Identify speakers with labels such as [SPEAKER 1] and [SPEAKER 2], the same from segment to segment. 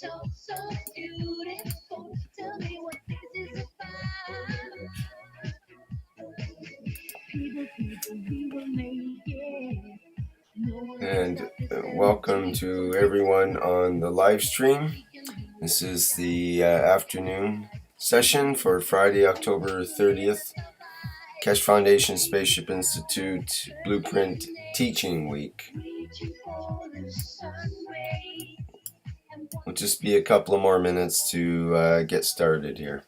[SPEAKER 1] And welcome to everyone on the live stream. This is the afternoon session for Friday, October 30th, Keshe Foundation Spaceship Institute Blueprint Teaching Week. It'll just be a couple of more minutes to get started here.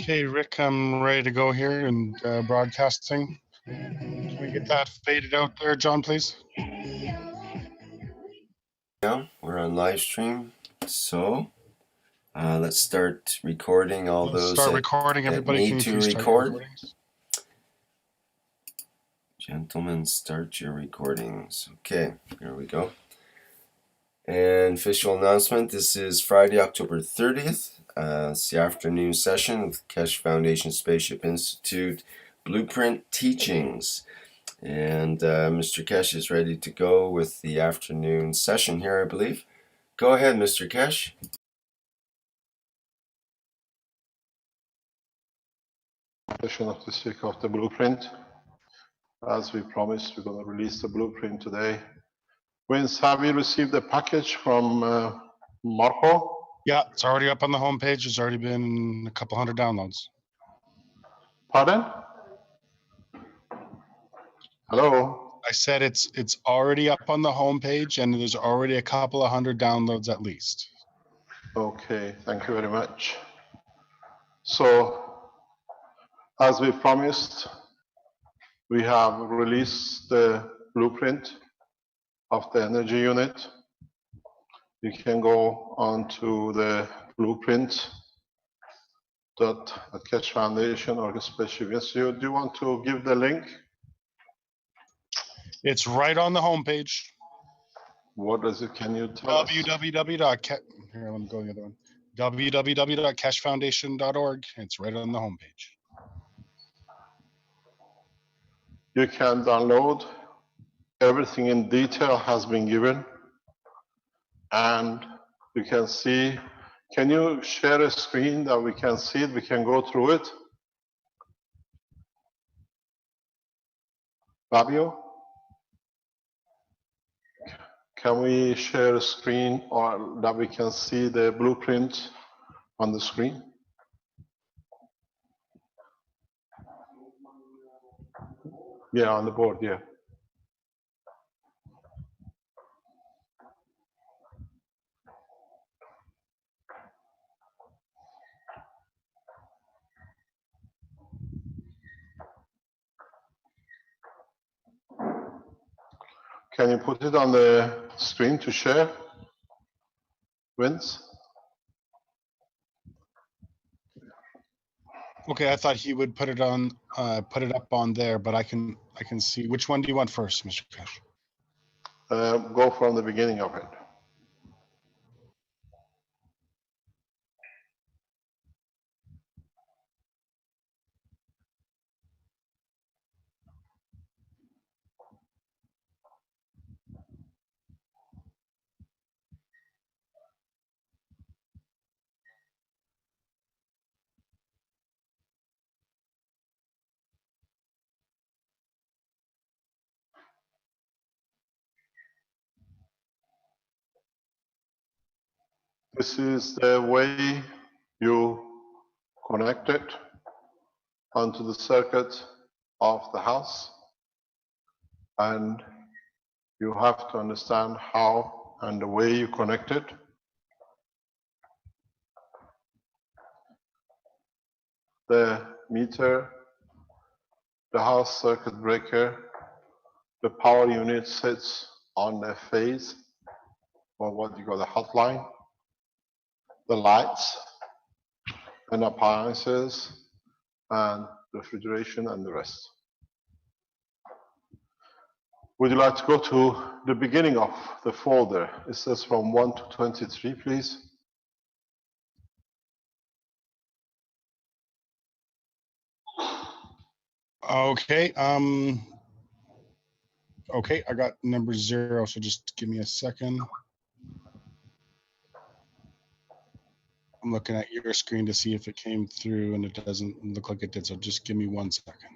[SPEAKER 2] Okay, Rick, I'm ready to go here and broadcasting. Can we get that faded out there, John, please?
[SPEAKER 1] Yeah, we're on live stream, so let's start recording all those
[SPEAKER 2] start recording. Everybody,
[SPEAKER 1] need
[SPEAKER 2] can you
[SPEAKER 1] to
[SPEAKER 2] please
[SPEAKER 1] record.
[SPEAKER 2] Start your
[SPEAKER 1] Gentlemen, start your recordings. Okay, here we go. And official announcement, this is Friday, October 30th. It's the afternoon session with Keshe Foundation Spaceship Institute Blueprint Teachings. And Mr. Keshe is ready to go with the afternoon session here, I believe. Go ahead, Mr. Keshe.
[SPEAKER 3] Session of this week of the blueprint. As we promised, we're going to release the blueprint today. Vince, have you received the package from Marco?
[SPEAKER 2] Yeah, it's already up on the homepage. There's already been a couple hundred downloads.
[SPEAKER 3] Pardon? Hello?
[SPEAKER 2] I said it's already up on the homepage, and there's already a couple of hundred downloads at least.
[SPEAKER 3] Okay, thank you very much. So, as we promised, we have released the blueprint of the energy unit. You can go on to the blueprint at Keshe Foundation or the Spaceship Institute. Do you want to give the link?
[SPEAKER 2] It's right on the homepage.
[SPEAKER 3] What is it? Can you tell us?
[SPEAKER 2] Here, let me go the other one. www.keshefoundation.org. It's right on the homepage.
[SPEAKER 3] You can download. Everything in detail has been given. And you can see, can you share a screen that we can see it? We can go through it. Fabio? Can we share a screen or that we can see the blueprint on the screen? Yeah, on the board, yeah. Can you put it on the screen to share, Vince?
[SPEAKER 2] Okay, I thought he would put it up on there, but I can see. Which one do you want first, Mr. Keshe?
[SPEAKER 3] Go from the beginning of it. This is the way you connect it onto the circuit of the house, and you have to understand how and the way you connect it. The meter, the house circuit breaker, the power unit sits on the phase, or what you call the hotline. The lights and appliances and refrigeration and the rest. Would you like to go to the beginning of the folder? It says from 1 to 23, please.
[SPEAKER 2] Okay. Okay, I got number 0, so just give me a second. I'm looking at your screen to see if it came through, and it doesn't look like it did, so just give me 1 second.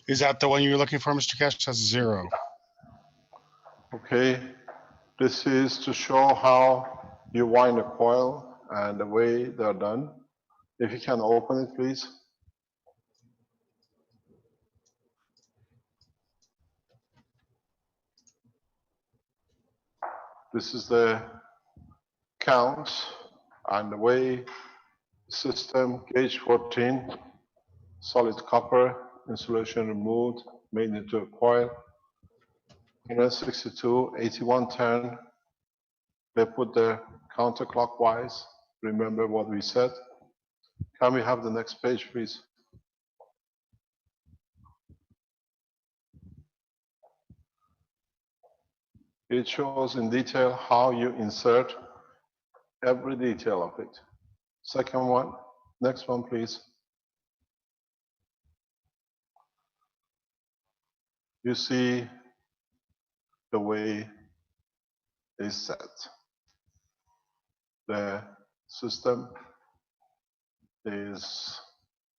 [SPEAKER 2] Is that the one you're looking for, Mr. Cash? That's 0.
[SPEAKER 3] Okay, this is to show how you wind a coil and the way they're done. If you can open it, please. This is the count and the way system, gauge 14, solid copper, insulation removed, made into a coil. 162, 8110. They put the counterclockwise. Remember what we said. Can we have the next page, please? It shows in detail how you insert every detail of it. Second one, next one, please. You see the way is set. The system is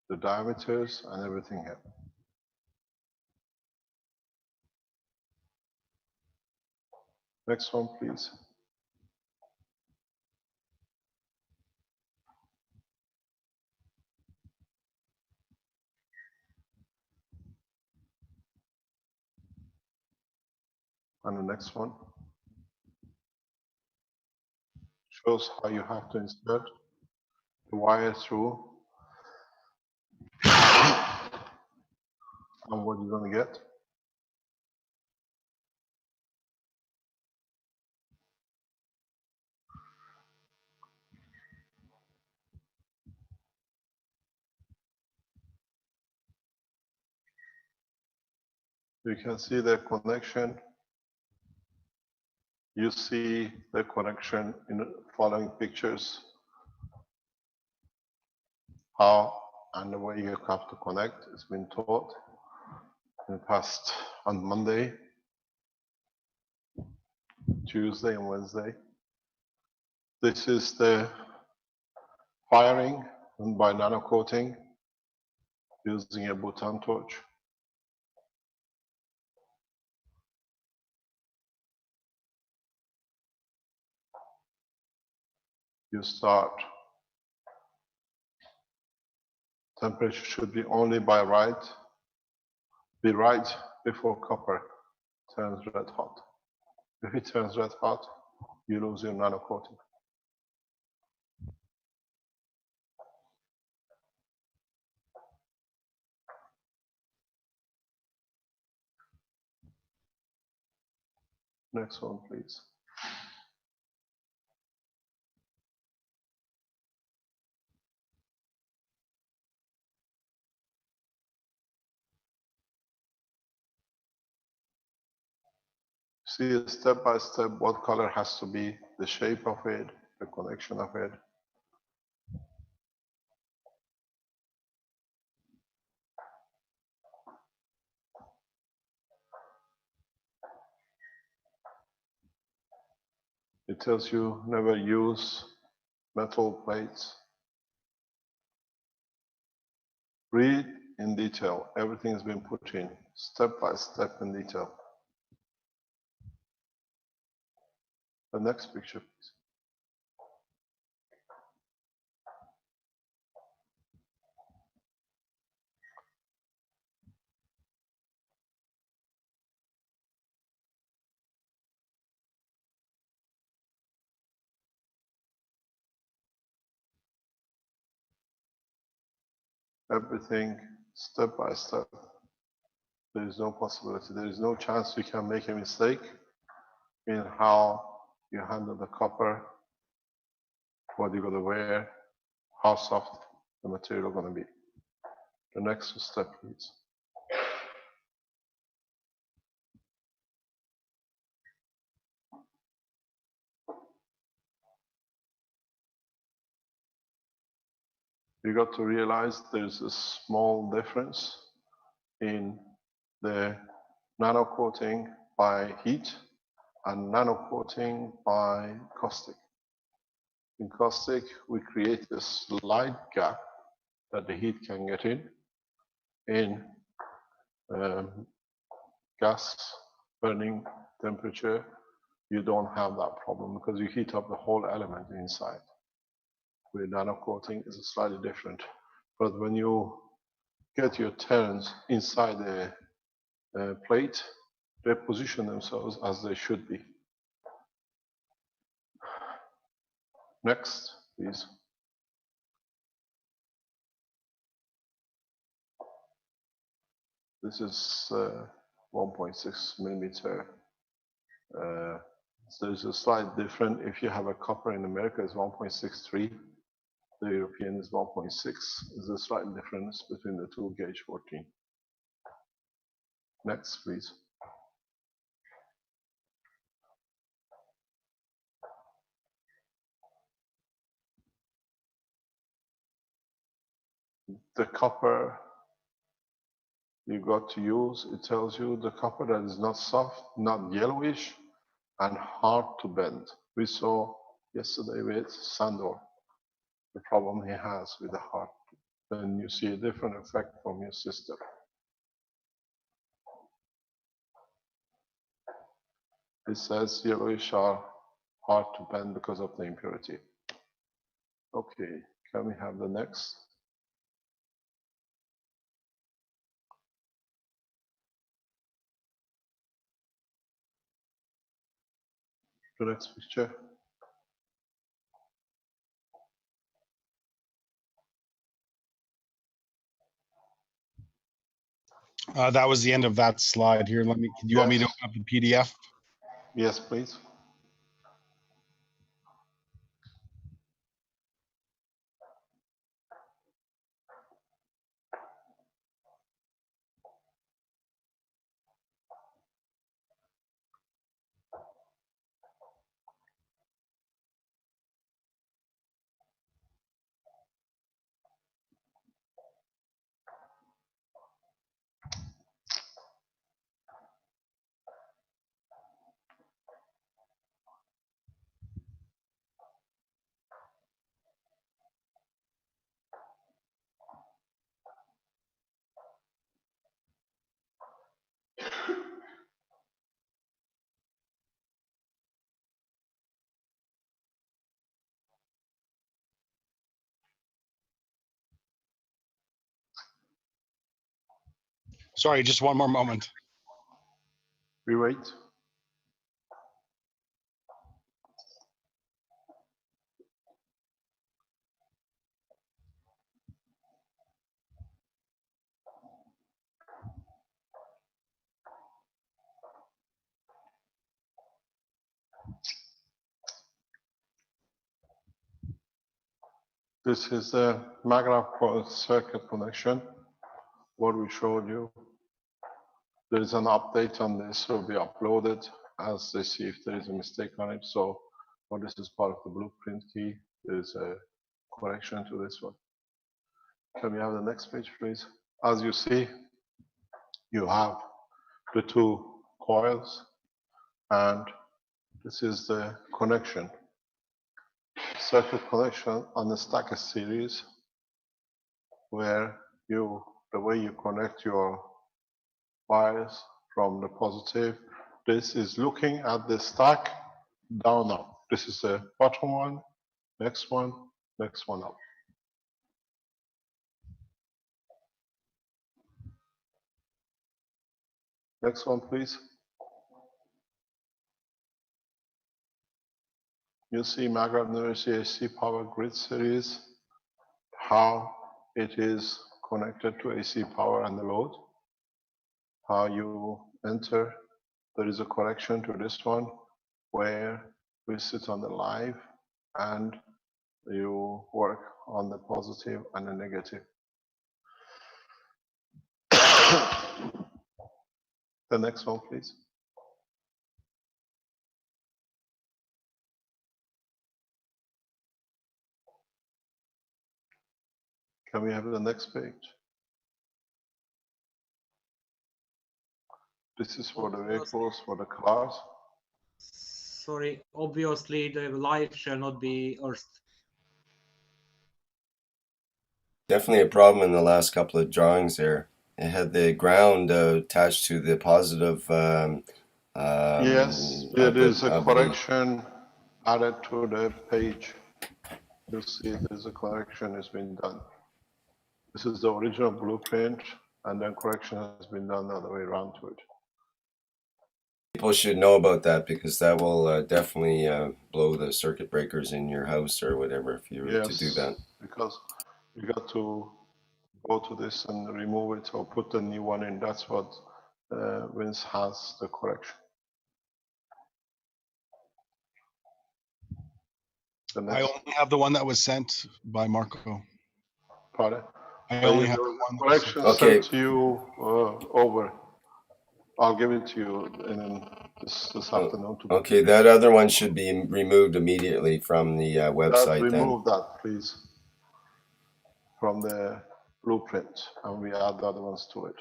[SPEAKER 3] the diameters and everything here. Next one, please. And the next one shows how you have to insert the wire through and what you're going to get. You can see the connection. You see the connection in the following pictures. How and the way you have to connect. It's been taught in the past on Monday, Tuesday, and Wednesday. This is the firing by nano coating using a button torch. You start. Temperature should be only by right, be right before copper turns red hot. If it turns red hot, you lose your nano coating. Next one, please. See step by step what color has to be, the shape of it, the connection of it. It tells you never use metal plates. Read in detail. Everything has been put in step by step in detail. The next picture, please. Everything step by step. There is no possibility. There is no chance you can make a mistake in how you handle the copper, what you're going to wear, how soft the material is going to be. The next step, please. You got to realize there's a small difference in the nano coating by heat and nano coating by caustic. In caustic, we create a slight gap that the heat can get in. In gas burning temperature, you don't have that problem because you heat up the whole element inside. With nano coating, it's slightly different. But when you get your turns inside the plate, they position themselves as they should be. Next, please. This is 1.6 millimeter. So there's a slight difference. If you have a copper in America, it's 1.63. The European is 1.6. There's a slight difference between the two gauge 14. Next, please. The copper you got to use, it tells you the copper that is not soft, not yellowish, and hard to bend. We saw yesterday with Sandor, the problem he has with the heart. Then you see a different effect from your system. It says yellowish are hard to bend because of the impurity. Okay, can we have the next? The next picture.
[SPEAKER 2] That was the end of that slide here. Do you want me to open up the PDF?
[SPEAKER 3] Yes, please.
[SPEAKER 2] Sorry, just one more moment.
[SPEAKER 3] We wait. This is the magnet circuit connection, what we showed you. There is an update on this, will be uploaded as they see if there is a mistake on it. So, well, this is part of the blueprint key. There is a correction to this one. Can we have the next page, please? As you see, you have the two coils, and this is the connection. Circuit connection on the stacker series, where you the way you connect your wires from the positive. This is looking at the stack down up. This is the bottom one, next one up. Next one, please. You see Maghreb University AC Power Grid Series, how it is connected to AC power and the load, how you enter. There is a correction to this one where we sit on the live and you work on the positive and the negative. The next one, please. Can we have the next page? This is for the vehicles, for the cars.
[SPEAKER 4] Sorry, obviously the life shall not be earthed.
[SPEAKER 1] Definitely a problem in the last couple of drawings there. It had the ground attached to the positive.
[SPEAKER 3] Yes, there is a correction added to the page. You'll see there's a correction has been done. This is the original blueprint, and then correction has been done the other way around to it.
[SPEAKER 1] People should know about that because that will definitely blow the circuit breakers in your house or whatever if you were to do that.
[SPEAKER 3] Because you got to go to this and remove it or put the new one in. That's what Vince has the correction.
[SPEAKER 2] I only have the one that was sent by Marco.
[SPEAKER 3] Pardon?
[SPEAKER 2] I only have the one
[SPEAKER 3] correction sent to you over. I'll give it to you in this afternoon.
[SPEAKER 1] Okay, that other one should be removed immediately from the website.
[SPEAKER 3] Remove that, please, from the blueprint, and we add the other ones to it.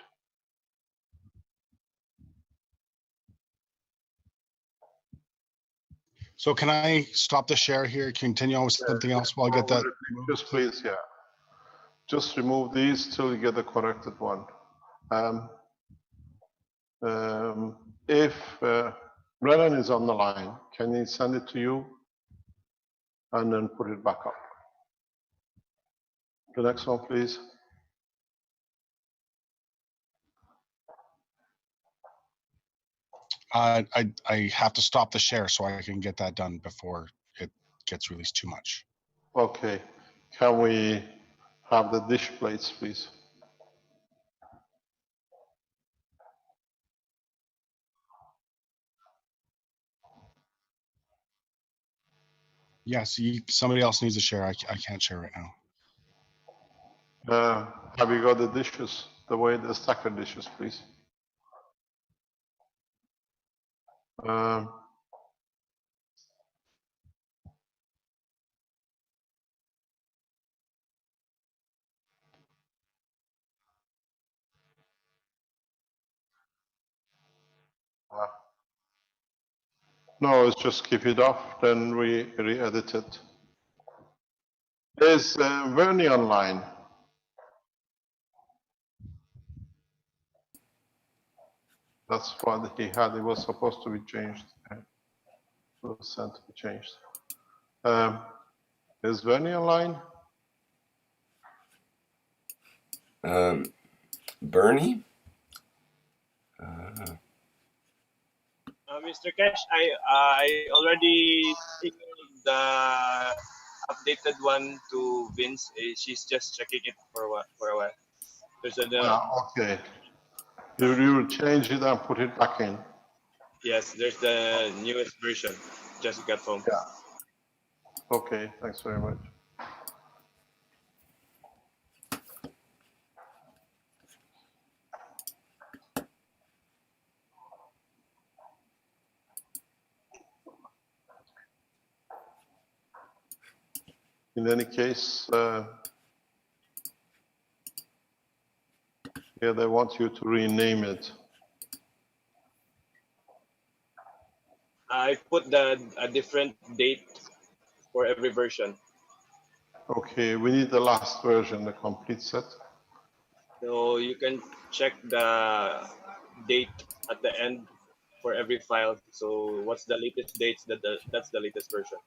[SPEAKER 2] So can I stop the share here, continue on with something else while I get that?
[SPEAKER 3] Just please, yeah. Just remove these till you get the corrected one. If Brennan is on the line, can he send it to you and then put it back up? The next one, please.
[SPEAKER 2] I have to stop the share so I can get that done before it gets released too much.
[SPEAKER 3] Okay. Can we have the dish plates, please?
[SPEAKER 2] Yes, somebody else needs to share. I can't share right now.
[SPEAKER 3] Have you got the dishes, the way the stacker dishes, please? No, it's just keep it off, then we re-edit it. There's Vernie online. That's what he had. It was supposed to be changed. It was sent to be changed. Is Vernie online?
[SPEAKER 1] Bernie?
[SPEAKER 5] Mr. Cash, I already emailed the updated one to Vince. She's just checking it for a while. There's
[SPEAKER 3] okay. You change it and put it back in.
[SPEAKER 5] Yes, there's the newest version. Just got home.
[SPEAKER 3] Yeah. Okay, thanks very much. In any case, yeah, they want you to rename it.
[SPEAKER 5] I put a different date for every version.
[SPEAKER 3] Okay, we need the last version, the complete set.
[SPEAKER 5] So you can check the date at the end for every file. So what's the latest dates? That's the latest version.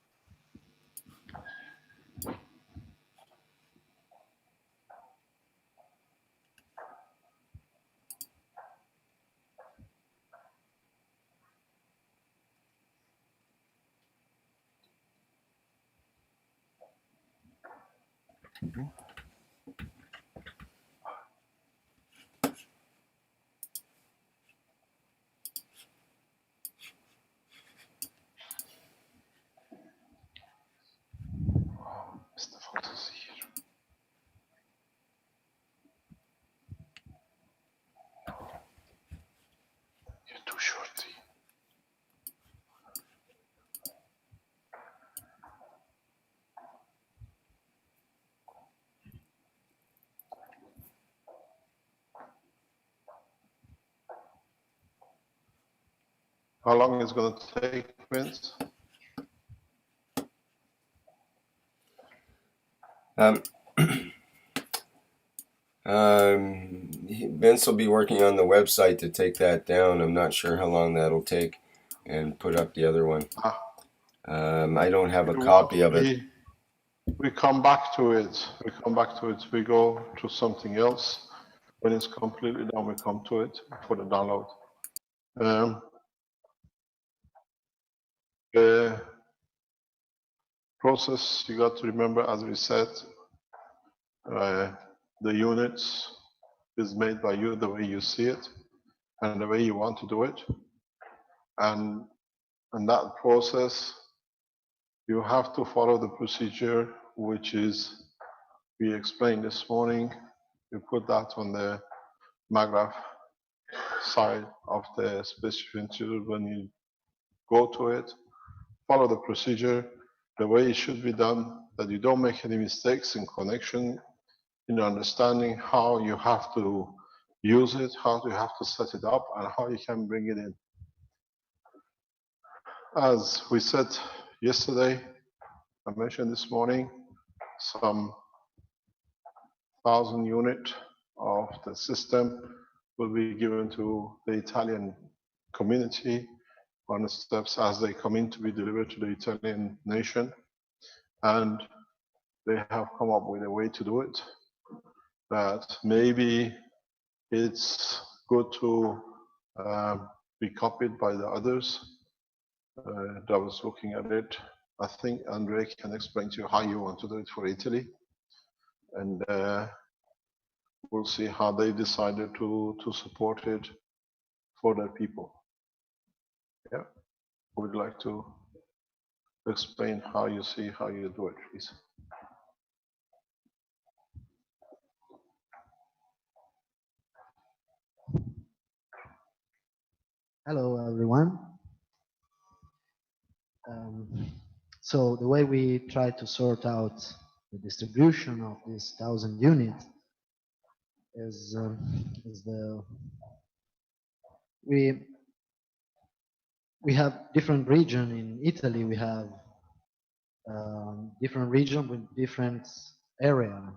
[SPEAKER 3] Mr. Fox is here. You're too short. How long is it going to take, Vince?
[SPEAKER 1] Um, Vince will be working on the website to take that down. I'm not sure how long that'll take, and put up the other one. I don't have a copy of it.
[SPEAKER 3] We come back to it. We come back to it. We go to something else. When it's completely done, we come to it for the download. The process, you got to remember, as we said, the units is made by you the way you see it and the way you want to do it. And in that process, you have to follow the procedure, which is we explained this morning. We put that on the MAGRAPH side of the specific institute. When you go to it, follow the procedure the way it should be done, that you don't make any mistakes in connection, in understanding how you have to use it, how you have to set it up, and how you can bring it in. As we said yesterday, I mentioned this morning, some 1,000 unit of the system will be given to the Italian community on the steps as they come in to be delivered to the Italian nation. And they have come up with a way to do it that maybe it's good to be copied by the others. I was looking at it. I think Andre can explain to you how you want to do it for Italy. And we'll see how they decided to support it for their people. Yeah, would like to explain how you see how you do it, please.
[SPEAKER 6] Hello, everyone. So the way we try to sort out the distribution of these 1,000 units is we have different region in Italy. We have different region with different area.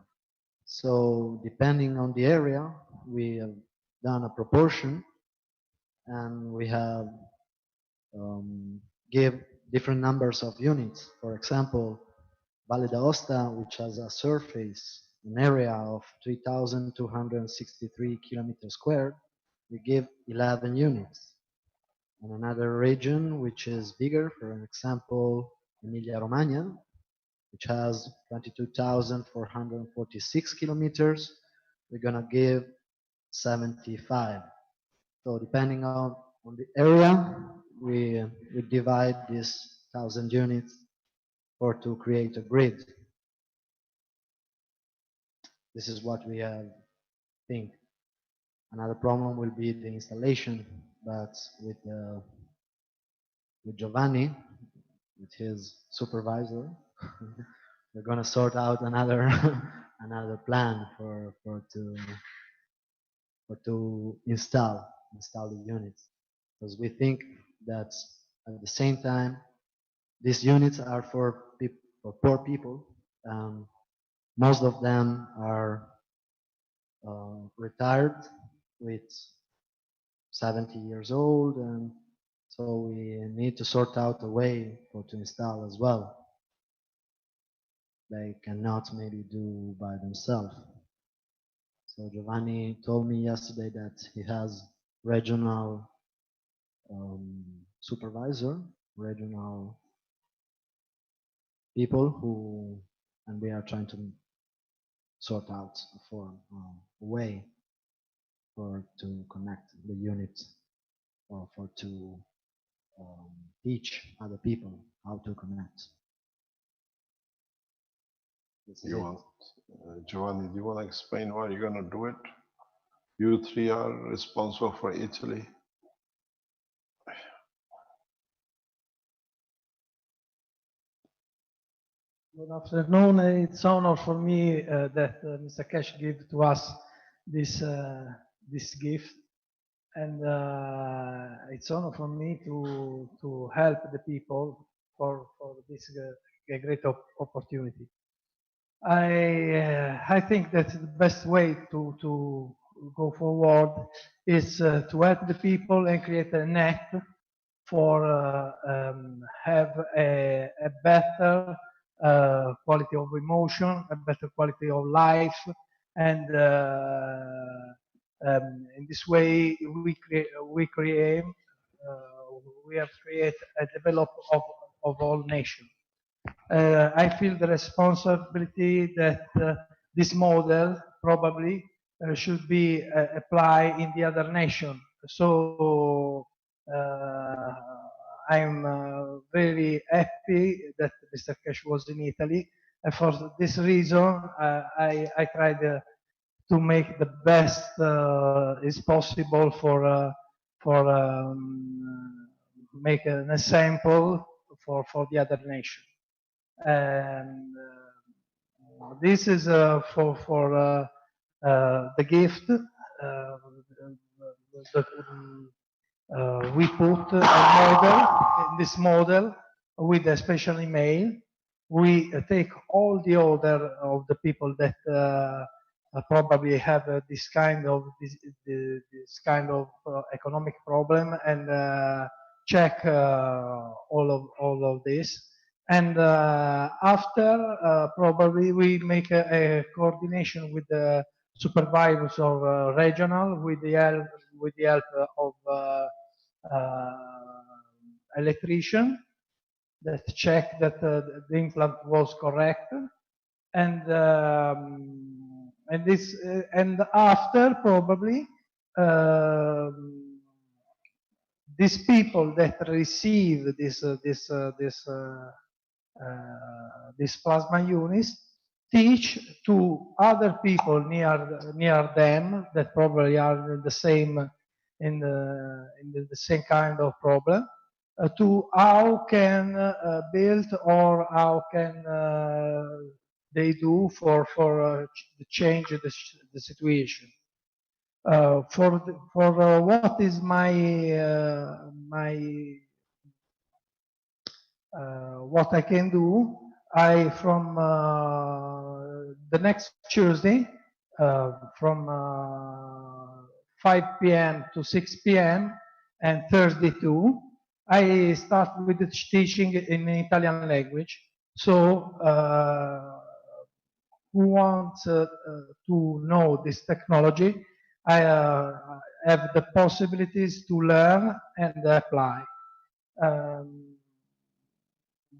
[SPEAKER 6] So depending on the area, we have done a proportion, and we have give different numbers of units. For example, Valle d'Aosta, which has a surface, an area of 3,263 kilometers squared, we give 11 units. And another region which is bigger, for example, Emilia-Romagna, which has 22,446 kilometers, we're gonna give 75. So depending on the area, we divide these 1,000 units or to create a grid. This is what we have think. Another problem will be the installation, but with Giovanni, with his supervisor, we're gonna sort out another another plan to install the units, because we think that at the same time these units are for poor people. Most of them are retired with 70 years old, and so we need to sort out a way for to install as well. They cannot maybe do by themselves. So Giovanni told me yesterday that he has regional supervisor, regional people who, and we are trying to sort out for a way for to connect the unit or for to teach other people how to connect. This is
[SPEAKER 3] You
[SPEAKER 6] it.
[SPEAKER 3] want, Giovanni, do you want to explain why you're going to do it? You three are responsible for Italy.
[SPEAKER 7] Good afternoon. It's honor for me that Mr. Cash gave to us this gift, and it's honor for me to help the people for this great opportunity. I think that the best way to go forward is to help the people and create a net for have a better quality of emotion, a better quality of life, and in this way we have create a develop of all nations. I feel the responsibility that this model probably should be applied in the other nation. So I'm very happy that Mr. Cash was in Italy. And for this reason, I tried to make the best is possible for make an example for the other nation. And this is for the gift. We put a model in this model with a special email. We take all the order of the people that probably have this kind of economic problem and check all of this. And after probably we make a coordination with the supervisors of regional with the help of electrician that check that the implant was correct, and this and after probably these people that receive this plasma units teach to other people near them that probably are in the same same kind of problem to how can build or how can they do for change the situation. For what is my what I can do, I from the next Tuesday from 5 p.m. to 6 p.m. and Thursday too, I start with the teaching in Italian language. So who wants to know this technology, I have the possibilities to learn and apply.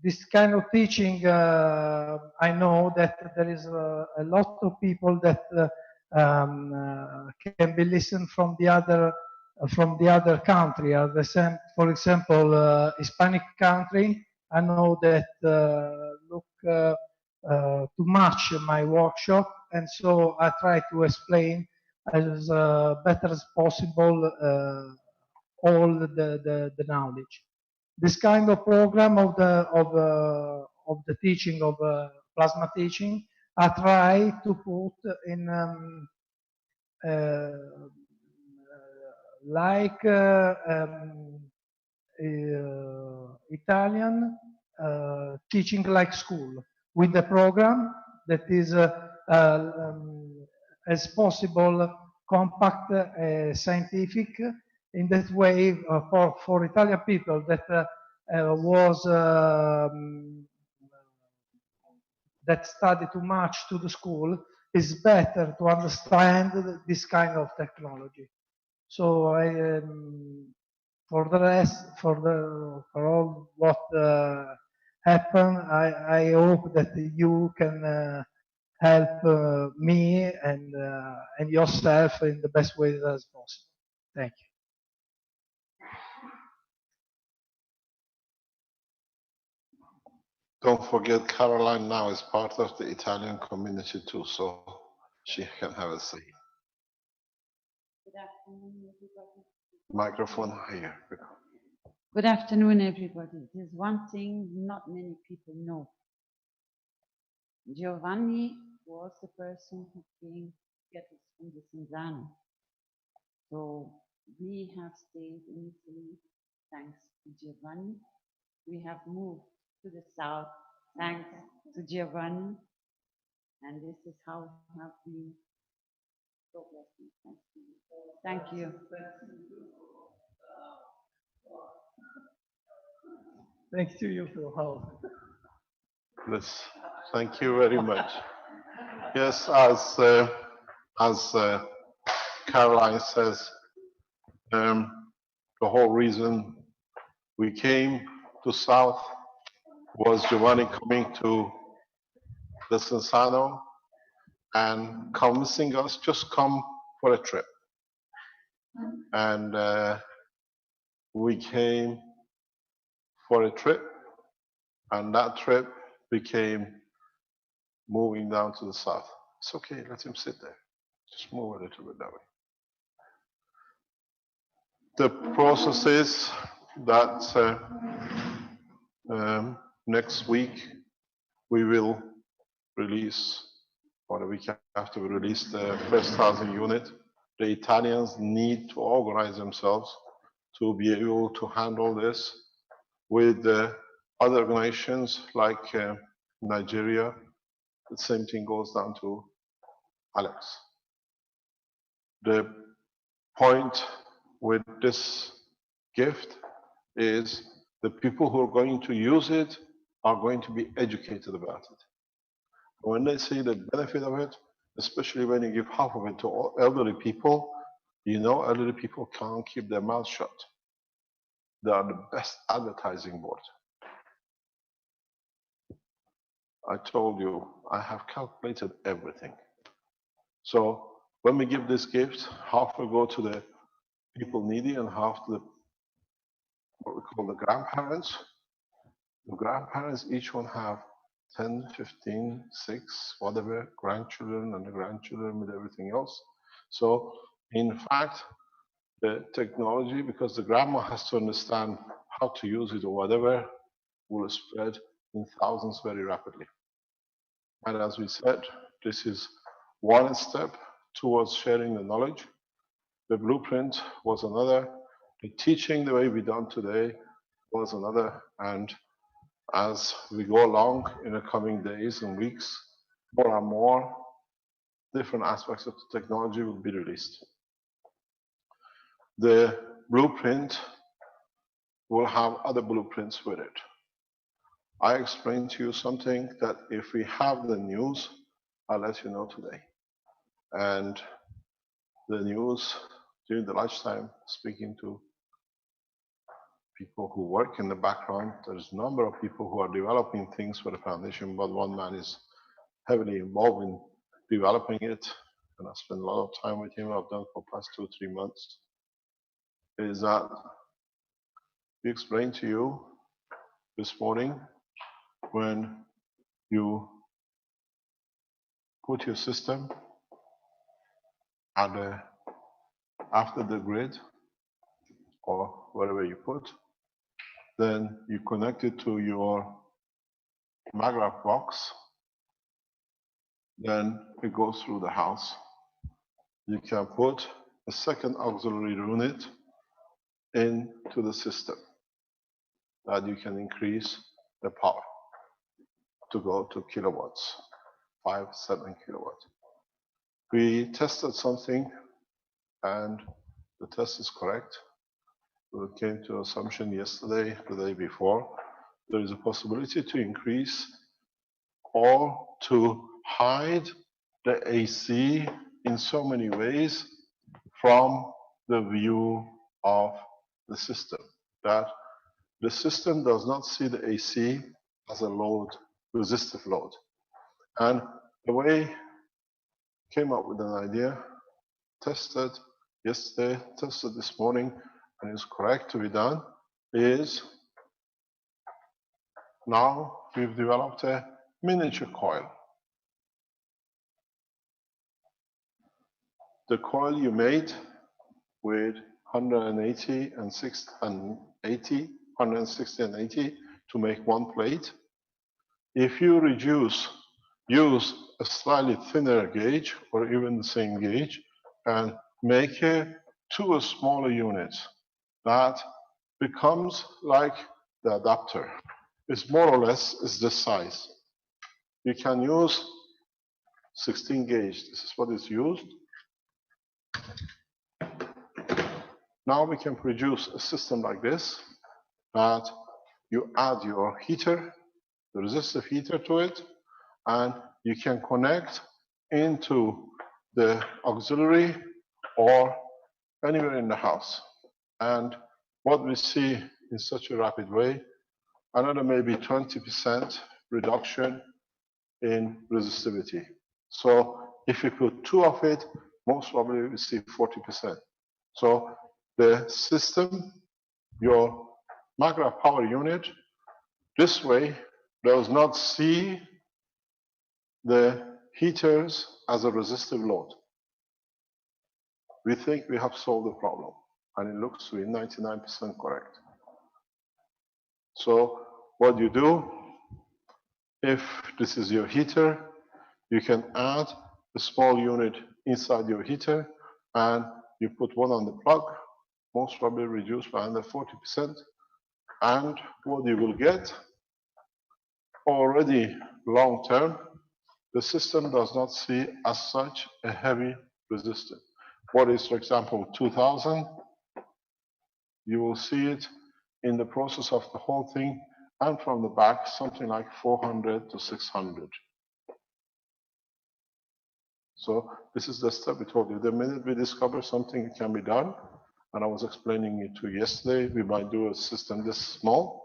[SPEAKER 7] This kind of teaching, I know that there is a lot of people that can be listened from the other country. For example, Hispanic country. I know that look to match my workshop, and so I try to explain as better as possible all the knowledge. This kind of program of the teaching of plasma teaching, I try to put in like Italian teaching like school with the program that is as possible compact, scientific. In that way, for Italian people that was that study too much to the school, is better to understand this kind of technology. So for the rest, for all what happened, I hope that you can help me and yourself in the best way as possible. Thank you.
[SPEAKER 3] Don't forget, Caroline now is part of the Italian community too, so she can have a say.
[SPEAKER 8] Good afternoon, everybody.
[SPEAKER 3] Microphone higher.
[SPEAKER 8] Good afternoon, everybody. There's one thing not many people know. Giovanni was the person who came to get us from the Cinzano. So we have stayed in Italy thanks to Giovanni. We have moved to the south thanks to Giovanni. And this is how we have been progressing. Thank you.
[SPEAKER 7] Thanks to you for help.
[SPEAKER 3] Yes, thank you very much. Yes, as Caroline says, the whole reason we came to South was Giovanni coming to the Cinzano and convincing us just come for a trip. And we came for a trip, and that trip became moving down to the south. It's okay, let him sit there. Just move a little bit that way. The process is that next week we will release, or the week after we release the first 1,000 unit. The Italians need to organize themselves to be able to handle this with other organizations like Nigeria. The same thing goes down to Alex. The point with this gift is the people who are going to use it are going to be educated about it. When they see the benefit of it, especially when you give half of it to elderly people, you know elderly people can't keep their mouths shut. They are the best advertising board. I told you, I have calculated everything. So when we give this gift, half will go to the people needy and half to the, what we call the grandparents. The grandparents, each one have 10, 15, 6, whatever, grandchildren and the grandchildren with everything else. So in fact, the technology, because the grandma has to understand how to use it or whatever, will spread in thousands very rapidly. And as we said, this is one step towards sharing the knowledge. The blueprint was another. The teaching the way we done today was another. And as we go along in the coming days and weeks, more and more different aspects of the technology will be released. The blueprint will have other blueprints with it. I explained to you something that if we have the news, I'll let you know today. And the news during the lunchtime, speaking to people who work in the background, there's a number of people who are developing things for the foundation, but one man is heavily involved in developing it, and I spend a lot of time with him. I've done for the past 2 or 3 months. Is that we explained to you this morning when you put your system and after the grid or wherever you put, then you connect it to your maggraph box, then it goes through the house. You can put a second auxiliary unit into the system that you can increase the power to go to kilowatts, 5, 7 kilowatts. we tested something and the test is correct. We came to assumption yesterday, the day before. There is a possibility to increase or to hide the AC in so many ways from the view of the system, that the system does not see the AC as a load, resistive load. And the way came up with an idea, tested yesterday, tested this morning, and is correct to be done, is now we've developed a miniature coil. The coil you made with 180 and 160 and 80 to make one plate. If you use a slightly thinner gauge or even the same gauge and make it two smaller units, that becomes like the adapter. It's more or less is this size. You can use 16 gauge. This is what is used. Now we can produce a system like this, that you add your heater, the resistive heater to it, and you can connect into the auxiliary or anywhere in the house. And what we see in such a rapid way, another maybe 20% reduction in resistivity. So if you put two of it, most probably we see 40%. So the system, your maglev power unit, this way does not see the heaters as a resistive load. We think we have solved the problem, and it looks to be 99% correct. So what you do, if this is your heater, you can add a small unit inside your heater, and you put one on the plug, most probably reduced by under 40%, and what you will get already long term, the system does not see as such a heavy resistance. What is, for example, 2000, you will see it in the process of the whole thing, and from the back, something like 400 to 600. So this is the step we told you. The minute we discover something can be done, and I was explaining it to you yesterday, we might do a system this small.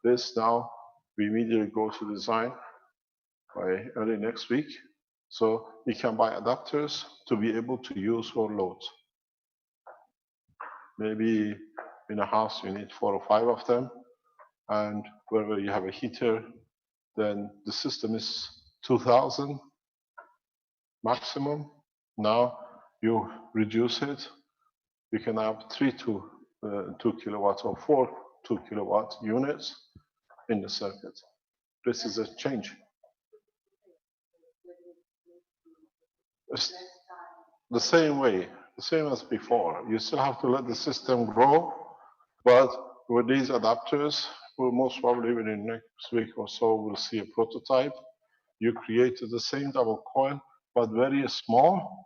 [SPEAKER 3] This now, we immediately go to design by early next week. So you can buy adapters to be able to use for loads. Maybe in a house you need 4 or 5 of them, and wherever you have a heater, then the system is 2000 maximum. Now you reduce it, you can have 2 kilowatts or 4 2 kilowatt units in the circuit. This is a change. It's the same way, the same as before. You still have to let the system grow, but with these adapters, we'll most probably within next week or so, we'll see a prototype. You created the same double coil, but very small,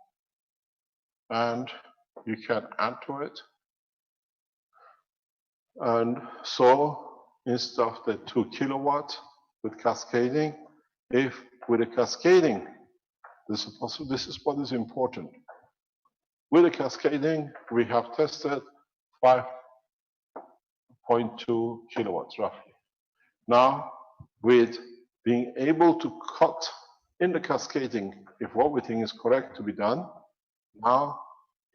[SPEAKER 3] and you can add to it. And so instead of the 2 kilowatt with cascading, if with a cascading, this is what is important. With the cascading, we have tested 5.2 kilowatts roughly. Now, with being able to cut in the cascading, if what we think is correct to be done, now,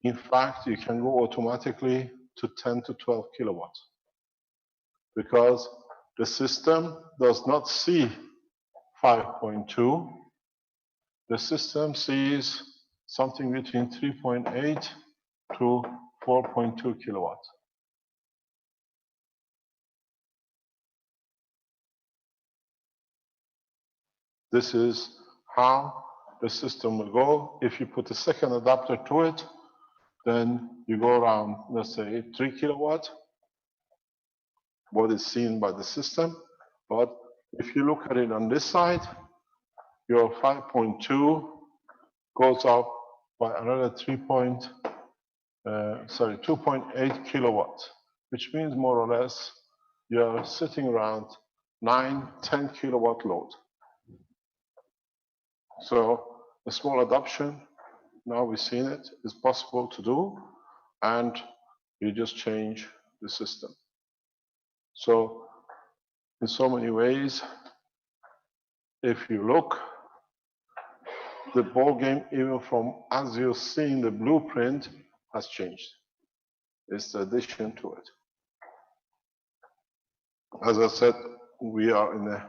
[SPEAKER 3] in fact, you can go automatically to 10 to 12 kilowatts. Because the system does not see 5.2. The system sees something between 3.8 to 4.2 kilowatts. This is how the system will go. If you put a second adapter to it, then you go around, let's say, 3 kilowatts, what is seen by the system. But if you look at it on this side, your 5.2 goes up by another 2.8 kilowatts, which means more or less you're sitting around 9-10 kilowatt load. So a small adoption, now we've seen it, is possible to do, and you just change the system. So in so many ways, if you look, the ball game, even from as you see in the blueprint, has changed. It's the addition to it. As I said, we are in the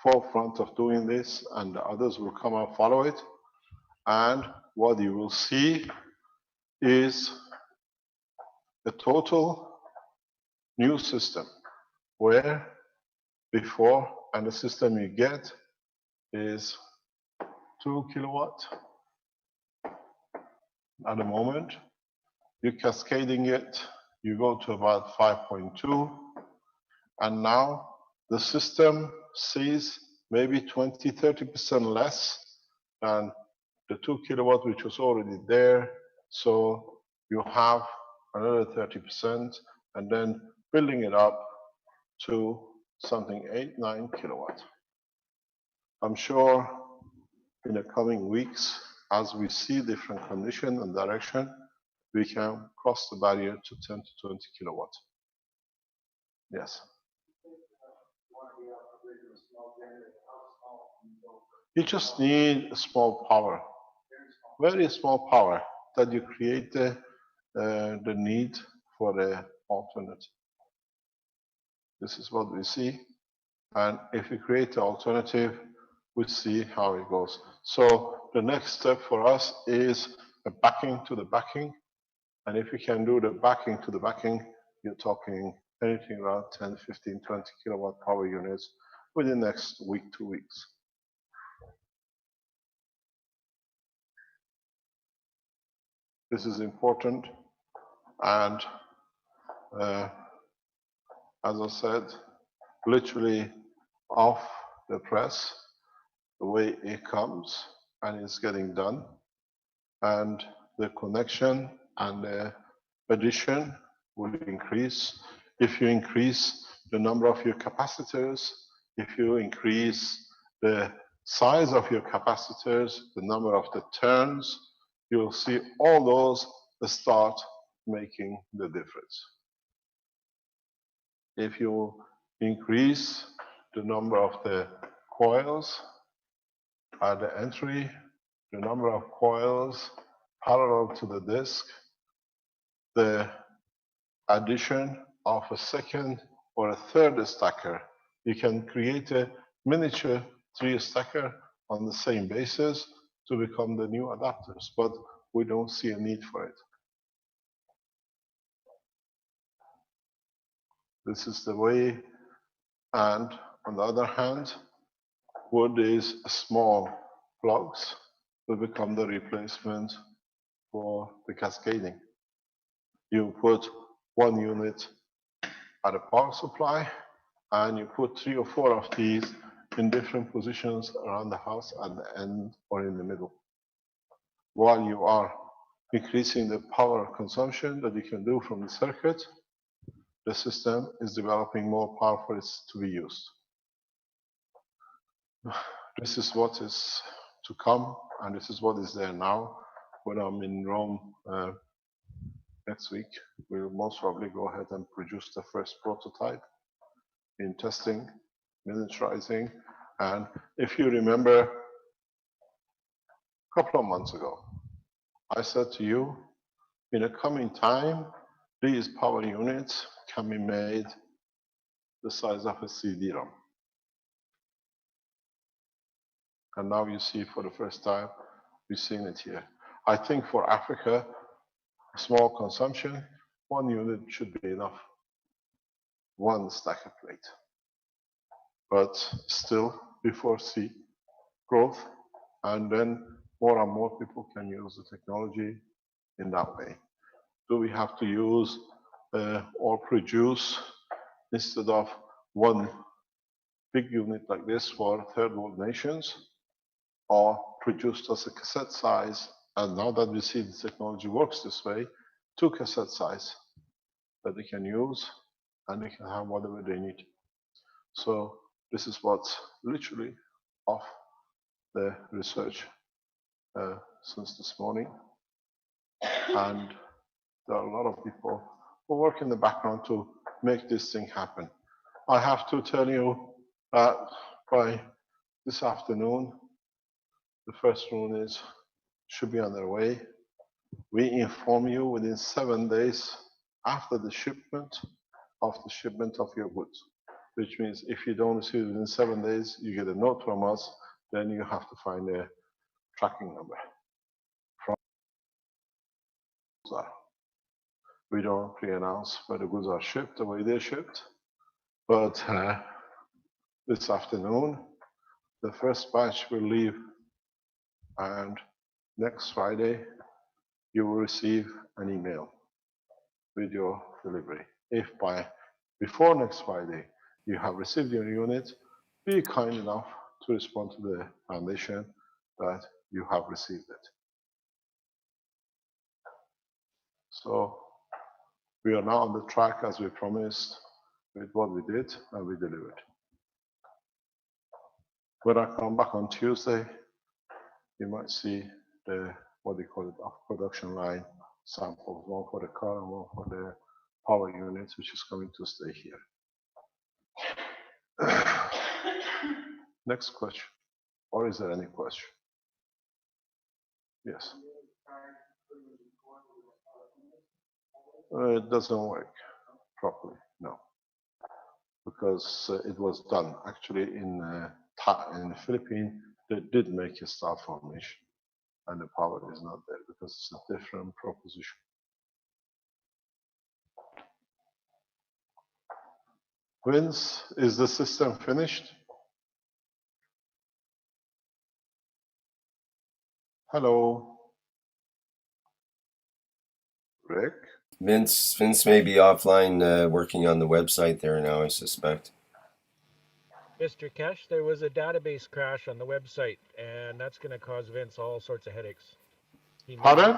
[SPEAKER 3] forefront of doing this, and the others will come and follow it. And what you will see is a total new system, where before, and the system you get is 2 kilowatt at the moment. You're cascading it, you go to about 5.2, and now the system sees maybe 20-30% less than the 2 kilowatt which was already there. So you have another 30%, and then building it up to something 8-9 kilowatt. I'm sure in the coming weeks, as we see different condition and direction, we can cross the barrier to 10 to 20 kilowatt. Yes. You just need a small power, very small power, that you create the need for the alternative. This is what we see, and if we create the alternative, we see how it goes. So the next step for us is a backing to the backing, and if we can do the backing to the backing, you're talking anything around 10, 15, 20 kilowatt power units within the next week, 2 weeks. This is important, and as I said, literally off the press, the way it comes, and it's getting done, and the connection and the addition will increase. If you increase the number of your capacitors, if you increase the size of your capacitors, the number of the turns, you'll see all those start making the difference. If you increase the number of the coils at the entry, the number of coils parallel to the disk, the addition of a second or a third stacker, you can create a miniature 3-stacker on the same basis to become the new adapters, but we don't see a need for it. This is the way, and on the other hand, wood is small plugs will become the replacement for the cascading. You put 1 unit at a power supply, and you put 3 or 4 of these in different positions around the house at the end or in the middle. While you are increasing the power consumption that you can do from the circuit, the system is developing more power for it to be used. This is what is to come, and this is what is there now. When I'm in Rome next week, we'll most probably go ahead and produce the first prototype in testing, miniaturizing. And if you remember, a couple of months ago, I said to you, in a coming time, these power units can be made the size of a CD-ROM. And now you see for the first time, we've seen it here. I think for Africa, small consumption, 1 unit should be enough. 1 stacker plate. But still, we foresee growth, and then more and more people can use the technology in that way. Do we have to use or produce, instead of 1 big unit like this for third world nations, or produced as a cassette size And now that we see the technology works this way, 2 cassette size that they can use, and they can have whatever they need. So this is what's literally off the research since this morning. And there are a lot of people who work in the background to make this thing happen. I have to tell you that by this afternoon, the first rune should be on their way. We inform you within 7 days after the shipment of your goods, which means if you don't receive it within 7 days, you get a note from us, then you have to find a tracking number from Zara. We don't pre-announce where the goods are shipped, the way they're shipped, but this afternoon, the first batch will leave, and next Friday, you will receive an email with your delivery. If before next Friday you have received your unit, be kind enough to respond to the foundation that you have received it. So we are now on the track as we promised with what we did, and we delivered. When I come back on Tuesday, you might see the, what they call it, off production line samples, one for the car and one for the power unit, which is coming to stay here. Next question, or is there any question? Yes. It doesn't work properly, no, because it was done actually in the Philippines. They did make a star formation, and the power is not there because it's a different proposition. Vince, is the system finished? Hello, Rick.
[SPEAKER 1] Vince may be offline working on the website there now, I suspect.
[SPEAKER 9] Mr. Kesh, there was a database crash on the website, and that's going to cause Vince all sorts of headaches.
[SPEAKER 3] Pardon?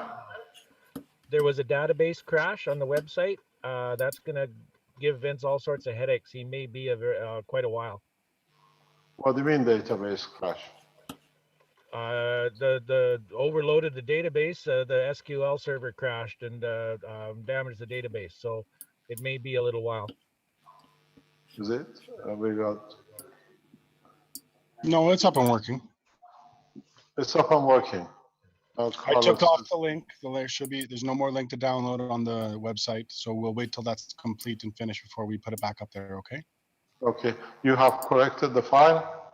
[SPEAKER 9] There was a database crash on the website. That's going to give Vince all sorts of headaches. He may be quite a while.
[SPEAKER 3] What do you mean database crash?
[SPEAKER 9] The overloaded the database. The SQL server crashed and damaged the database. So it may be a little while.
[SPEAKER 3] Is it? We got.
[SPEAKER 2] No, it's up and working.
[SPEAKER 3] It's up and working.
[SPEAKER 2] I took off the link. There's no more link to download on the website. So we'll wait till that's complete and finished before we put it back up there, okay?
[SPEAKER 3] Okay. You have corrected the file?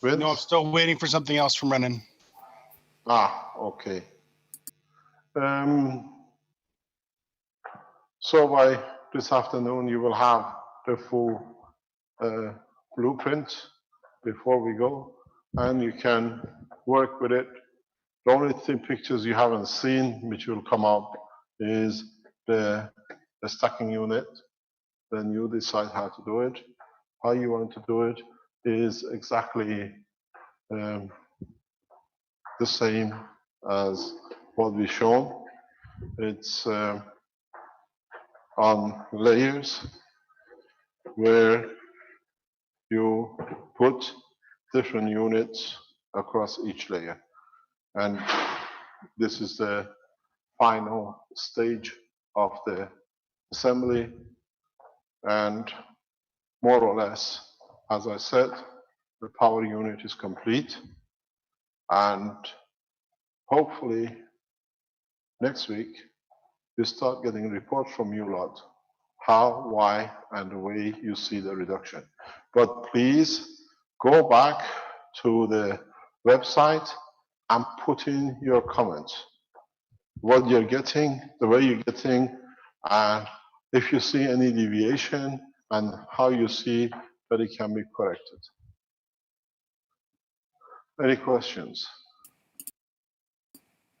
[SPEAKER 3] Vince?
[SPEAKER 2] No, I'm still waiting for something else from Renan.
[SPEAKER 3] Ah, okay. So by this afternoon, you will have the full blueprint before we go, and you can work with it. The only pictures you haven't seen, which will come up, is the stacking unit. Then you decide how to do it. How you want to do it is exactly the same as what we've shown. It's on layers where you put different units across each layer. And this is the final stage of the assembly. And more or less, as I said, the power unit is complete. And hopefully next week, you start getting reports from you lot, how, why, and the way you see the reduction. But please go back to the website and put in your comments. What you're getting, the way you're getting, and if you see any deviation and how you see that it can be corrected. Any questions?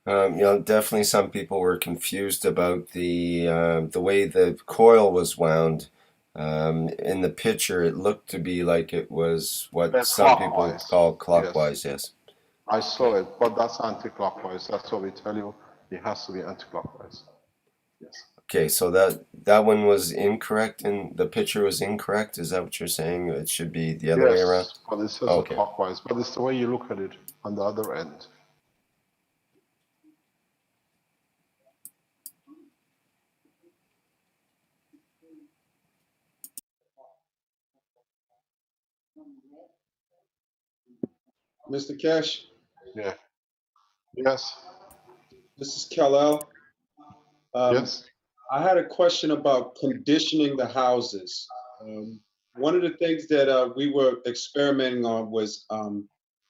[SPEAKER 1] Definitely some people were confused about the way the coil was wound. In the picture, it looked to be like it was what some people call clockwise, yes.
[SPEAKER 3] I saw it, but that's anti-clockwise. That's what we tell you. It has to be anti-clockwise. Yes.
[SPEAKER 1] Okay, so that one was incorrect, and the picture was incorrect. Is that what you're saying? It should be the other way around.
[SPEAKER 3] Yes, but it says
[SPEAKER 1] Okay.
[SPEAKER 3] clockwise. But it's the way you look at it on the other end.
[SPEAKER 10] Mr. Kesh,
[SPEAKER 3] Yeah. Yes.
[SPEAKER 10] this is Kal-El.
[SPEAKER 3] Yes.
[SPEAKER 10] I had a question about conditioning the houses. One of the things that we were experimenting on was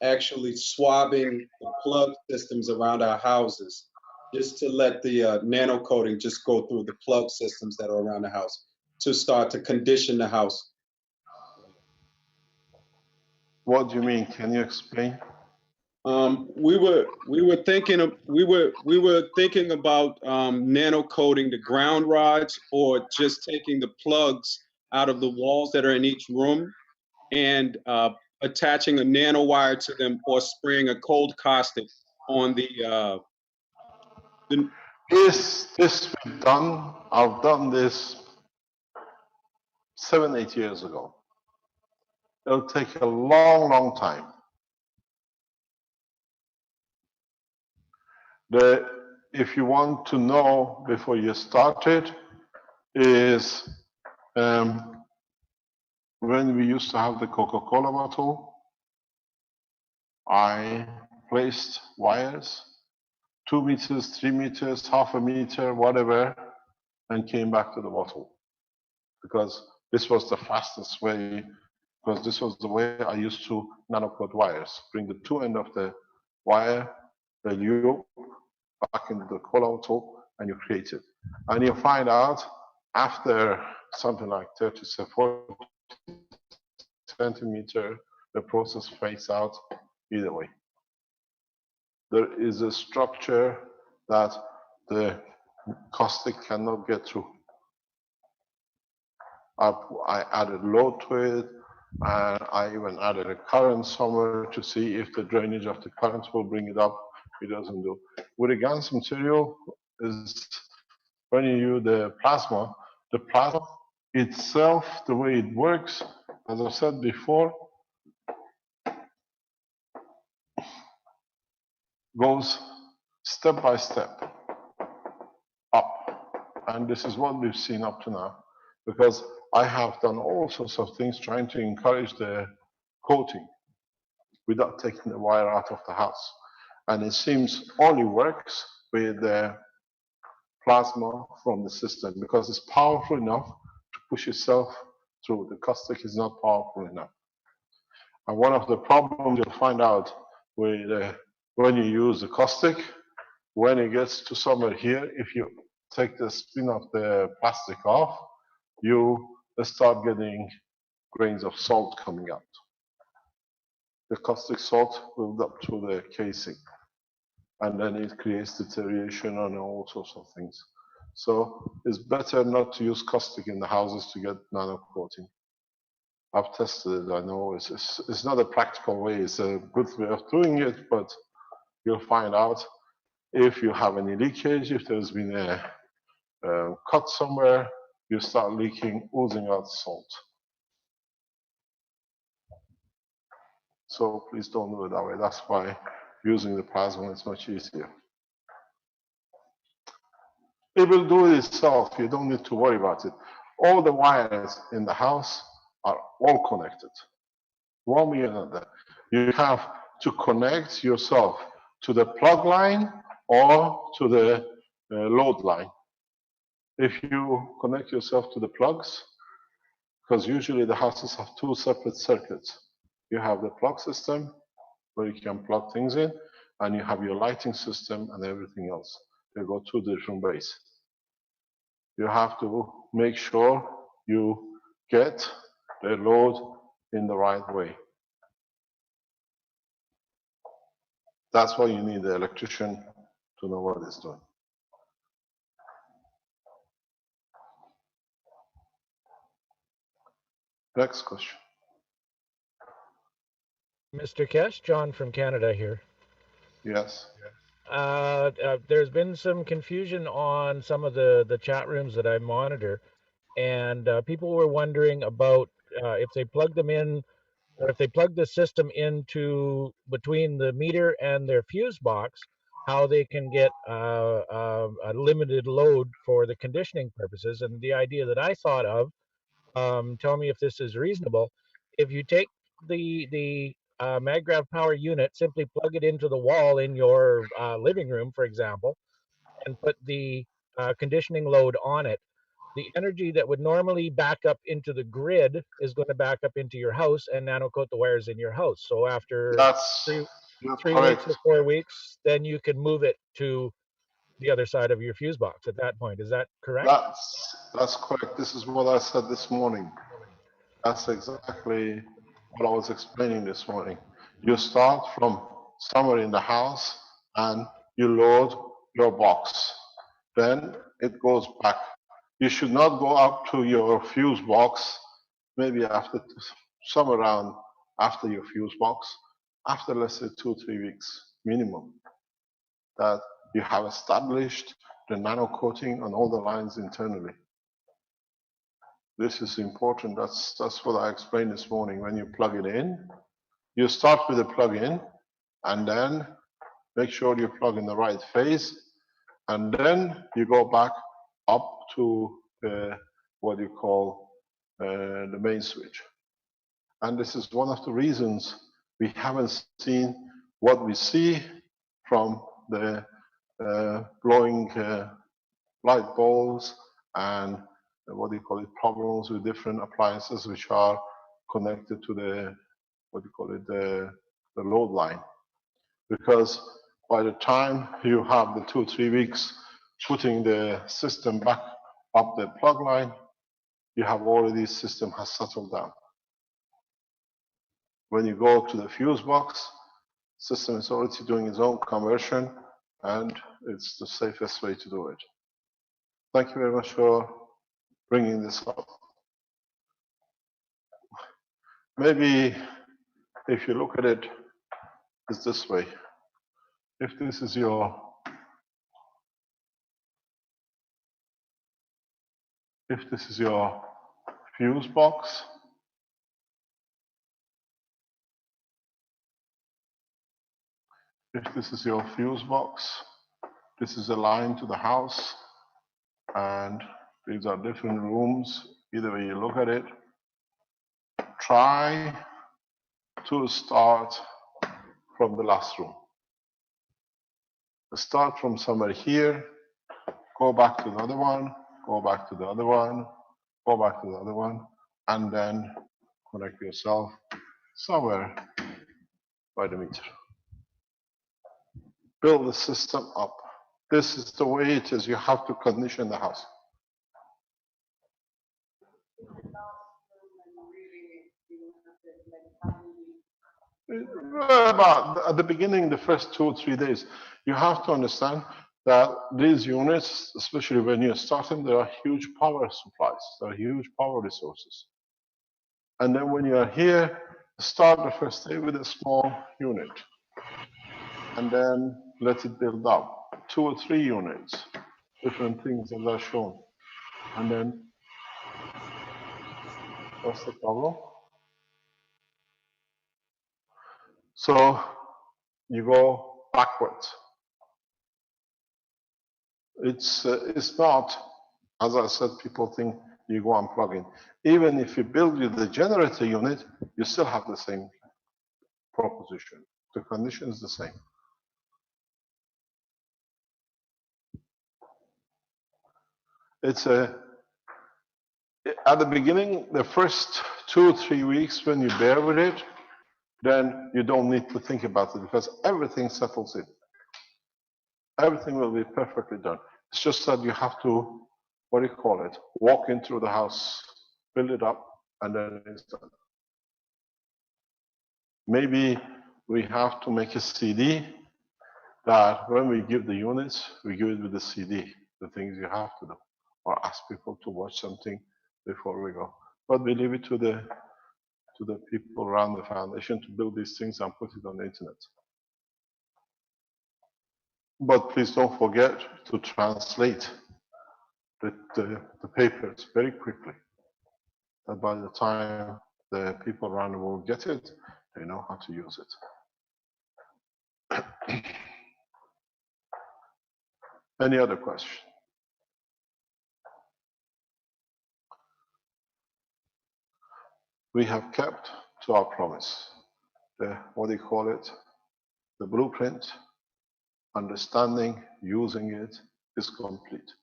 [SPEAKER 10] actually swabbing the plug systems around our houses, just to let the nano coating just go through the plug systems that are around the house to start to condition the house.
[SPEAKER 3] What do you mean? Can you explain?
[SPEAKER 10] We were thinking about nano coating the ground rods, or just taking the plugs out of the walls that are in each room and attaching a nano wire to them, or spraying a cold caustic on the
[SPEAKER 3] This we've done. I've done this 7, 8 years ago. It'll take a long, long time. If you want to know before you start it, is when we used to have the Coca-Cola bottle, I placed wires, 2 meters, 3 meters, half a meter, whatever, and came back to the bottle. Because this was the fastest way, because this was the way I used to nanocoat wires. Bring the 2 end of the wire, the loop, back into the cola bottle, and you create it. And you find out after something like 30 to 40 centimeter, the process fades out either way. There is a structure that the caustic cannot get through. I added load to it, and I even added a current somewhere to see if the drainage of the current will bring it up. It doesn't do. With a GaNs material, is when you use the plasma itself, the way it works, as I said before, goes step by step up. And this is what we've seen up to now, because I have done all sorts of things trying to encourage the coating without taking the wire out of the house. And it seems only works with the plasma from the system, because it's powerful enough to push itself through. The caustic is not powerful enough. And one of the problems you'll find out with when you use the caustic, when it gets to somewhere here, if you take the spin of the plastic off, you start getting grains of salt coming out. The caustic salt builds up through the casing, and then it creates deterioration and all sorts of things. So it's better not to use caustic in the houses to get nano coating. I've tested it. I know it's not a practical way. It's a good way of doing it, but you'll find out if you have any leakage, if there's been a cut somewhere, you start leaking, oozing out salt. So please don't do it that way. That's why using the plasma is much easier. It will do it itself. You don't need to worry about it. All the wires in the house are all connected, one way or another. You have to connect yourself to the plug line or to the load line. If you connect yourself to the plugs, because usually the houses have 2 separate circuits. You have the plug system where you can plug things in, and you have your lighting system and everything else. They go 2 different ways. You have to make sure you get the load in the right way. That's why you need the electrician to know what it's doing. Next question.
[SPEAKER 9] Mr. Kesh, John from Canada here.
[SPEAKER 3] Yes.
[SPEAKER 9] There's been some confusion on some of the chat rooms that I monitor, and people were wondering about if they plug them in, or if they plug the system into between the meter and their fuse box, how they can get a limited load for the conditioning purposes. And the idea that I thought of, tell me if this is reasonable. If you take the maggrav power unit, simply plug it into the wall in your living room, for example, and put the conditioning load on it, the energy that would normally back up into the grid is going to back up into your house and nano coat the wires in your house. So after
[SPEAKER 3] That's
[SPEAKER 9] three,
[SPEAKER 3] you're
[SPEAKER 9] 3 weeks or
[SPEAKER 3] correct.
[SPEAKER 9] 4 weeks, then you can move it to the other side of your fuse box at that point. Is that correct?
[SPEAKER 3] That's correct. This is what I said this morning. That's exactly what I was explaining this morning. You start from somewhere in the house and you load your box. Then it goes back. You should not go up to your fuse box maybe after somewhere around after your fuse box, after let's say 2-3 weeks minimum, that you have established the nano coating on all the lines internally. This is important. That's what I explained this morning. When you plug it in, you start with the plug-in, and then make sure you plug in the right phase, and then you go back up to the, what you call the main switch. And this is one of the reasons we haven't seen what we see from the blowing light bulbs and what do you call it, problems with different appliances which are connected to the, what do you call it, the load line. Because by the time you have the 2-3 weeks putting the system back up the plug line, you have already, system has settled down. When you go to the fuse box, system is already doing its own conversion, and it's the safest way to do it. Thank you very much for bringing this up. Maybe if you look at it, it's this way. If this is your fuse box, this is a line to the house, and these are different rooms. Either way you look at it, try to start from the last room. Start from somewhere here, go back to the other one, go back to the other one, go back to the other one, and then connect yourself somewhere by the meter. Build the system up. This is the way it is. You have to condition the house. About at the beginning, the first 2 or 3 days, you have to understand that these units, especially when you're starting, there are huge power supplies, there are huge power resources. And then when you are here, start the first day with a small unit, and then let it build up. 2 or 3 units, different things that are shown. And then, what's the problem? So you go backwards. It's not, as I said, people think you go and plug in. Even if you build the generator unit, you still have the same proposition. The condition is the same. It's at the beginning, the first 2 or 3 weeks when you bear with it, then you don't need to think about it because everything settles in. Everything will be perfectly done. It's just that you have to, what do you call it, walk in through the house, build it up, and then it's done. Maybe we have to make a CD that when we give the units, we give it with the CD, the things you have to do, or ask people to watch something before we go. But we leave it to the people around the foundation to build these things and put it on the internet. But please don't forget to translate the papers very quickly. That by the time the people around the world get it, they know how to use it. Any other question? We have kept to our promise. What do you call it? The blueprint, understanding, using it is complete.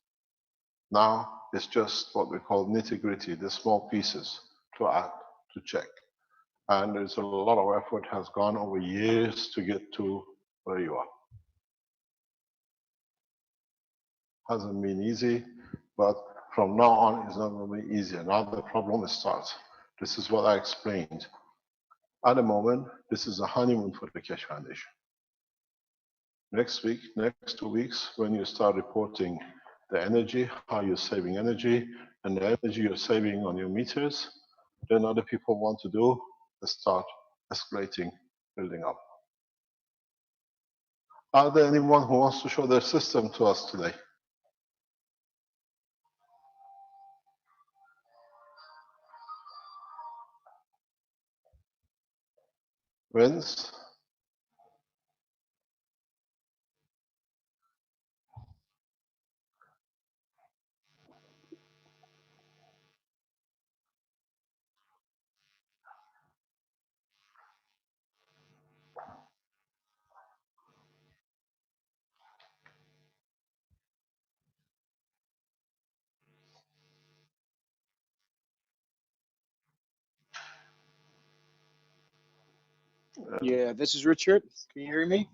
[SPEAKER 3] Now it's just what we call nitty-gritty, the small pieces to add, to check. And there's a lot of effort has gone over years to get to where you are. Hasn't been easy, but from now on, it's not going to be easier. Now the problem starts. This is what I explained. At the moment, this is a honeymoon for the Keshe Foundation. Next week, next 2 weeks, when you start reporting the energy, how you're saving energy, and the energy you're saving on your meters, then other people want to do is start escalating, building up. Are there anyone who wants to show their system to us today? Vince?
[SPEAKER 11] Yeah, this is Richard. Can you hear me?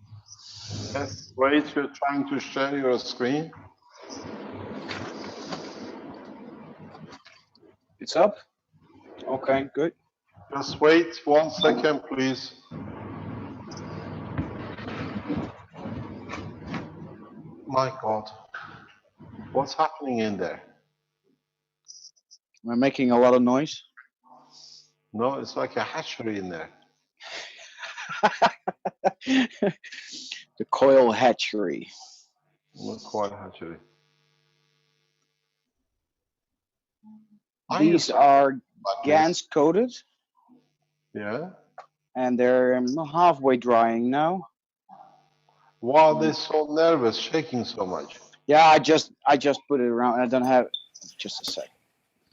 [SPEAKER 3] Yes, wait, you're trying to share your screen.
[SPEAKER 11] It's up? Okay, good.
[SPEAKER 3] Just wait 1 second, please. My God, what's happening in there?
[SPEAKER 11] Am I making a lot of noise?
[SPEAKER 3] No, it's like a hatchery in there.
[SPEAKER 11] The coil hatchery.
[SPEAKER 3] Not quite a hatchery.
[SPEAKER 11] These are GANs coated.
[SPEAKER 3] Yeah.
[SPEAKER 11] And they're halfway drying now.
[SPEAKER 3] Why are they so nervous, shaking so much?
[SPEAKER 11] Yeah, I just put it around. I don't have just a sec.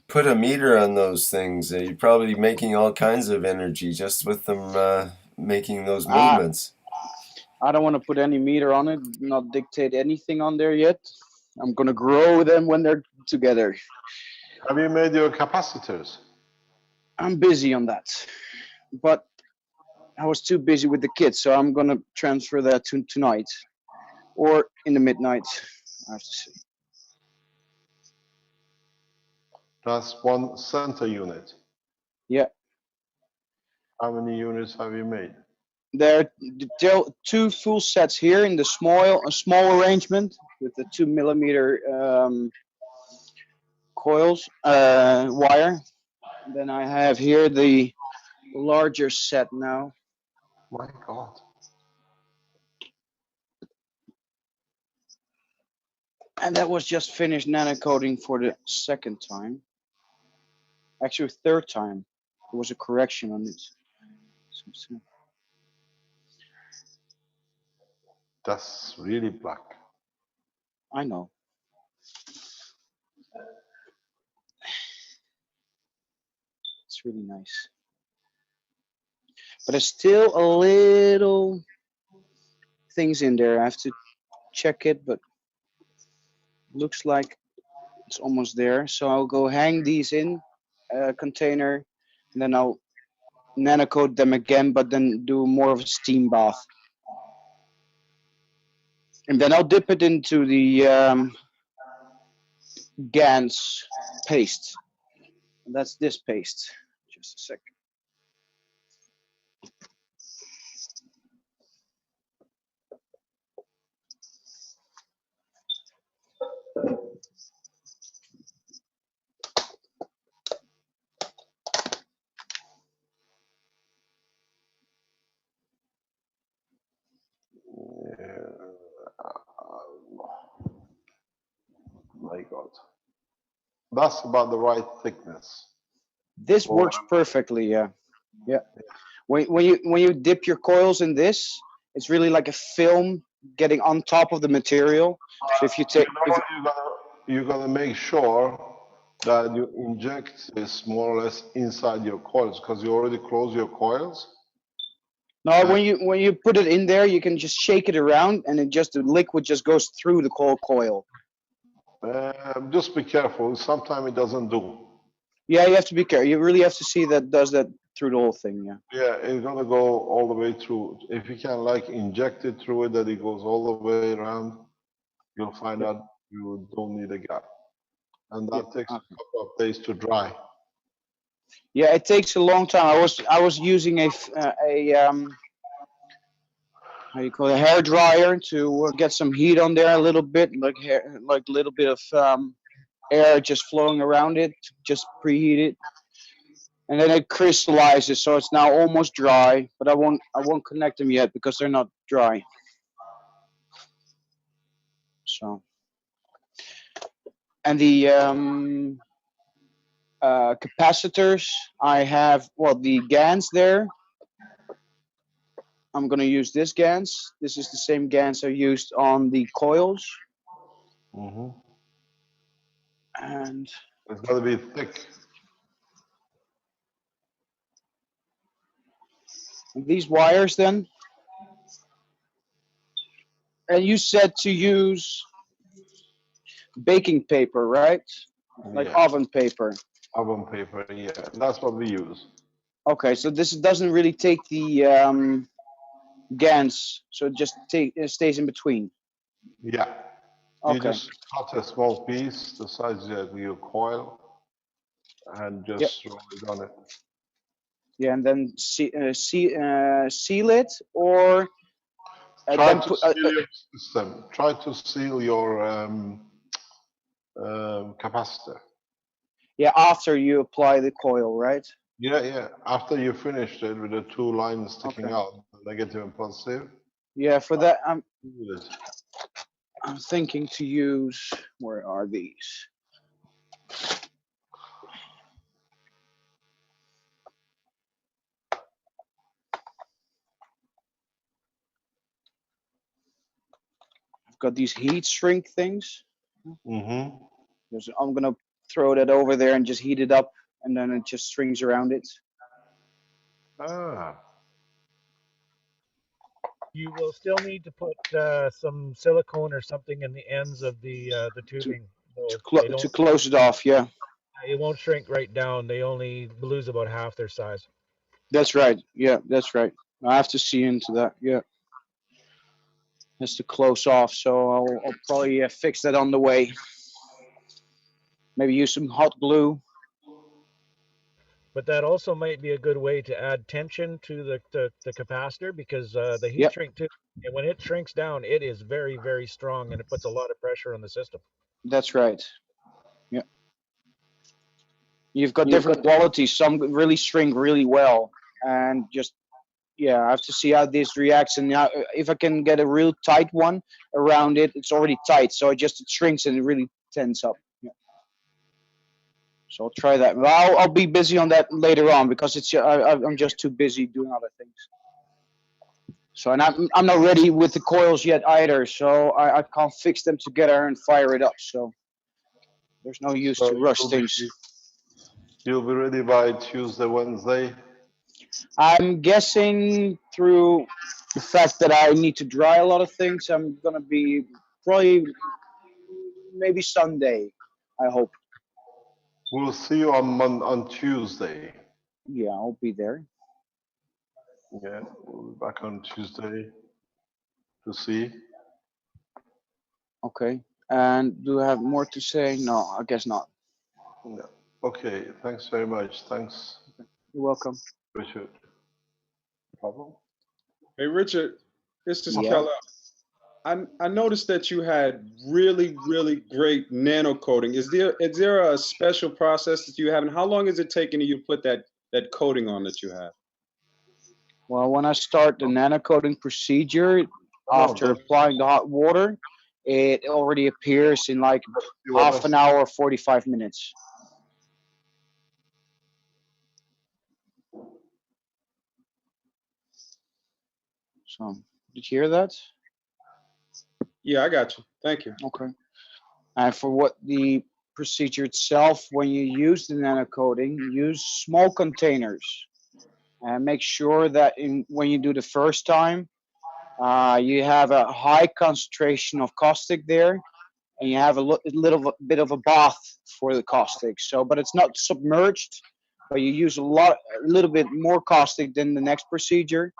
[SPEAKER 1] Put a meter on those things. You're probably making all kinds of energy just with them making those movements.
[SPEAKER 11] I don't want to put any meter on it, not dictate anything on there yet. I'm gonna grow them when they're together.
[SPEAKER 3] Have you made your capacitors?
[SPEAKER 11] I'm busy on that, but I was too busy with the kids, so I'm gonna transfer that to tonight or in the midnight. I have to see.
[SPEAKER 3] That's one center unit.
[SPEAKER 11] Yeah.
[SPEAKER 3] How many units have you made?
[SPEAKER 11] There are 2 full sets here in the small arrangement with the 2 millimeter coils wire. Then I have here the larger set now.
[SPEAKER 3] My God.
[SPEAKER 11] And that was just finished nano coating for the 2nd time. Actually, 3rd time. There was a correction on it.
[SPEAKER 3] That's really black.
[SPEAKER 11] I know. It's really nice. But there's still a little things in there. I have to check it, but looks like it's almost there. So I'll go hang these in a container, and then I'll nano coat them again, but then do more of a steam bath. And then I'll dip it into the GANs paste. And that's this paste. Just a second.
[SPEAKER 3] my God. That's about the right thickness.
[SPEAKER 11] This
[SPEAKER 3] for
[SPEAKER 11] works perfectly. Yeah, yeah. When you dip your coils in this, it's really like a film getting on top of the material. So if you take,
[SPEAKER 3] you gotta make sure that you inject this more or less inside your coils because you already close your coils.
[SPEAKER 11] no, when you put it in there, you can just shake it around, and it just the liquid just goes through the whole coil.
[SPEAKER 3] Just be careful. Sometimes it doesn't do.
[SPEAKER 11] Yeah, you have to be careful. You really have to see that does that through the whole thing. Yeah.
[SPEAKER 3] Yeah, it's gonna go all the way through. If you can like inject it through it, that it goes all the way around, you'll find out you don't need a gap, and that takes a couple of days to dry.
[SPEAKER 11] Yeah, it takes a long time. I was using a how do you call it, a hair dryer to get some heat on there a little bit, like hair, like a little bit of air just flowing around it, just preheat it, and then it crystallizes. So it's now almost dry, but I won't connect them yet because they're not dry. So, and the capacitors, I have, well, the GANs there. I'm going to use this GANs. This is the same GANs I used on the coils. And
[SPEAKER 3] it's got to be thick.
[SPEAKER 11] These wires then. And you said to use baking paper, right? Like oven paper.
[SPEAKER 3] Oven paper, yeah. That's what we use.
[SPEAKER 11] Okay, so this doesn't really take the GANs, so it just stays in between.
[SPEAKER 3] Yeah.
[SPEAKER 11] Okay.
[SPEAKER 3] You just cut a small piece the size of your coil and just roll it on it.
[SPEAKER 11] Yeah, and then seal it, or
[SPEAKER 3] try to seal your system. Try to seal your capacitor.
[SPEAKER 11] Yeah, after you apply the coil, right?
[SPEAKER 3] Yeah, yeah. After you finished it with the two lines sticking out, negative and positive.
[SPEAKER 11] Yeah, for that I'm thinking to use. Where are these? I've got these heat shrink things. I'm gonna throw that over there and just heat it up, and then it just strings around it.
[SPEAKER 9] You will still need to put some silicone or something in the ends of the tubing.
[SPEAKER 11] To close it off, yeah.
[SPEAKER 9] It won't shrink right down. They only lose about half their size.
[SPEAKER 11] That's right. Yeah, that's right. I have to see into that. Yeah. Has to close off, so I'll probably fix that on the way. Maybe use some hot glue.
[SPEAKER 9] But that also might be a good way to add tension to the capacitor, because the heat shrink too, and when it shrinks down, it is very, very strong, and it puts a lot of pressure on the system.
[SPEAKER 11] That's right. Yeah. You've got different qualities. Some really shrink really well, and just I have to see how this reacts. And now, if I can get a real tight one around it, it's already tight, so it shrinks and it really tends up. Yeah. So I'll try that. Well, I'll be busy on that later on because I'm just too busy doing other things. So, and I'm not ready with the coils yet either, so I can't fix them together and fire it up. So there's no use to rush things.
[SPEAKER 3] You'll be ready by Tuesday, Wednesday?
[SPEAKER 11] I'm guessing through the fact that I need to dry a lot of things, I'm going to be probably maybe Sunday, I hope.
[SPEAKER 3] We'll see you on Tuesday.
[SPEAKER 11] Yeah, I'll be there.
[SPEAKER 3] Yeah, we'll be back on Tuesday to see.
[SPEAKER 11] Okay. And do I have more to say? No, I guess not.
[SPEAKER 3] Yeah. Okay, thanks very much. Thanks.
[SPEAKER 11] You're welcome.
[SPEAKER 3] Richard. Problem?
[SPEAKER 10] Hey, Richard, this is Keller. I noticed that you had really, really great nano coating. Is there a special process that you have, and how long is it taking you to put that coating on that you have?
[SPEAKER 11] Well, when I start the nano coating procedure, after applying the hot water, it already appears in like half an hour, 45 minutes. So, did you hear that?
[SPEAKER 10] Yeah, I got you. Thank you.
[SPEAKER 11] Okay. And for what the procedure itself, when you use the nanocoating, use small containers and make sure that when you do the first time, you have a high concentration of caustic there, and you have a little bit of a bath for the caustic. So, but it's not submerged, but you use a little bit more caustic than the next procedure,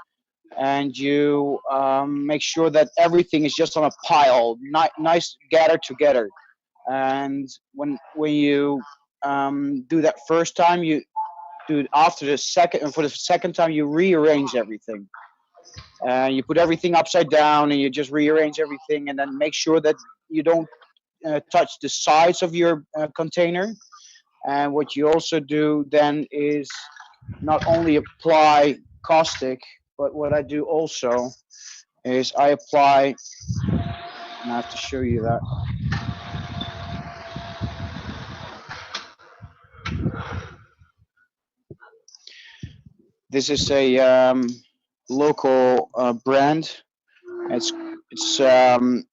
[SPEAKER 11] and you make sure that everything is just on a pile, nice gathered together. And when you do that first time, you do it after the second, and for the second time you rearrange everything. You put everything upside down and you just rearrange everything, and then make sure that you don't touch the sides of your container. And what you also do then is not only apply caustic, but what I do also is I apply, and I have to show you that. This is a local brand. It's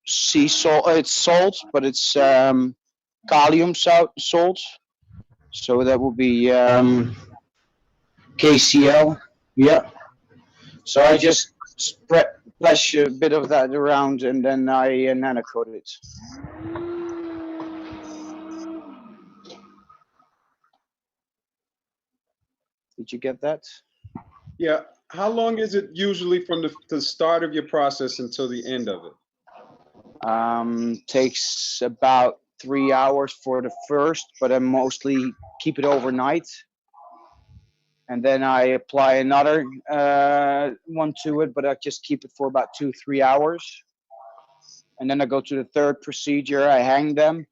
[SPEAKER 11] sea salt. It's salt, but it's kalium salt. So that will be KCl. Yeah. So I just splash a bit of that around, and then I nanocoat it. Did you get that?
[SPEAKER 10] Yeah. How long is it usually from the start of your process until the end of it?
[SPEAKER 11] Takes about 3 hours for the first, but I mostly keep it overnight. And then I apply another one to it, but I just keep it for about 2-3 hours. And then I go to the third procedure, I hang them,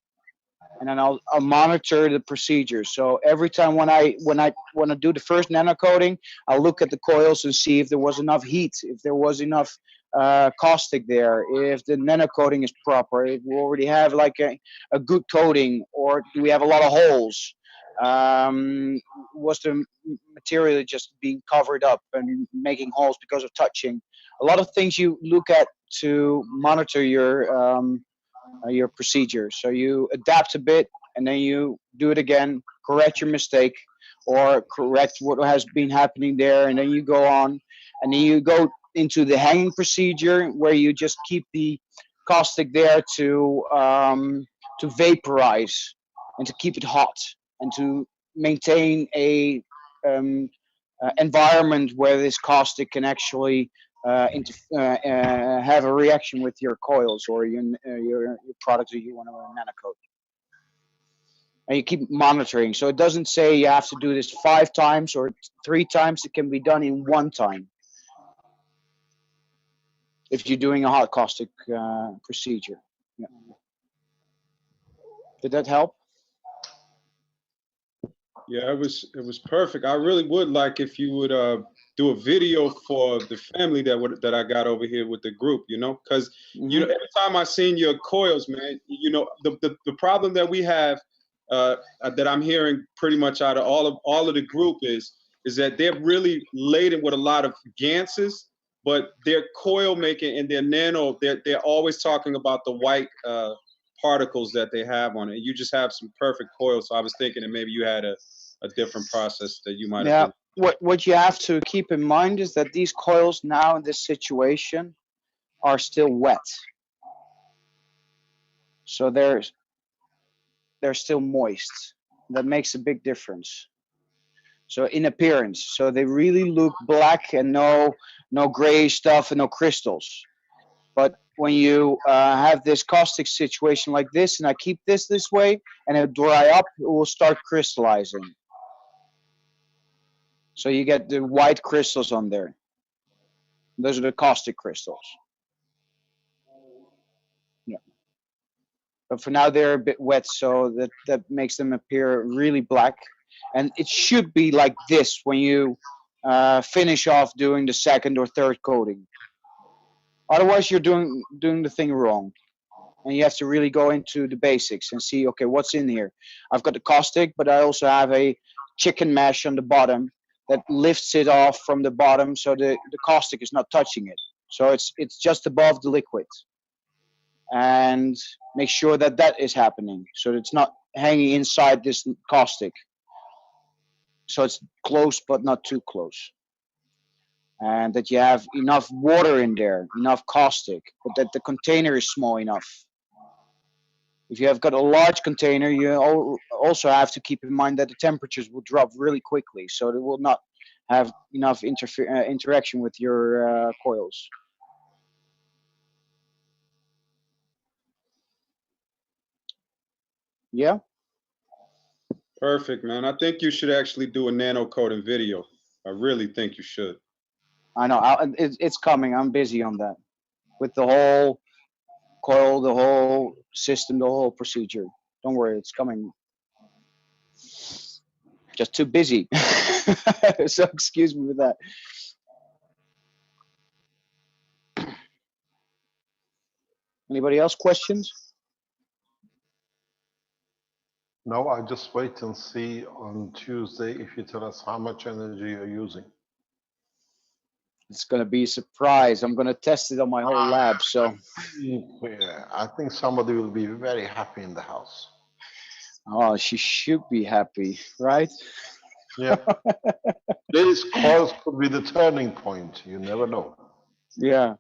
[SPEAKER 11] and then I'll monitor the procedure. So every time when I do the first nanocoating, I'll look at the coils and see if there was enough heat, if there was enough caustic there, if the nanocoating is proper, if we already have like a good coating, or do we have a lot of holes? Was the material just being covered up and making holes because of touching? A lot of things you look at to monitor your procedure. So you adapt a bit, and then you do it again, correct your mistake, or correct what has been happening there, and then you go on, and then you go into the hanging procedure, where you just keep the caustic there to vaporize and to keep it hot, and to maintain a environment where this caustic can actually have a reaction with your coils or your product that you want to nanocoat. And you keep monitoring. So it doesn't say you have to do this 5 times or 3 times. It can be done in 1 time if you're doing a hot caustic procedure. Yeah. Did that help?
[SPEAKER 10] Yeah, it was perfect. I really would like if you would do a video for the family that I got over here with the group, because you know, every time I seen your coils, man, the problem that we have that I'm hearing pretty much out of all of the group is that they're really laden with a lot of ganses, but their coil making and their nano, they're always talking about the white particles that they have on it. You just have some perfect coils, so I was thinking that maybe you had a different process that you might have.
[SPEAKER 11] Yeah, what you have to keep in mind is that these coils now in this situation are still wet. So they're still moist. That makes a big difference. So in appearance, so they really look black and no gray stuff and no crystals. But when you have this caustic situation like this, and I keep this way, and it dry up, it will start crystallizing. So you get the white crystals on there. Those are the caustic crystals. Yeah. But for now they're a bit wet, so that makes them appear really black. And it should be like this when you finish off doing the second or third coating. Otherwise, you're doing the thing wrong. and you have to really go into the basics and see, okay, what's in here. I've got the caustic, but I also have a chicken mesh on the bottom that lifts it off from the bottom, so the caustic is not touching it. So it's just above the liquid, and make sure that that is happening, so it's not hanging inside this caustic. So it's close, but not too close. And that you have enough water in there, enough caustic, but that the container is small enough. If you have got a large container, you also have to keep in mind that the temperatures will drop really quickly, so it will not have enough interaction with your coils. Yeah?
[SPEAKER 10] Perfect, man. I think you should actually do a nano coating video. I really think you should.
[SPEAKER 11] I know, it's coming. I'm busy on that. With the whole coil, the whole system, the whole procedure. Don't worry, it's coming. Just too busy. So excuse me with that. Anybody else questions?
[SPEAKER 3] No, I just wait and see on Tuesday if you tell us how much energy you're using.
[SPEAKER 11] It's going to be a surprise. I'm going to test it on my whole lab. So
[SPEAKER 3] Yeah, I think somebody will be very happy in the house.
[SPEAKER 11] oh, she should be happy, right?
[SPEAKER 3] Yeah. This course could be the turning point. You never know.
[SPEAKER 11] Yeah.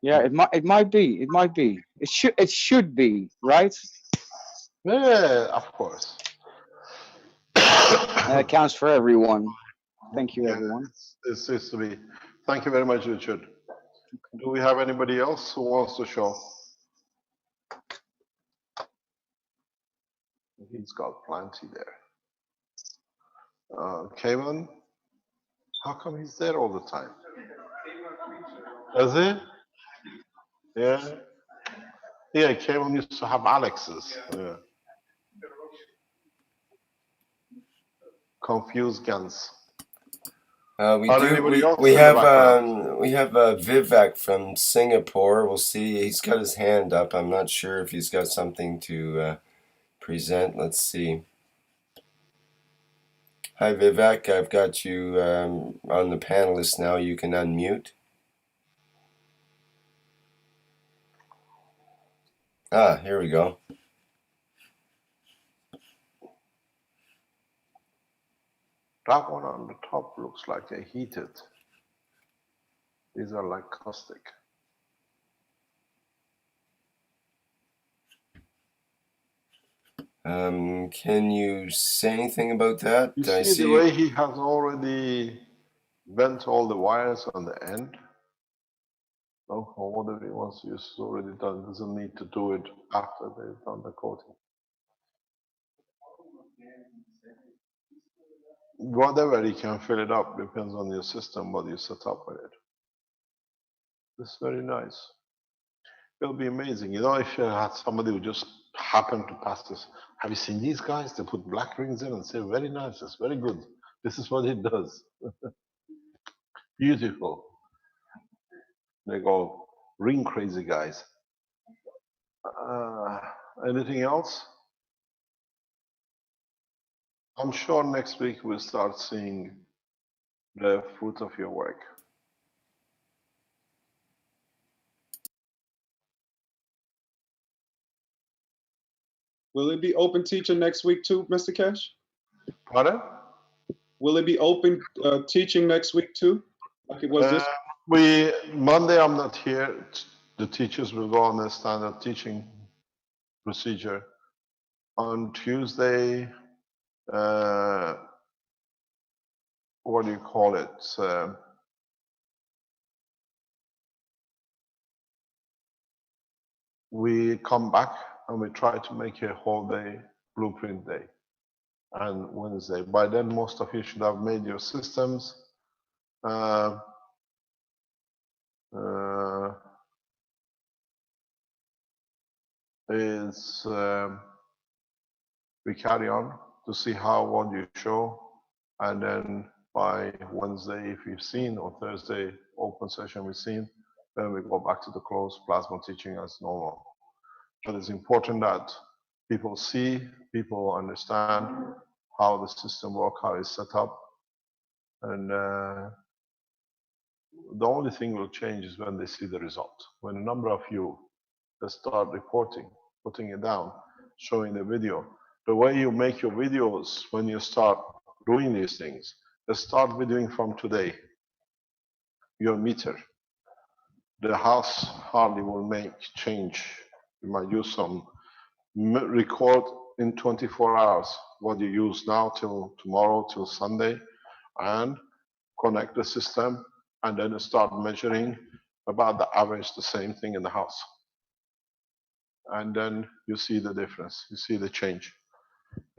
[SPEAKER 11] Yeah, it might be. It might be. It should be, right?
[SPEAKER 3] Yeah, of course.
[SPEAKER 11] That counts for everyone. Thank you,
[SPEAKER 3] Yeah,
[SPEAKER 11] everyone.
[SPEAKER 3] it seems to be. Thank you very much, Richard. Do we have anybody else who wants to show? He's got plenty there. Kevin, how come he's there all the time? Is he? Yeah. Yeah, Kevin used to have Alex's. Yeah. Confused guns.
[SPEAKER 1] We
[SPEAKER 3] Or
[SPEAKER 1] do.
[SPEAKER 3] anybody else
[SPEAKER 1] We
[SPEAKER 3] in the
[SPEAKER 1] have
[SPEAKER 3] background?
[SPEAKER 1] we have Vivek from Singapore. We'll see. He's got his hand up. I'm not sure if he's got something to present. Let's see. Hi Vivek, I've got you on the panelist now. You can unmute. Ah, here we go.
[SPEAKER 3] That one on the top looks like they're heated. These are like caustic.
[SPEAKER 1] Can you say anything about that?
[SPEAKER 3] You
[SPEAKER 1] I
[SPEAKER 3] see the way he has already bent all the wires on the end? No, or whatever he wants to use is already done. Doesn't need to do it after they've done the coating. Whatever, he can fill it up. Depends on your system, what you set up with it. This is very nice. It'll be amazing. You know, if you had somebody who just happened to pass this, have you seen these guys? They put black rings in and say, very nice, it's very good. This is what it does. Beautiful. They go, ring crazy guys. Anything else? I'm sure next week we'll start seeing the fruit of your work.
[SPEAKER 10] Will it be open teaching next week too, Mr. Cash?
[SPEAKER 3] Pardon?
[SPEAKER 10] Will it be open teaching next week too, like it was this?
[SPEAKER 3] Monday I'm not here. The teachers will go on the standard teaching procedure. On Tuesday, what do you call it? We come back and we try to make a whole day blueprint day. And Wednesday, by then most of you should have made your systems. We carry on to see how what you show, and then by Wednesday, if you've seen, or Thursday open session we've seen, then we go back to the closed plasma teaching as normal. But it's important that people see, people understand how the system works, how it's set up. And the only thing will change is when they see the result. When a number of you start reporting, putting it down, showing the video. The way you make your videos when you start doing these things, start videoing from today, your meter. The house hardly will make change. You might use some record in 24 hours what you use now till tomorrow, till Sunday, and connect the system, and then start measuring about the average, the same thing in the house. And then you see the difference, you see the change.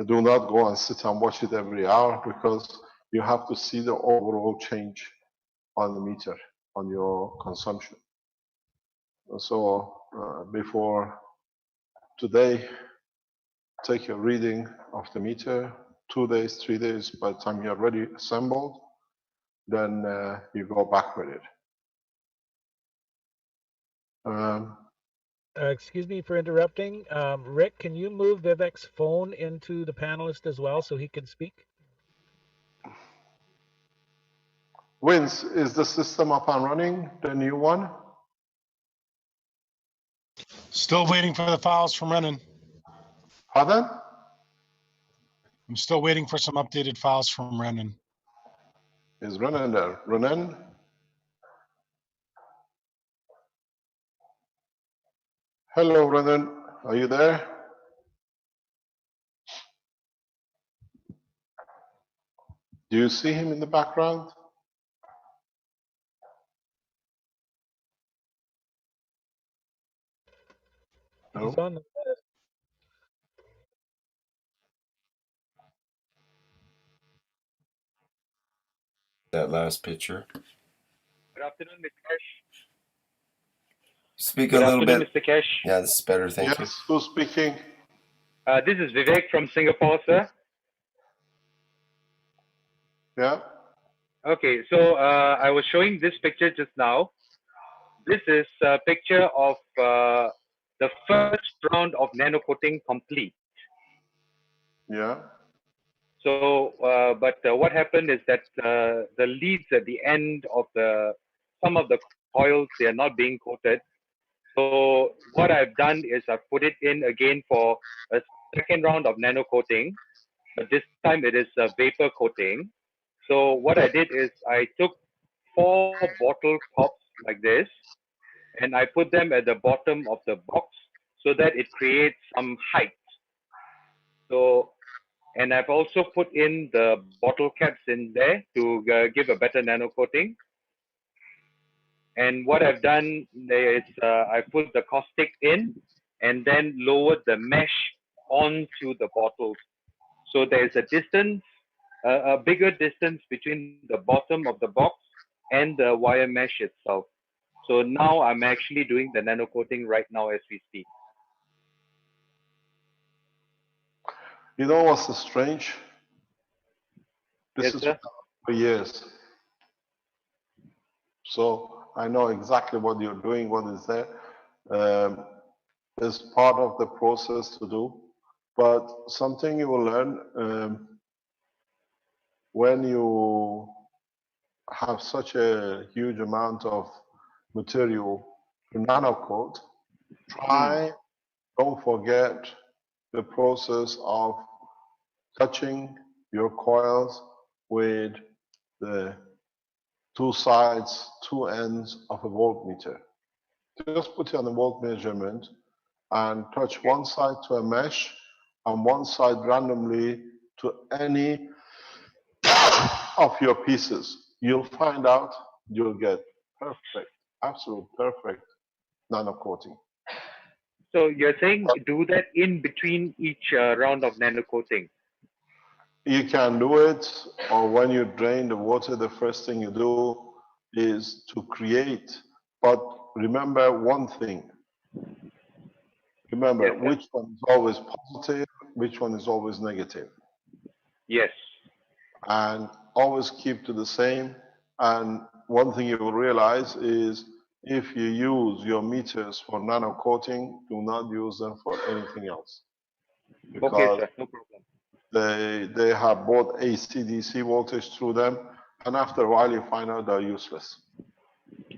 [SPEAKER 3] Do not go and sit and watch it every hour, because you have to see the overall change on the meter, on your consumption. So before today, take a reading of the meter, 2 days, 3 days, by the time you're ready assembled, then you go back with it.
[SPEAKER 9] Excuse me for interrupting. Rick, can you move Vivek's phone into the panelist as well so he can speak?
[SPEAKER 3] Vince, is the system up and running, the new one?
[SPEAKER 2] Still waiting for the files from Renan.
[SPEAKER 3] Pardon?
[SPEAKER 2] I'm still waiting for some updated files from Renan.
[SPEAKER 3] Is Renan there? Renan? Hello, Renan. Are you there? Do you see him in the background? No?
[SPEAKER 9] He's on the list.
[SPEAKER 1] That last picture.
[SPEAKER 12] Good afternoon, Mr. Kesh.
[SPEAKER 1] Speak
[SPEAKER 12] Good
[SPEAKER 1] a little
[SPEAKER 12] afternoon,
[SPEAKER 1] bit.
[SPEAKER 12] Mr. Kesh.
[SPEAKER 1] Yeah, this is better. Thank you.
[SPEAKER 3] Yes, who's speaking?
[SPEAKER 12] This is Vivek from Singapore, sir.
[SPEAKER 3] Yeah.
[SPEAKER 12] Okay, so I was showing this picture just now. This is a picture of the first round of nano coating complete.
[SPEAKER 3] Yeah.
[SPEAKER 12] So, but what happened is that the leads at the end of some of the coils, they are not being coated. So what I've done is I've put it in again for a second round of nano coating, but this time it is a vapor coating. So what I did is I took 4 bottle tops like this, and I put them at the bottom of the box so that it creates some height. So, and I've also put in the bottle caps in there to give a better nano coating. And what I've done is I put the caustic in and then lowered the mesh onto the bottles. So there's a distance, a bigger distance between the bottom of the box and the wire mesh itself. So now I'm actually doing the nano coating right now as we speak.
[SPEAKER 3] You know what's strange? This
[SPEAKER 12] Yes,
[SPEAKER 3] is
[SPEAKER 12] sir.
[SPEAKER 3] for years. So I know exactly what you're doing, what is there. Is part of the process to do. But something you will learn when you have such a huge amount of material to nano coat, try, don't forget the process of touching your coils with the 2 sides, 2 ends of a voltmeter. Just put it on a volt measurement and touch one side to a mesh and one side randomly to any of your pieces. You'll find out you'll get perfect, absolute perfect nano coating.
[SPEAKER 12] So you're saying do that in between each round of nano coating?
[SPEAKER 3] You can do it, or when you drain the water, the first thing you do is to create. But remember one thing. Remember,
[SPEAKER 12] Yes,
[SPEAKER 3] which one is always positive, which one is always negative.
[SPEAKER 12] Yes.
[SPEAKER 3] And always keep to the same. And one thing you will realize is if you use your meters for nano coating, do not use them for anything else.
[SPEAKER 12] Okay,
[SPEAKER 3] Because
[SPEAKER 12] sir, no problem.
[SPEAKER 3] they have both AC, DC voltage through them, and after a while you find out they're useless.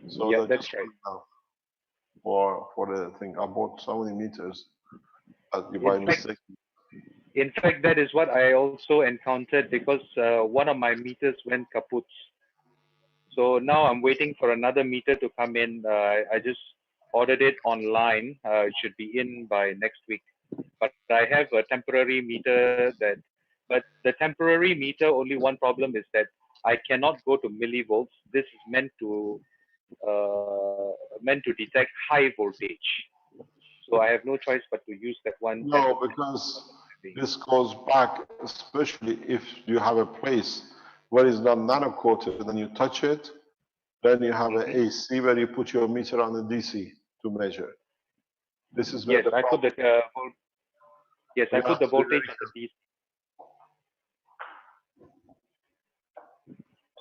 [SPEAKER 3] So
[SPEAKER 12] Yeah,
[SPEAKER 3] they're
[SPEAKER 12] that's
[SPEAKER 3] just
[SPEAKER 12] right.
[SPEAKER 3] good enough for the thing. I bought so many meters that you by
[SPEAKER 12] In fact,
[SPEAKER 3] mistake.
[SPEAKER 12] that is what I also encountered because one of my meters went kaput. So now I'm waiting for another meter to come in. I just ordered it online. It should be in by next week. But I have a temporary meter but the temporary meter, only one problem is that I cannot go to millivolts. This is meant to detect high voltage. So I have no choice but to use that one.
[SPEAKER 3] No, because this goes back, especially if you have a place where it's not nano coated and you touch it, then you have an AC where you put your meter on the DC to measure. This is where
[SPEAKER 12] Yes,
[SPEAKER 3] the
[SPEAKER 12] I put
[SPEAKER 3] problem.
[SPEAKER 12] the I
[SPEAKER 3] You
[SPEAKER 12] put
[SPEAKER 3] have
[SPEAKER 12] the
[SPEAKER 3] to be
[SPEAKER 12] voltage
[SPEAKER 3] very
[SPEAKER 12] on
[SPEAKER 3] careful.
[SPEAKER 12] the DC.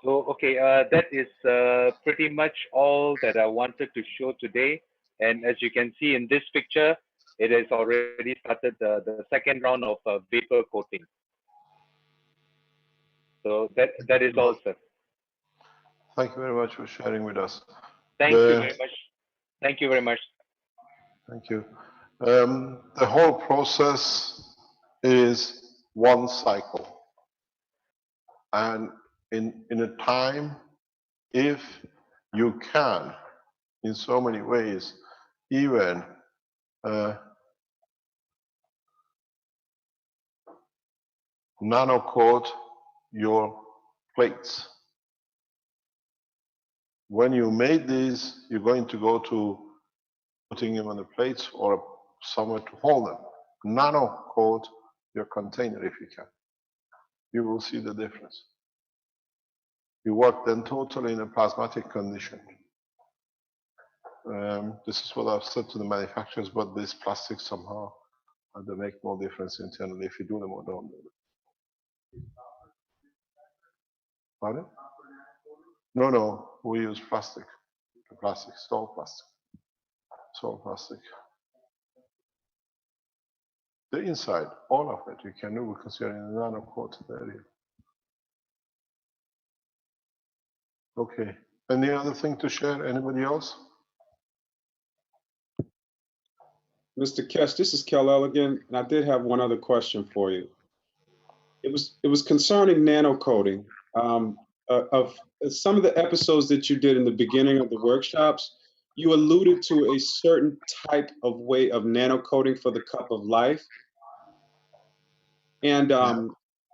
[SPEAKER 12] So, okay, that is pretty much all that I wanted to show today. And as you can see in this picture, it has already started the second round of vapor coating. So that is all, sir.
[SPEAKER 3] Thank you very much for sharing with us.
[SPEAKER 12] Thank you very much. Thank you very much.
[SPEAKER 3] Thank you. The whole process is one cycle. And in a time, if you can, in so many ways, even nano coat your plates. When you made these, you're going to go to putting them on the plates or somewhere to hold them. Nano coat your container if you can. You will see the difference. You work then totally in a plasmatic condition. This is what I've said to the manufacturers, but this plastic somehow, they make no difference internally if you do them or don't do them. Pardon? No, we use plastic. Plastic, it's all plastic. It's all plastic. The inside, all of it, you can do because you're in a nano-coated area. Okay. Any other thing to share? Anybody else?
[SPEAKER 10] Mr. Kesh, this is Kel Elligan, and I did have one other question for you. It was concerning nano coating. Of some of the episodes that you did in the beginning of the workshops, you alluded to a certain type of way of nano coating for the cup of life. And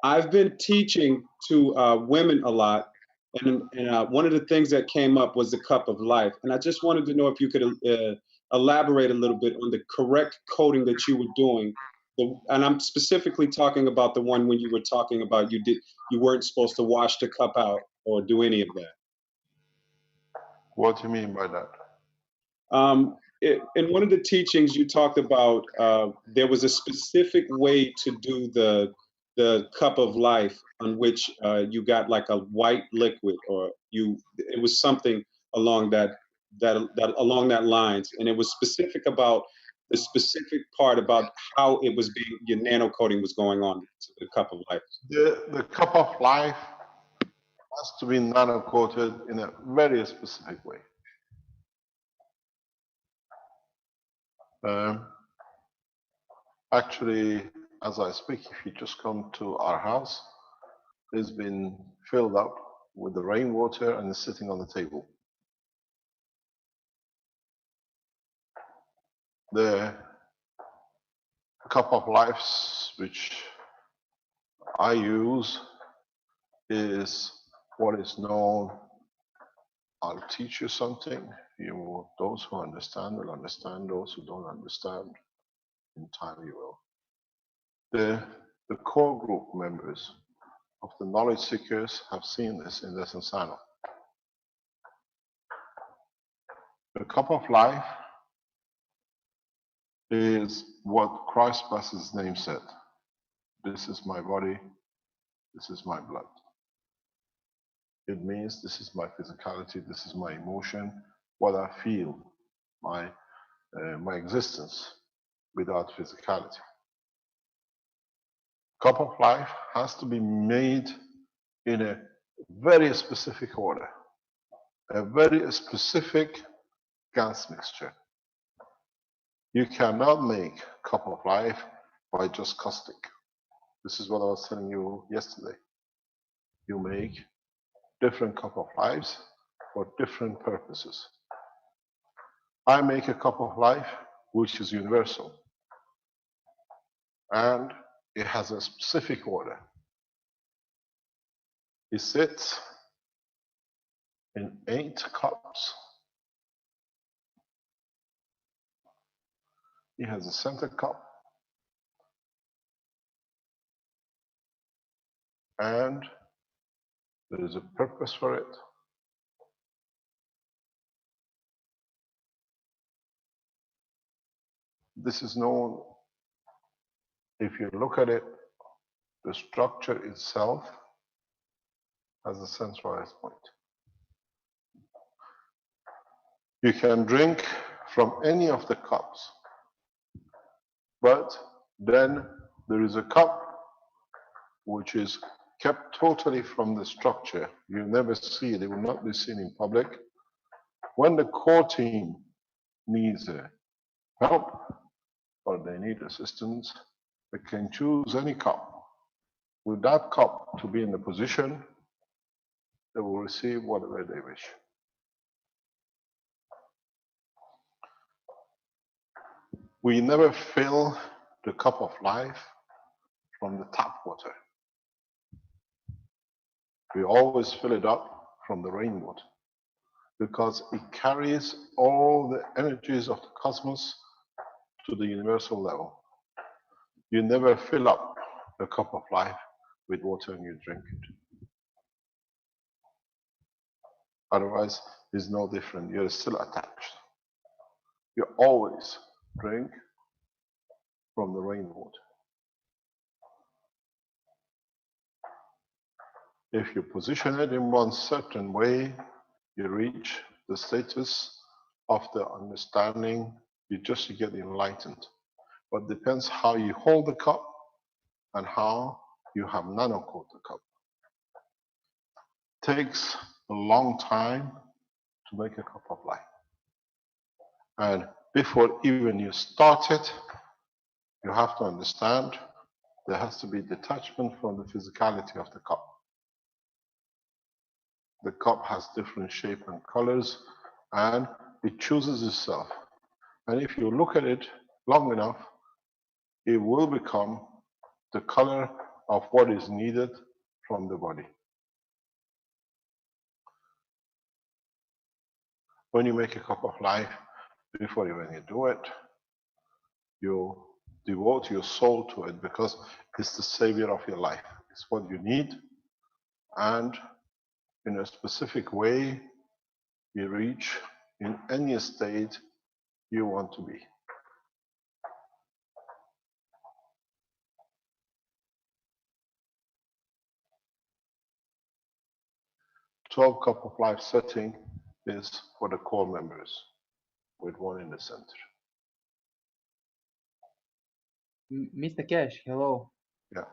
[SPEAKER 10] I've been teaching to women a lot, and one of the things that came up was the cup of life. And I just wanted to know if you could elaborate a little bit on the correct coating that you were doing. And I'm specifically talking about the one when you were talking about you weren't supposed to wash the cup out or do any of that.
[SPEAKER 3] What do you mean by that?
[SPEAKER 10] In one of the teachings, you talked about there was a specific way to do the cup of life on which you got like a white liquid, or it was something along that lines, and it was specific about the specific part about how it was being your nano coating was going on to the cup of life.
[SPEAKER 3] The cup of life has to be nano coated in a very specific way. Actually, as I speak, if you just come to our house, it's been filled up with the rainwater and is sitting on the table. The cup of lives which I use is what is known. I'll teach you something. Those who understand will understand. Those who don't understand, in time you will. The core group members of the knowledge seekers have seen this in the Sensano. The cup of life is what Christ by his name said. This is my body, this is my blood. It means this is my physicality, this is my emotion, what I feel, my existence without physicality. Cup of life has to be made in a very specific order, a very specific gas mixture. You cannot make cup of life by just caustic. This is what I was telling you yesterday. You make different cup of lives for different purposes. I make a cup of life which is universal, and it has a specific order. It sits in 8 cups. It has a center cup, and there is a purpose for it. This is known, if you look at it, the structure itself has a centralized point. You can drink from any of the cups, but then there is a cup which is kept totally from the structure. You never see it, it will not be seen in public. When the core team needs help or they need assistance, they can choose any cup. With that cup to be in the position, they will receive whatever they wish. We never fill the cup of life from the tap water. We always fill it up from the rainwater because it carries all the energies of the cosmos to the universal level. You never fill up a cup of life with water and you drink it. Otherwise, it's no different. You're still attached. You always drink from the rainwater. If you position it in one certain way, you reach the status of the understanding, you get enlightened. But depends how you hold the cup and how you have nano-coat the cup. Takes a long time to make a cup of life. And before even you start it, you have to understand there has to be detachment from the physicality of the cup. The cup has different shape and colors, and it chooses itself. And if you look at it long enough, it will become the color of what is needed from the body. When you make a cup of life, before you do it, you devote your soul to it because it's the savior of your life. It's what you need, and in a specific way, you reach in any state you want to be. "12 cup of life" setting is for the core members, with one in the center.
[SPEAKER 13] Mr. Cash, hello.
[SPEAKER 3] Yeah.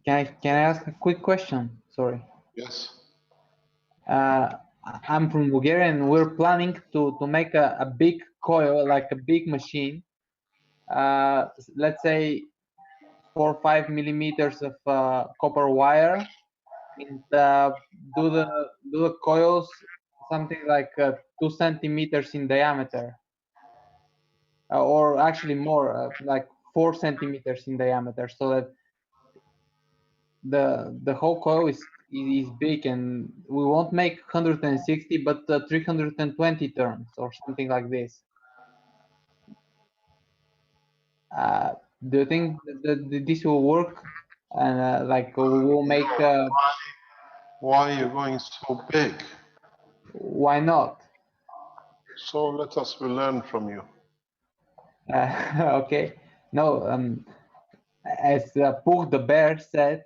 [SPEAKER 13] Can I ask a quick question? Sorry.
[SPEAKER 3] Yes.
[SPEAKER 13] I'm from Bulgaria, and we're planning to make a big coil, like a big machine. Let's say 4 or 5 millimeters of copper wire, and do the coils something like 2 centimeters in diameter, or actually more, like 4 centimeters in diameter, so that the whole coil is big, and we won't make 160 but 320 turns or something like this. Do you think that this will work? And like we will make
[SPEAKER 3] Why are you going so big?
[SPEAKER 13] Why not?
[SPEAKER 3] So let us learn from you.
[SPEAKER 13] Okay. No, as Pooh the bear said,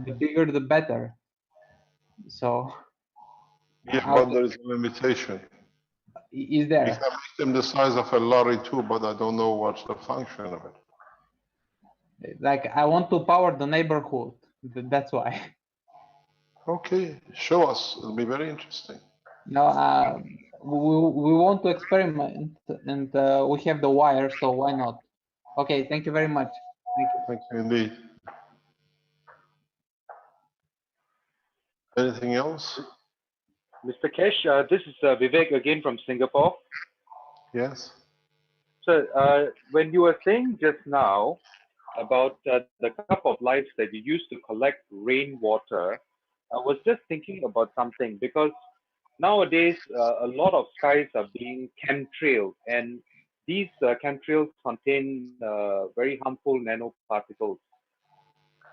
[SPEAKER 13] the bigger the better. So
[SPEAKER 3] Yeah,
[SPEAKER 13] how
[SPEAKER 3] but
[SPEAKER 13] to,
[SPEAKER 3] there is a limitation.
[SPEAKER 13] is
[SPEAKER 3] You
[SPEAKER 13] there?
[SPEAKER 3] can make them the size of a lorry too, but I don't know what's the function of it.
[SPEAKER 13] Like I want to power the neighborhood. That's why.
[SPEAKER 3] Okay, show us. It'll be very interesting.
[SPEAKER 13] No, we want to experiment, and we have the wire, so why not? Okay, thank you very much. Thank you.
[SPEAKER 3] Thank you indeed. Anything else?
[SPEAKER 12] Mr. Kesh, this is Vivek again from Singapore.
[SPEAKER 3] Yes.
[SPEAKER 12] So when you were saying just now about the cup of life that you used to collect rainwater, I was just thinking about something because nowadays a lot of skies are being chemtrailed, and these chemtrails contain very harmful nanoparticles.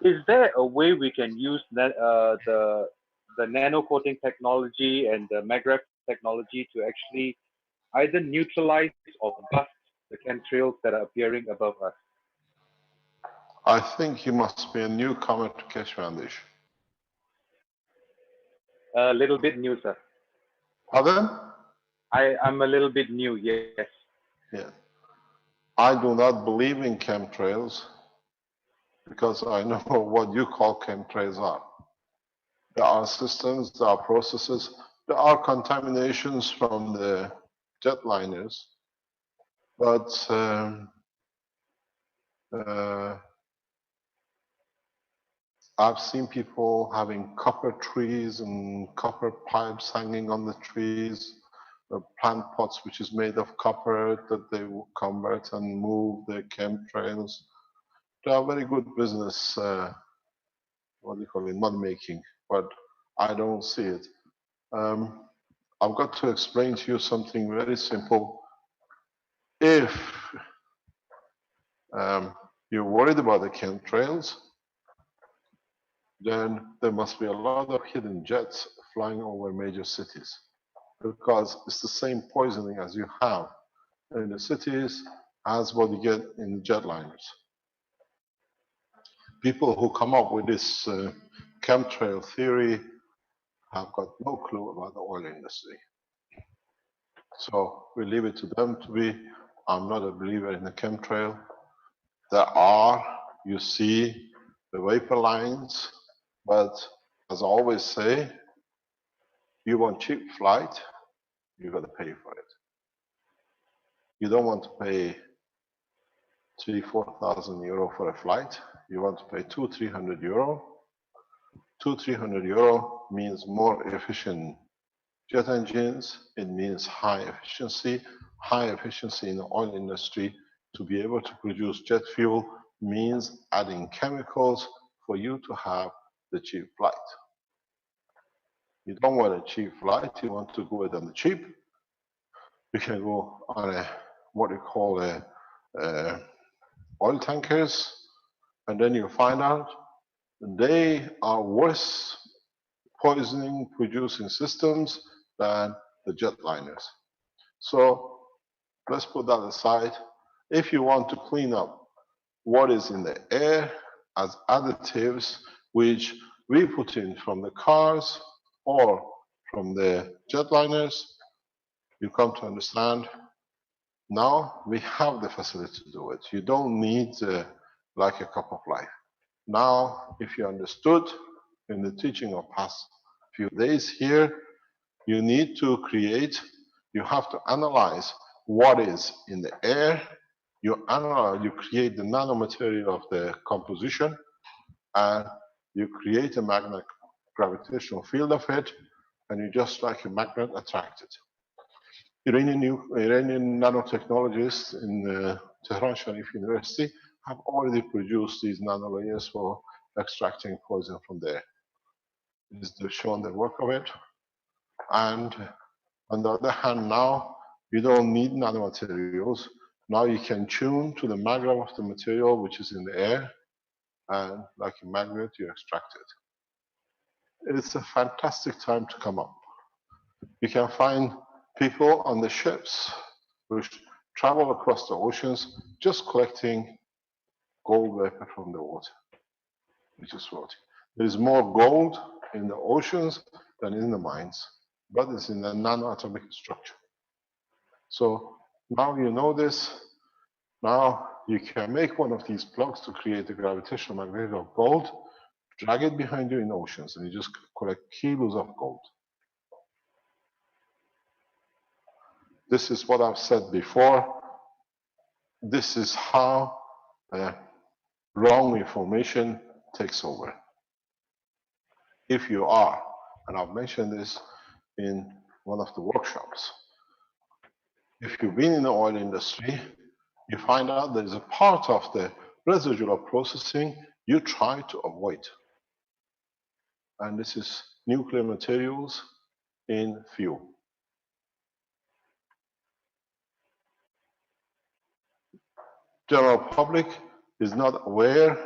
[SPEAKER 12] Is there a way we can use the nano coating technology and the maggraph technology to actually either neutralize or bust the chemtrails that are appearing above us?
[SPEAKER 3] I think you must be a newcomer to Keshe Foundation.
[SPEAKER 12] A little bit new, sir.
[SPEAKER 3] Pardon?
[SPEAKER 12] I'm a little bit new, yes.
[SPEAKER 3] Yeah. I do not believe in chemtrails because I know what you call chemtrails are. There are systems, there are processes, there are contaminations from the jetliners, but I've seen people having copper trees and copper pipes hanging on the trees, plant pots which is made of copper that they will convert and move the chemtrails. They are very good business, what do you call it, money making, but I don't see it. I've got to explain to you something very simple. If you're worried about the chemtrails, then there must be a lot of hidden jets flying over major cities, because it's the same poisoning as you have in the cities as what you get in the jetliners. People who come up with this chemtrail theory have got no clue about the oil industry. So we leave it to them to be. I'm not a believer in the chemtrail. There are, you see, the vapor lines, but as I always say, you want cheap flight, you got to pay for it. You don't want to pay 3,000-4,000 euro for a flight. You want to pay 200-300 euro. 200-300 euro means more efficient jet engines. It means high efficiency. High efficiency in the oil industry to be able to produce jet fuel means adding chemicals for you to have the cheap flight. You don't want a cheap flight, you want to go it on the cheap. You can go on a what you call oil tankers, and then you find out they are worse poisoning producing systems than the jetliners. So let's put that aside. If you want to clean up what is in the air as additives, which we put in from the cars or from the jetliners, you come to understand now we have the facility to do it. You don't need like a cup of life. Now, if you understood in the teaching of past few days here, you need to create, you have to analyze what is in the air, you analyze, you create the nanomaterial of the composition, and you create a magnetic gravitational field of it, and you just like a magnet attract it. Iranian nanotechnologists in Tehran Sharif University have already produced these nanolayers for extracting poison from there. They've shown the work of it. And on the other hand, now you don't need nanomaterials. Now you can tune to the magnet of the material which is in the air, and like a magnet, you extract it. It's a fantastic time to come up. You can find people on the ships which travel across the oceans just collecting gold vapor from the water, which is floating. There is more gold in the oceans than in the mines. but it's in a non-atomic structure. So now you know this. Now you can make one of these plugs to create a gravitational magnet of gold, drag it behind you in oceans, and you just collect kilos of gold. This is what I've said before. This is how wrong information takes over. If you are, and I've mentioned this in one of the workshops, if you've been in the oil industry, you find out there's a part of the residual processing you try to avoid. And this is nuclear materials in fuel. General public is not aware,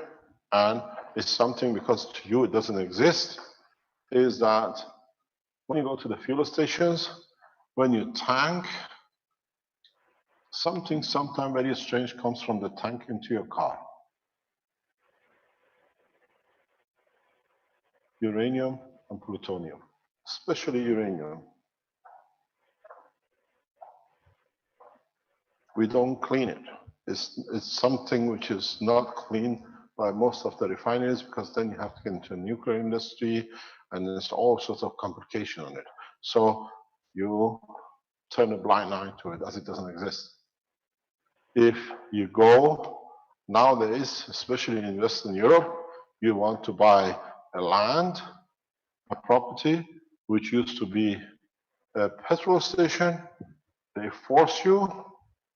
[SPEAKER 3] and it's something because to you it doesn't exist, is that when you go to the fuel stations, when you tank, something sometimes very strange comes from the tank into your car. Uranium and plutonium, especially uranium. We don't clean it. It's something which is not clean by most of the refineries, because then you have to get into the nuclear industry and there's all sorts of complication on it. So you turn a blind eye to it as it doesn't exist. If you go nowadays, especially in Western Europe, you want to buy a land, a property, which used to be a petrol station, they force you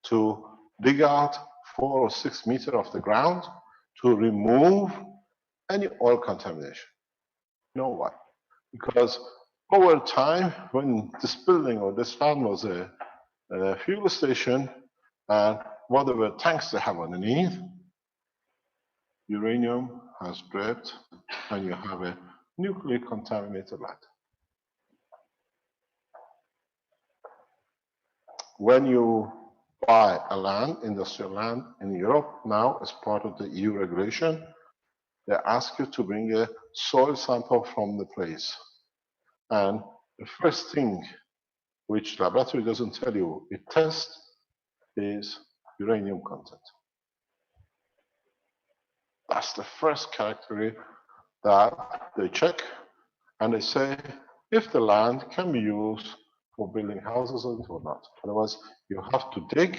[SPEAKER 3] to dig out 4 or 6 meters of the ground to remove any oil contamination. You know why? Because over time, when this building or this land was a fuel station, and whatever tanks they have underneath, uranium has dripped, and you have a nuclear contaminated land. When you buy a land, industrial land in Europe now as part of the EU regulation, they ask you to bring a soil sample from the place. And the first thing which laboratory doesn't tell you it tests is uranium content. That's the first characteristic that they check, and they say if the land can be used for building houses or not. Otherwise, you have to dig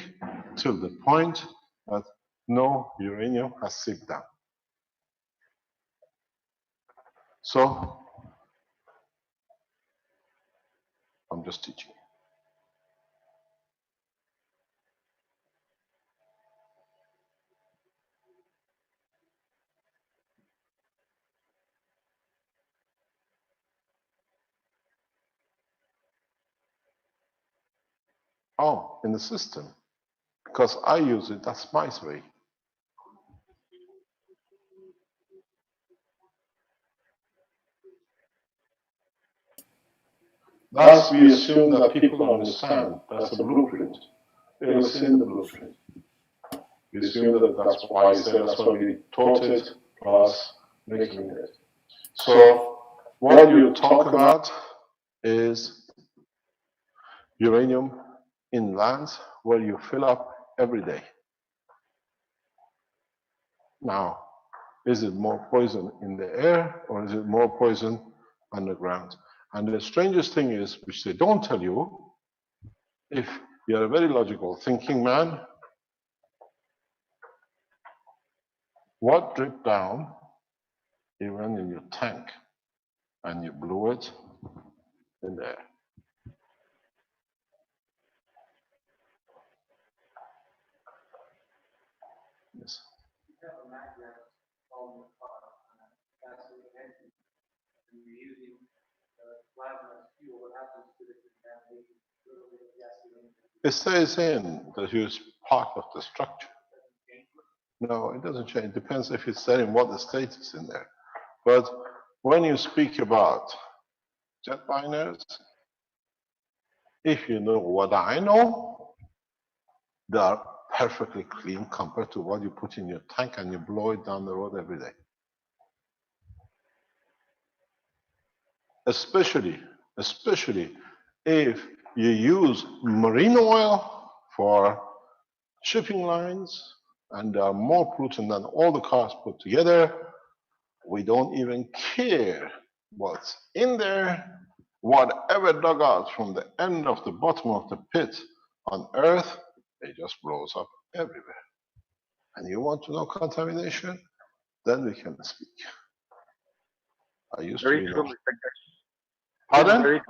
[SPEAKER 3] till the point that no uranium has seeped down. So, I'm just teaching. Oh, in the system. Because I use it, that's my way. Thus, we assume that people understand that's a blueprint. They've seen the blueprint. We assume that that's why we taught it, plus making it. So, what you talk about is uranium in lands where you fill up every day. Now, is it more poison in the air or is it more poison underground? And the strangest thing is, which they don't tell you, if you're a very logical thinking man, what dripped down even in your tank and you blew it in the air? Yes. It stays in that it's part of the structure. No, it doesn't change. It depends if it's there in what the state is in there. But when you speak about jet liners, if you know what I know, they are perfectly clean compared to what you put in your tank and you blow it down the road every day. Especially If you use marine oil for shipping lines, and there are more pollutant than all the cars put together, we don't even care what's in there. Whatever dug out from the end of the bottom of the pit on Earth, it just blows up everywhere. And you want to know contamination? Then we can speak. I used
[SPEAKER 12] Very
[SPEAKER 3] to be
[SPEAKER 12] true,
[SPEAKER 3] in.
[SPEAKER 12] Mr. Gash.
[SPEAKER 3] Pardon?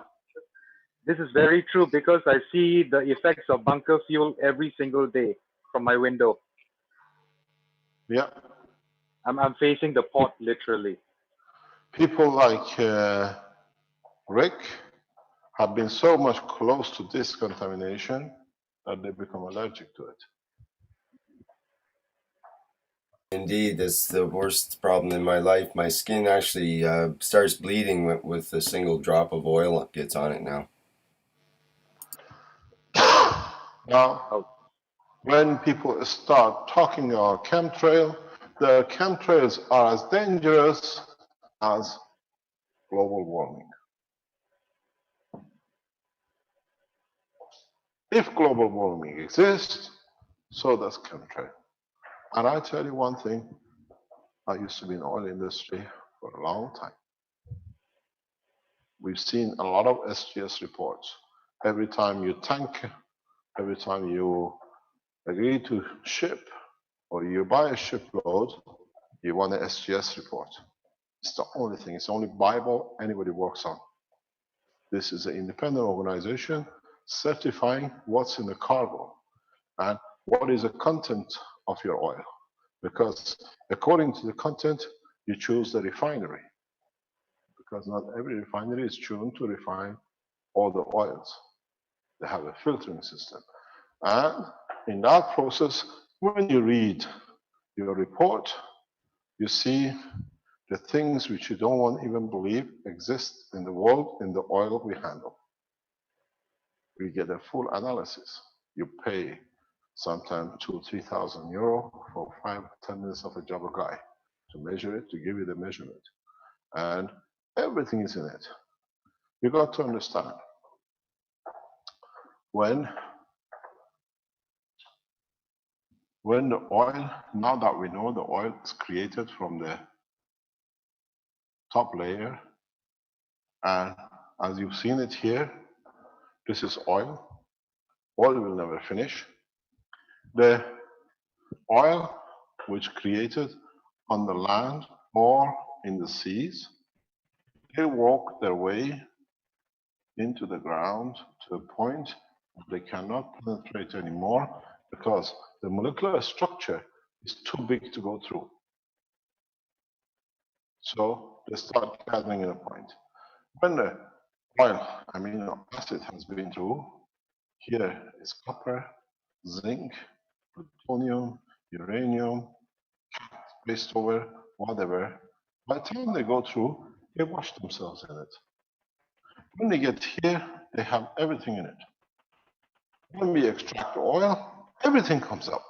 [SPEAKER 12] This is very true because I see the effects of bunker fuel every single day from my window.
[SPEAKER 3] Yeah.
[SPEAKER 12] I'm facing the port literally.
[SPEAKER 3] People like Rick have been so much close to this contamination that they become allergic to it.
[SPEAKER 1] Indeed, that's the worst problem in my life. My skin actually starts bleeding with a single drop of oil that gets on it now.
[SPEAKER 3] Now, when people start talking about chemtrail, the chemtrails are as dangerous as global warming. If global warming exists, so does chemtrail. And I tell you one thing, I used to be in the oil industry for a long time. We've seen a lot of SGS reports. Every time you tank, every time you agree to ship or you buy a shipload, you want an SGS report. It's the only thing, it's the only Bible anybody works on. This is an independent organization certifying what's in the cargo and what is the content of your oil. Because according to the content, you choose the refinery. Because not every refinery is tuned to refine all the oils. They have a filtering system. And in that process, when you read your report, you see the things which you don't want to even believe exist in the world in the oil we handle. We get a full analysis. You pay sometimes 2,000–3,000 euro for 5–10 minutes of a jobber guy to measure it, to give you the measurement. And everything is in it. You got to understand, when the oil, now that we know the oil is created from the top layer, and as you've seen it here, this is oil. Oil will never finish. The oil which created on the land or in the seas, they walk their way into the ground to a point they cannot penetrate anymore because the molecular structure is too big to go through. So they start gathering in a point. When the oil, amino acid has been through, here is copper, zinc, plutonium, uranium, placed over, whatever. By the time they go through, they wash themselves in it. When they get here, they have everything in it. When we extract oil, everything comes up.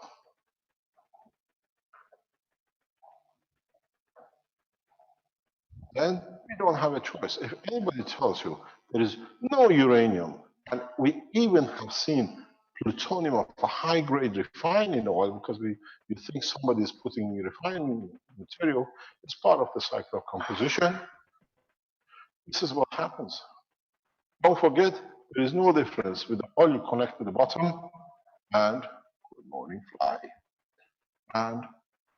[SPEAKER 3] Then we don't have a choice. If anybody tells you there is no uranium, and we even have seen plutonium of a high grade refined in oil because you think somebody is putting refined material, it's part of the cycle of composition. This is what happens. Don't forget, there is no difference with the oil you connect to the bottom and good morning fly. And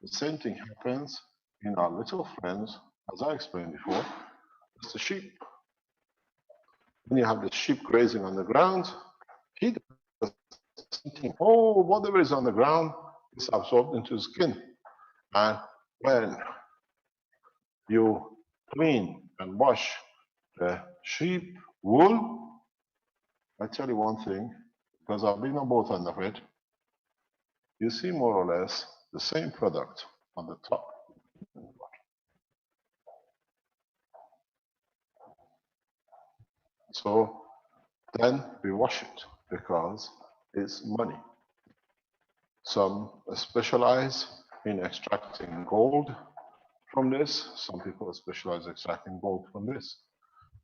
[SPEAKER 3] the same thing happens in our little friends, as I explained before, it's the sheep. When you have the sheep grazing on the ground, he does the same thing. Oh, whatever is on the ground is absorbed into the skin. And when you clean and wash the sheep wool, I tell you one thing, because I've been on both ends of it, you see more or less the same product on the top and the bottom. So then we wash it because it's money. Some specialize in extracting gold from this. Some people specialize extracting gold from this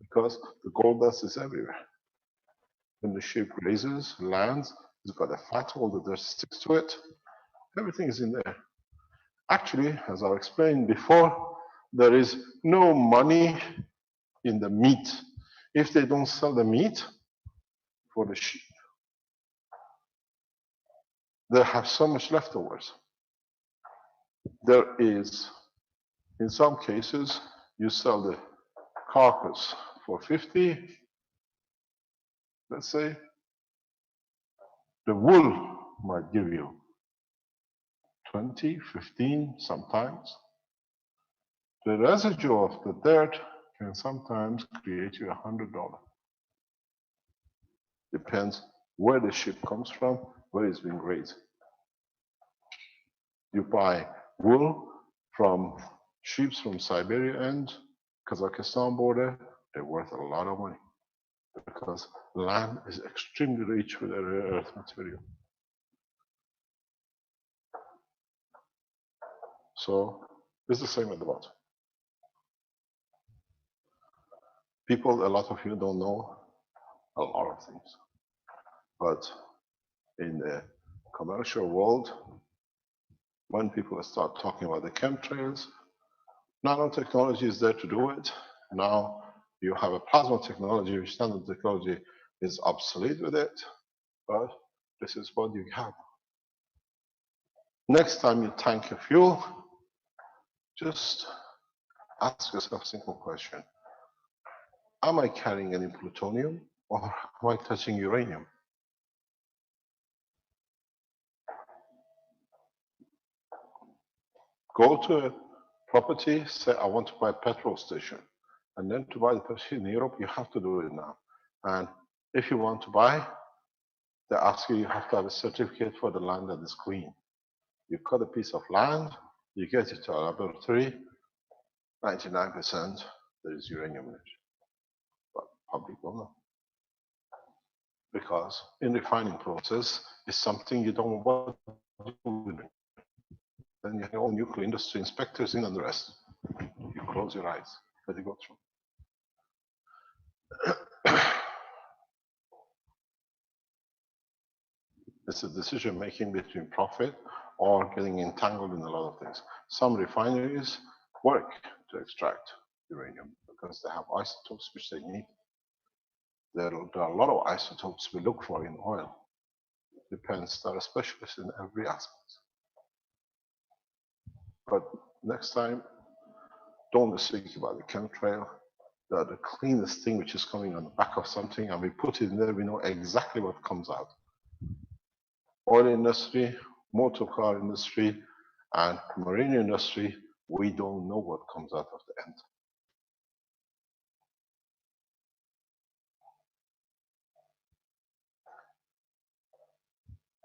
[SPEAKER 3] because the gold dust is everywhere. When the ship raises, lands, it's got a fat holder that sticks to it. Everything is in there. Actually, as I explained before, there is no money in the meat. If they don't sell the meat for the sheep, they have so much leftovers. There is, in some cases, you sell the carcass for 50, let's say. The wool might give you 20, 15 sometimes. The residue of the dirt can sometimes create you $100. Depends where the ship comes from, where it's been raised. You buy wool from sheep from Siberia and Kazakhstan border, they're worth a lot of money because land is extremely rich with rare earth material. So it's the same at the bottom. People, a lot of you don't know a lot of things, but in the commercial world, when people start talking about the chemtrails, nanotechnology is there to do it. Now you have a plasma technology, which nanotechnology is obsolete with it, but this is what you have. Next time you tank your fuel, just ask yourself a simple question. Am I carrying any plutonium or am I touching uranium? Go to a property, say I want to buy a petrol station. And then to buy the petrol in Europe, you have to do it now. And if you want to buy, they ask you, you have to have a certificate for the land that is clean. You cut a piece of land, you get it to a laboratory, 99% there is uranium in it. But public will know. Because in refining process is something you don't want to do. Then you have all nuclear industry inspectors in and the rest. You close your eyes, let it go through. It's a decision making between profit or getting entangled in a lot of things. Some refineries work to extract uranium because they have isotopes which they need. There are a lot of isotopes we look for in oil. Depends, there are specialists in every aspect. But next time, don't speak about the chemtrail. The cleanest thing which is coming on the back of something, and we put it in there, we know exactly what comes out. Oil industry, motor car industry, and marine industry, we don't know what comes out of the end.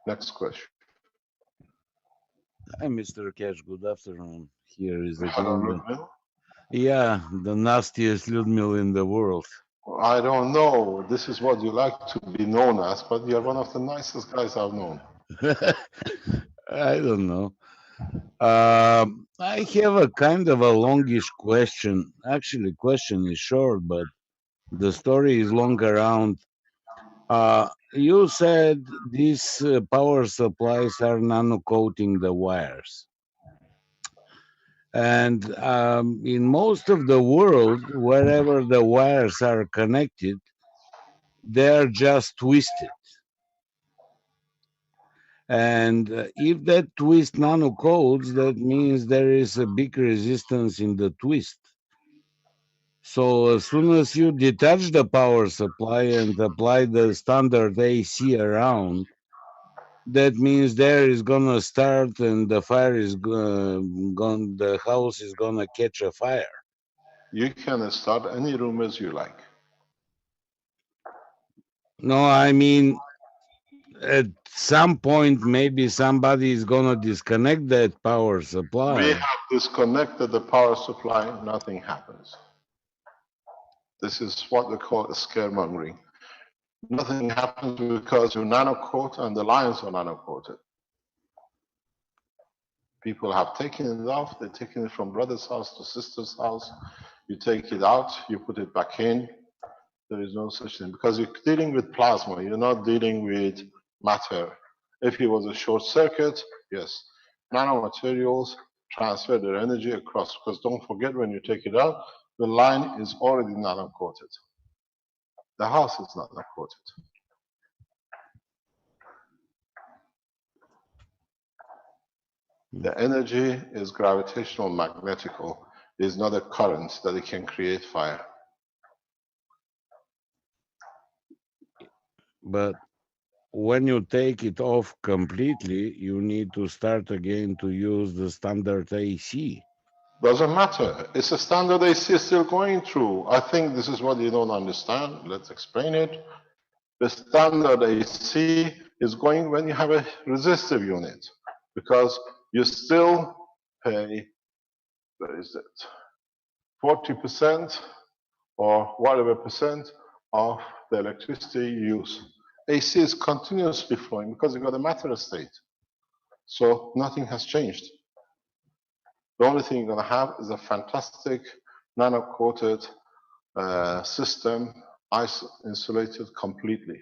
[SPEAKER 3] Next question.
[SPEAKER 14] Hi, Mr. Cash. Good afternoon. Here is
[SPEAKER 3] Hello,
[SPEAKER 14] again.
[SPEAKER 3] Ludmila.
[SPEAKER 14] Yeah, the nastiest Ludmila in the world.
[SPEAKER 3] I don't know. This is what you like to be known as, but you're one of the nicest guys I've known.
[SPEAKER 14] I don't know. I have a kind of a longish question. Actually, question is short, but the story is long around. You said these power supplies are nano coating the wires. And in most of the world, wherever the wires are connected, they're just twisted. And if that twist nano codes, that means there is a big resistance in the twist. So as soon as you detach the power supply and apply the standard AC around, that means there is gonna start and the fire is gone, the house is gonna catch a fire.
[SPEAKER 3] You can start any room as you like.
[SPEAKER 14] No, I mean, at some point, maybe somebody is gonna disconnect that power supply.
[SPEAKER 3] We have disconnected the power supply, nothing happens. This is what we call a scaremongering. Nothing happens because you nano coat and the lines are nano coated. People have taken it off, they're taking it from brother's house to sister's house. You take it out, you put it back in. There is no such thing because you're dealing with plasma. You're not dealing with matter. If it was a short circuit, yes, nanomaterials transfer their energy across because don't forget when you take it out, the line is already nano-coated. The house is not nano-coated. The energy is gravitational magnetical. It's not a current that it can create fire.
[SPEAKER 14] But when you take it off completely, you need to start again to use the standard AC.
[SPEAKER 3] Doesn't matter. It's a standard AC still going through. I think this is what you don't understand. Let's explain it. The standard AC is going when you have a resistive unit because you still pay, where is it, 40% or whatever percent of the electricity you use. AC is continuously flowing because you've got a matter state. So nothing has changed. The only thing you're going to have is a fantastic nano-coated system, insulated completely.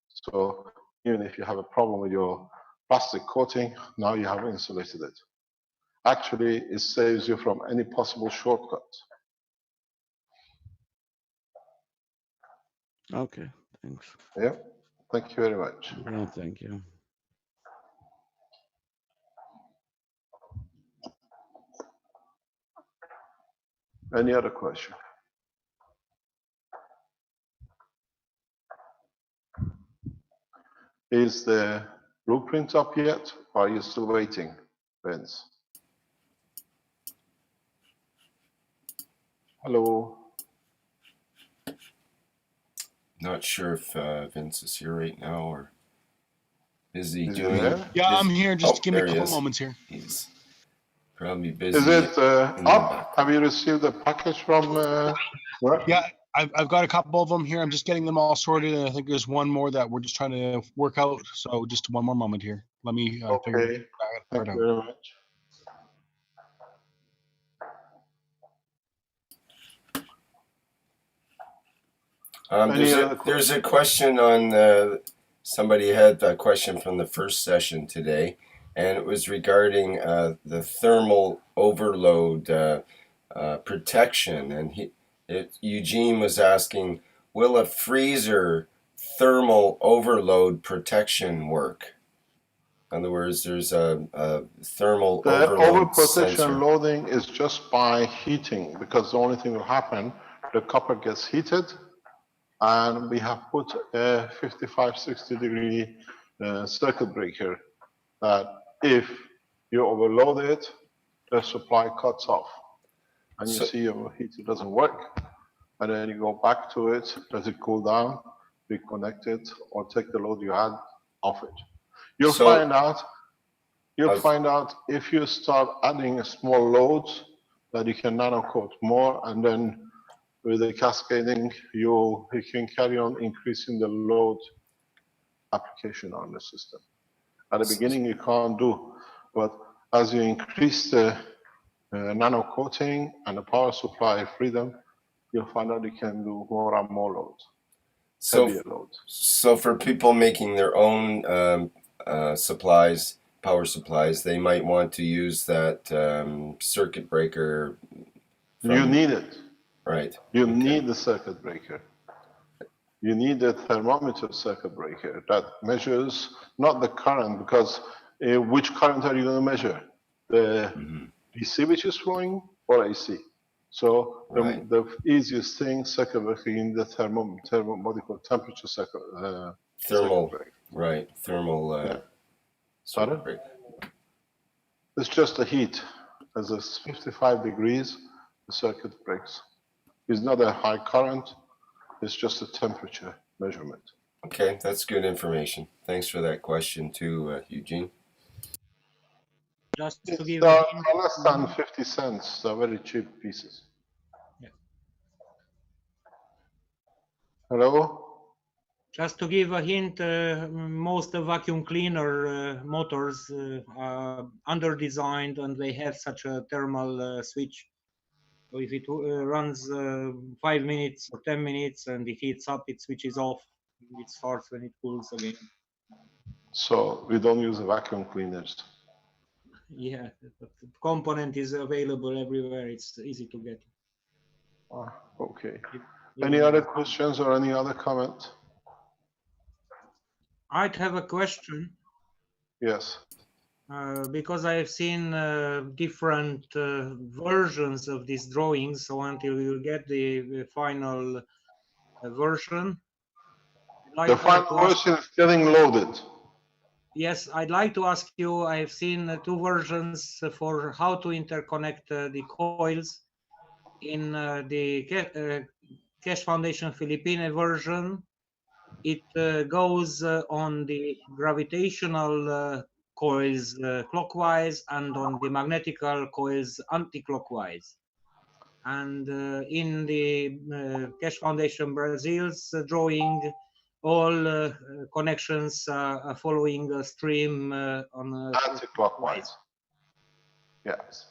[SPEAKER 3] So even if you have a problem with your plastic coating, now you have insulated it. Actually, it saves you from any possible shortcut.
[SPEAKER 14] Okay, thanks.
[SPEAKER 3] Yeah, thank you very much.
[SPEAKER 14] Yeah, thank you.
[SPEAKER 3] Any other question? Is the blueprint up yet, or are you still waiting, Vince? Hello?
[SPEAKER 1] Not sure if Vince is here right now or busy
[SPEAKER 3] Is he
[SPEAKER 1] doing.
[SPEAKER 3] there?
[SPEAKER 2] Yeah, I'm here. Just give me a
[SPEAKER 1] there he
[SPEAKER 2] couple
[SPEAKER 1] is.
[SPEAKER 2] moments here.
[SPEAKER 1] He's probably busy.
[SPEAKER 3] Is it
[SPEAKER 1] in the
[SPEAKER 3] up?
[SPEAKER 1] back.
[SPEAKER 3] Have you received the package from where?
[SPEAKER 2] Yeah, I've got a couple of them here. I'm just getting them all sorted. And I think there's one more that we're just trying to work out. So just one more moment here. Let me figure
[SPEAKER 3] Okay,
[SPEAKER 2] it
[SPEAKER 3] thank
[SPEAKER 2] out.
[SPEAKER 3] you very much.
[SPEAKER 1] There's a question on, somebody had a question from the first session today, and it was regarding the thermal overload protection. And Eugene was asking, will a freezer thermal overload protection work? In other words, there's a thermal
[SPEAKER 3] The
[SPEAKER 1] overload
[SPEAKER 3] overprotection
[SPEAKER 1] sensor.
[SPEAKER 3] loading is just by heating, because the only thing will happen, the copper gets heated, and we have put a 55-60 degree circuit breaker that if you overload it, the supply cuts off. And you see your heater doesn't work. And then you go back to it, let it cool down, reconnect it, or take the load you had off it. You'll find out if you start adding small loads that you can nano coat more, and then with the cascading, you can carry on increasing the load application on the system. At the beginning, you can't do, but as you increase the nano coating and the power supply freedom, you'll find out you can do more and more loads, heavier loads.
[SPEAKER 1] So for people making their own supplies, power supplies, they might want to use that circuit breaker.
[SPEAKER 3] You need it.
[SPEAKER 1] Right.
[SPEAKER 3] You need the circuit breaker. You need a thermometer circuit breaker that measures not the current, because which current are you going to measure? The DC which is flowing or AC? So the easiest thing, circuit breaker, in the what do you call temperature circuit breaker.
[SPEAKER 1] Right, thermal circuit breaker.
[SPEAKER 3] It's just the heat. As it's 55 degrees, the circuit breaks. It's not a high current, it's just a temperature measurement.
[SPEAKER 1] Okay, that's good information. Thanks for that question too, Eugene.
[SPEAKER 4] Just to give
[SPEAKER 3] less than 50 cents, they're very cheap pieces.
[SPEAKER 4] Yeah.
[SPEAKER 3] Hello?
[SPEAKER 4] Just to give a hint, most vacuum cleaner motors are under-designed, and they have such a thermal switch. So if it runs 5 minutes or 10 minutes and it heats up, it switches off. It starts when it cools again.
[SPEAKER 3] So we don't use the vacuum cleaners.
[SPEAKER 4] Yeah, but the component is available everywhere. It's easy to get.
[SPEAKER 3] Okay.
[SPEAKER 4] Even
[SPEAKER 3] Any other questions or any other comment?
[SPEAKER 4] I'd have a question.
[SPEAKER 3] Yes.
[SPEAKER 4] Because I've seen different versions of these drawings, so until you get the final version,
[SPEAKER 3] The final version is getting loaded.
[SPEAKER 4] Yes, I'd like to ask you, I've seen two versions for how to interconnect the coils. In the Cash Foundation Philippine version, it goes on the gravitational coils clockwise and on the magnetical coils anti-clockwise. And in the Cash Foundation Brazil's drawing, all connections are following a stream on
[SPEAKER 3] anti-clockwise. Yes.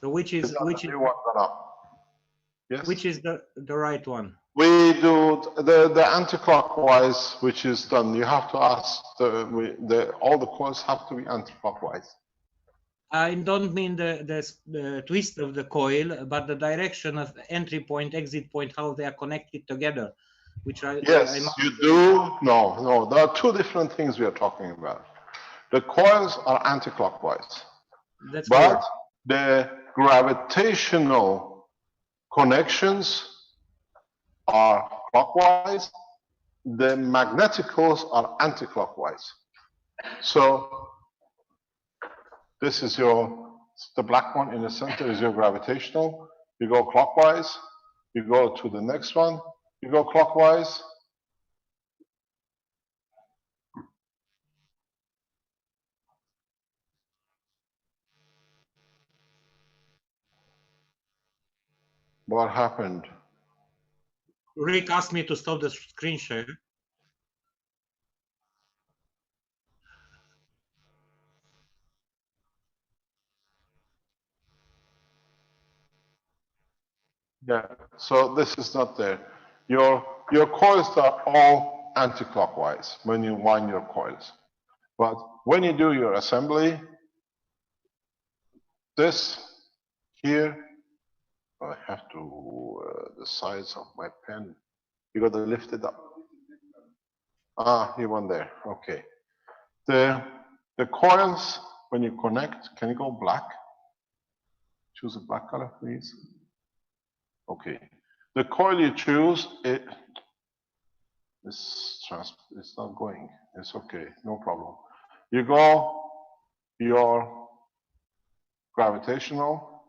[SPEAKER 4] So which is
[SPEAKER 3] Yes.
[SPEAKER 4] Which is the right one?
[SPEAKER 3] We do the anti-clockwise, which is done. You have to ask all the coils have to be anti-clockwise.
[SPEAKER 4] I don't mean the twist of the coil, but the direction of entry point, exit point, how they are connected together. Which
[SPEAKER 3] Yes, you do. No, there are two different things we are talking about. The coils are anti-clockwise,
[SPEAKER 4] but
[SPEAKER 3] clear. The gravitational connections are clockwise. The magneticals are anti-clockwise. So this is the black one in the center is your gravitational. You go clockwise. You go to the next one. You go clockwise. What happened?
[SPEAKER 4] Rick asked me to stop the screen share.
[SPEAKER 3] Yeah, so this is not there. Your coils are all anti-clockwise when you wind your coils. But when you do your assembly, this here, I have to, the size of my pen, you got to lift it up. You want there, okay. The coils, when you connect, can you go black? Choose a black color, please. Okay. The coil you choose, it's not going. It's okay, no problem. You go your gravitational,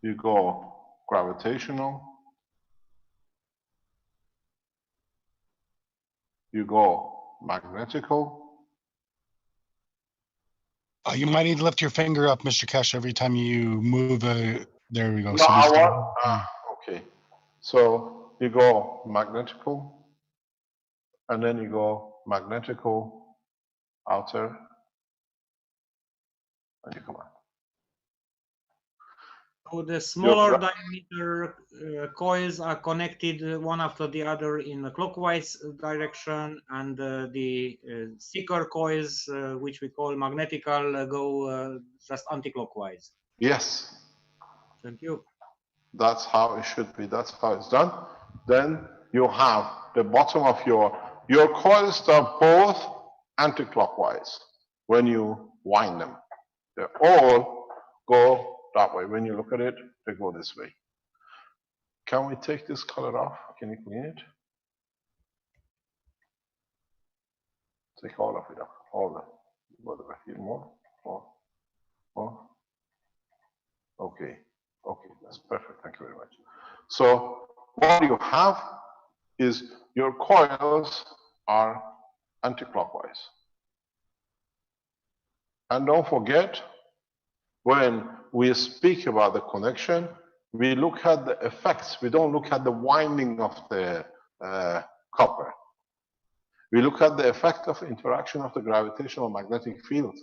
[SPEAKER 3] you go gravitational, you go magnetical.
[SPEAKER 2] You might need to lift your finger up, Mr. Kesh, every time you move. There we go.
[SPEAKER 3] No,
[SPEAKER 2] So
[SPEAKER 3] I want, okay. So you go magnetical, and then you go magnetical outer, and you come out.
[SPEAKER 4] So the smaller diameter coils are connected one after the other in a clockwise direction, and the thicker coils, which we call magnetical, go just anti-clockwise.
[SPEAKER 3] Yes.
[SPEAKER 4] Thank you.
[SPEAKER 3] That's how it should be. That's how it's done. Then you have the bottom of your coils are both anti-clockwise when you wind them. They all go that way. When you look at it, they go this way. Can we take this color off? Can you clean it? Take all of it off. All the whatever here more. Okay. Okay, that's perfect. Thank you very much. So what you have is your coils are anti-clockwise. And don't forget, when we speak about the connection, we look at the effects. We don't look at the winding of the copper. We look at the effect of interaction of the gravitational magnetic field.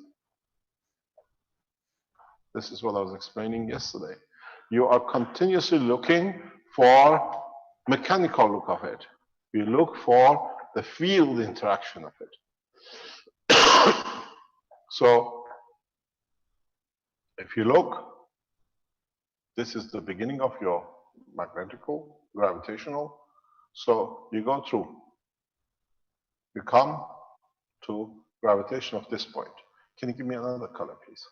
[SPEAKER 3] This is what I was explaining yesterday. you are continuously looking for mechanical look of it. You look for the field interaction of it. So if you look, this is the beginning of your magnetical, gravitational. So you go through. You come to gravitation of this point. Can you give me another color, please?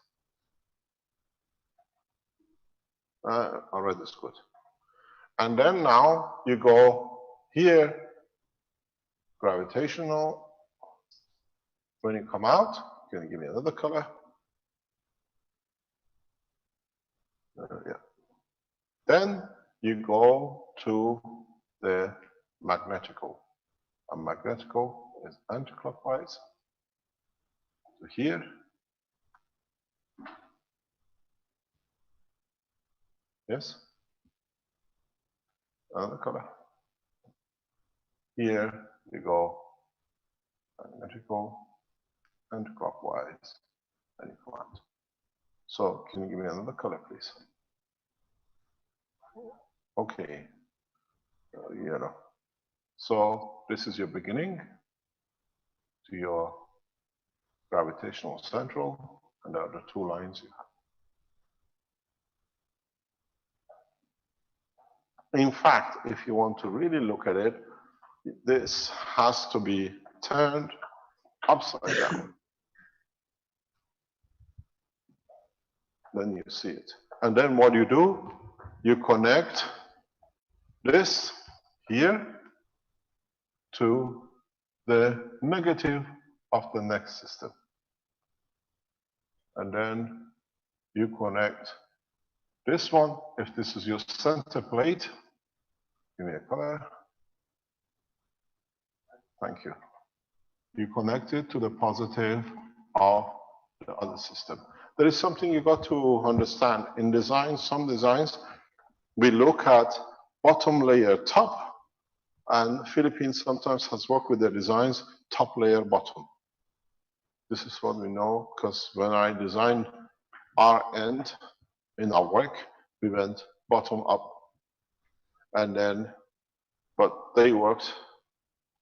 [SPEAKER 3] Red is good. And then now you go here, gravitational. When you come out, can you give me another color? Yeah. Then you go to the magnetical. And magnetical is anticlockwise. So here. Yes. Another color. Here you go magnetical, anticlockwise, and you come out. So can you give me another color, please? Okay. Yellow. So this is your beginning to your gravitational central, and there are the two lines you have. In fact, if you want to really look at it, this has to be turned upside down. Then you see it. And then what you do, you connect this here to the negative of the next system. And then you connect this one, if this is your center plate, give me a color. Thank you. You connect it to the positive of the other system. There is something you got to understand. In design, some designs, we look at bottom layer top, and Philippines sometimes has worked with the designs top layer bottom. This is what we know, because when I designed our end in our work, we went bottom up. And then, but they worked,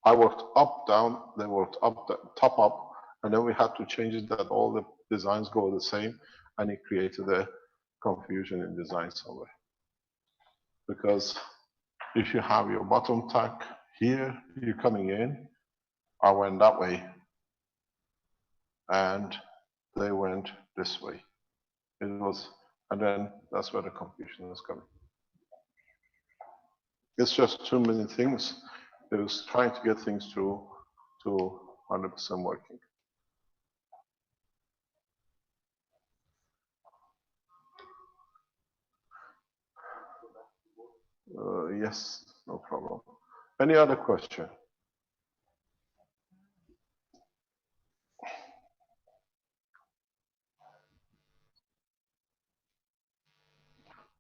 [SPEAKER 3] I worked up, down, they worked up, top, up, and then we had to change it that all the designs go the same, and it created a confusion in design somewhere. Because if you have your bottom tack here, you're coming in, I went that way, and they went this way. It was, and then that's where the confusion is coming. It's just too many things. It was trying to get things to 100% working. Yes, no problem. Any other question?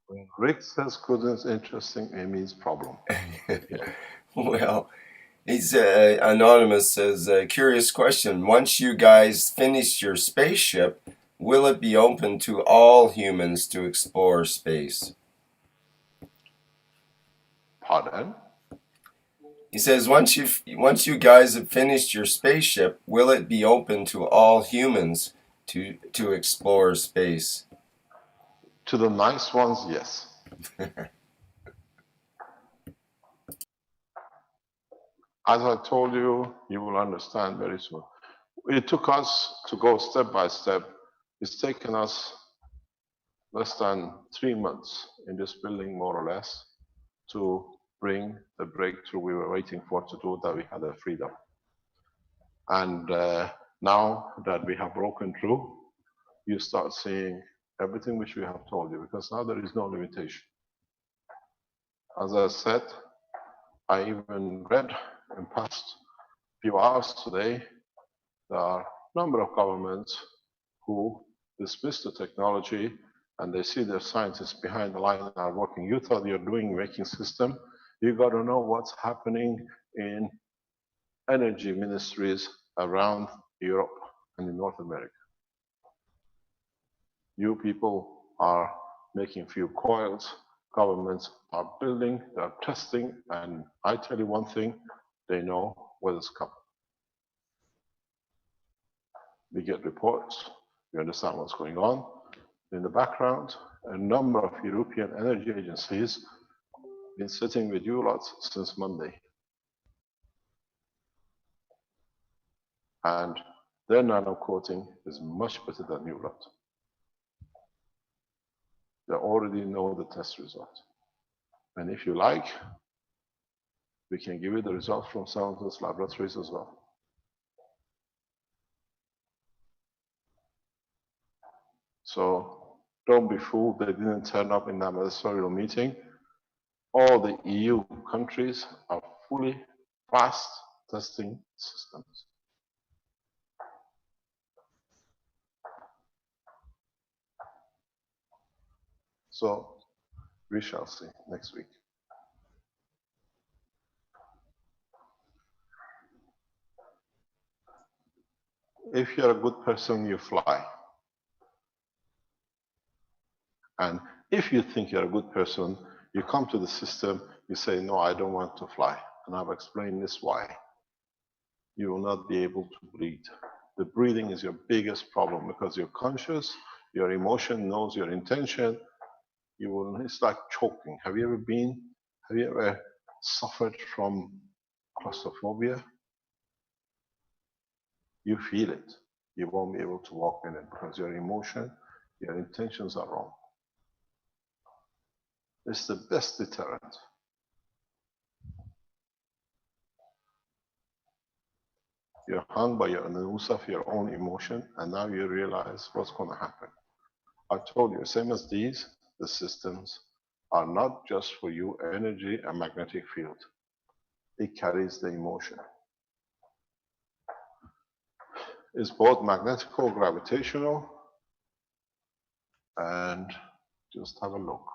[SPEAKER 3] When Rick says goodness interesting, it means problem. Yeah.
[SPEAKER 1] Well, he's anonymous says, curious question. Once you guys finish your spaceship, will it be open to all humans to explore space?
[SPEAKER 3] Pardon?
[SPEAKER 1] He says, once you guys have finished your spaceship, will it be open to all humans to explore space?
[SPEAKER 3] To the nice ones, yes. As I told you, you will understand very soon. It took us to go step by step. It's taken us less than 3 months in this building, more or less, to bring the breakthrough we were waiting for to do, that we had a freedom. And now that we have broken through, you start seeing everything which we have told you, because now there is no limitation. As I said, I even read in past few hours today, there are a number of governments who dismiss the technology, and they see their scientists behind the line are working. You thought you're making system. You got to know what's happening in energy ministries around Europe and in North America. You people are making few coils. Governments are building, they're testing, and I tell you one thing, they know what is coming. We get reports, we understand what's going on. In the background, a number of European energy agencies have been sitting with you lots since Monday. And their nano coating is much better than you lot. They already know the test result. And if you like, we can give you the results from some of those laboratories as well. So don't be fooled, they didn't turn up in that ministerial meeting. All the EU countries are fully fast testing systems. So we shall see next week. If you're a good person, you fly. And if you think you're a good person, you come to the system, you say, no, I don't want to fly. And I've explained this why. You will not be able to breathe. The breathing is your biggest problem because you're conscious, your emotion knows your intention. It's like choking. Have you ever suffered from claustrophobia? You feel it. You won't be able to walk in it because your emotion, your intentions are wrong. It's the best deterrent. You're hung by your noose of your own emotion, and now you realize what's going to happen. I told you, same as these, the systems are not just for you energy and magnetic field. It carries the emotion. It's both magnetical, gravitational, and just have a look.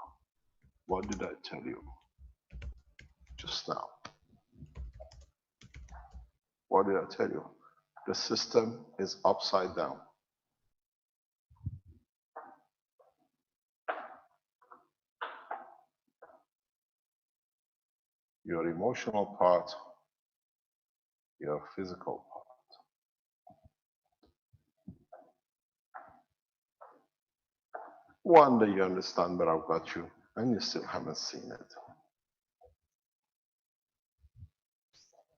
[SPEAKER 3] What did I tell you just now? What did I tell you? The system is upside down. Your emotional part, your physical part. One day you understand, but I've got you, and you still haven't seen it.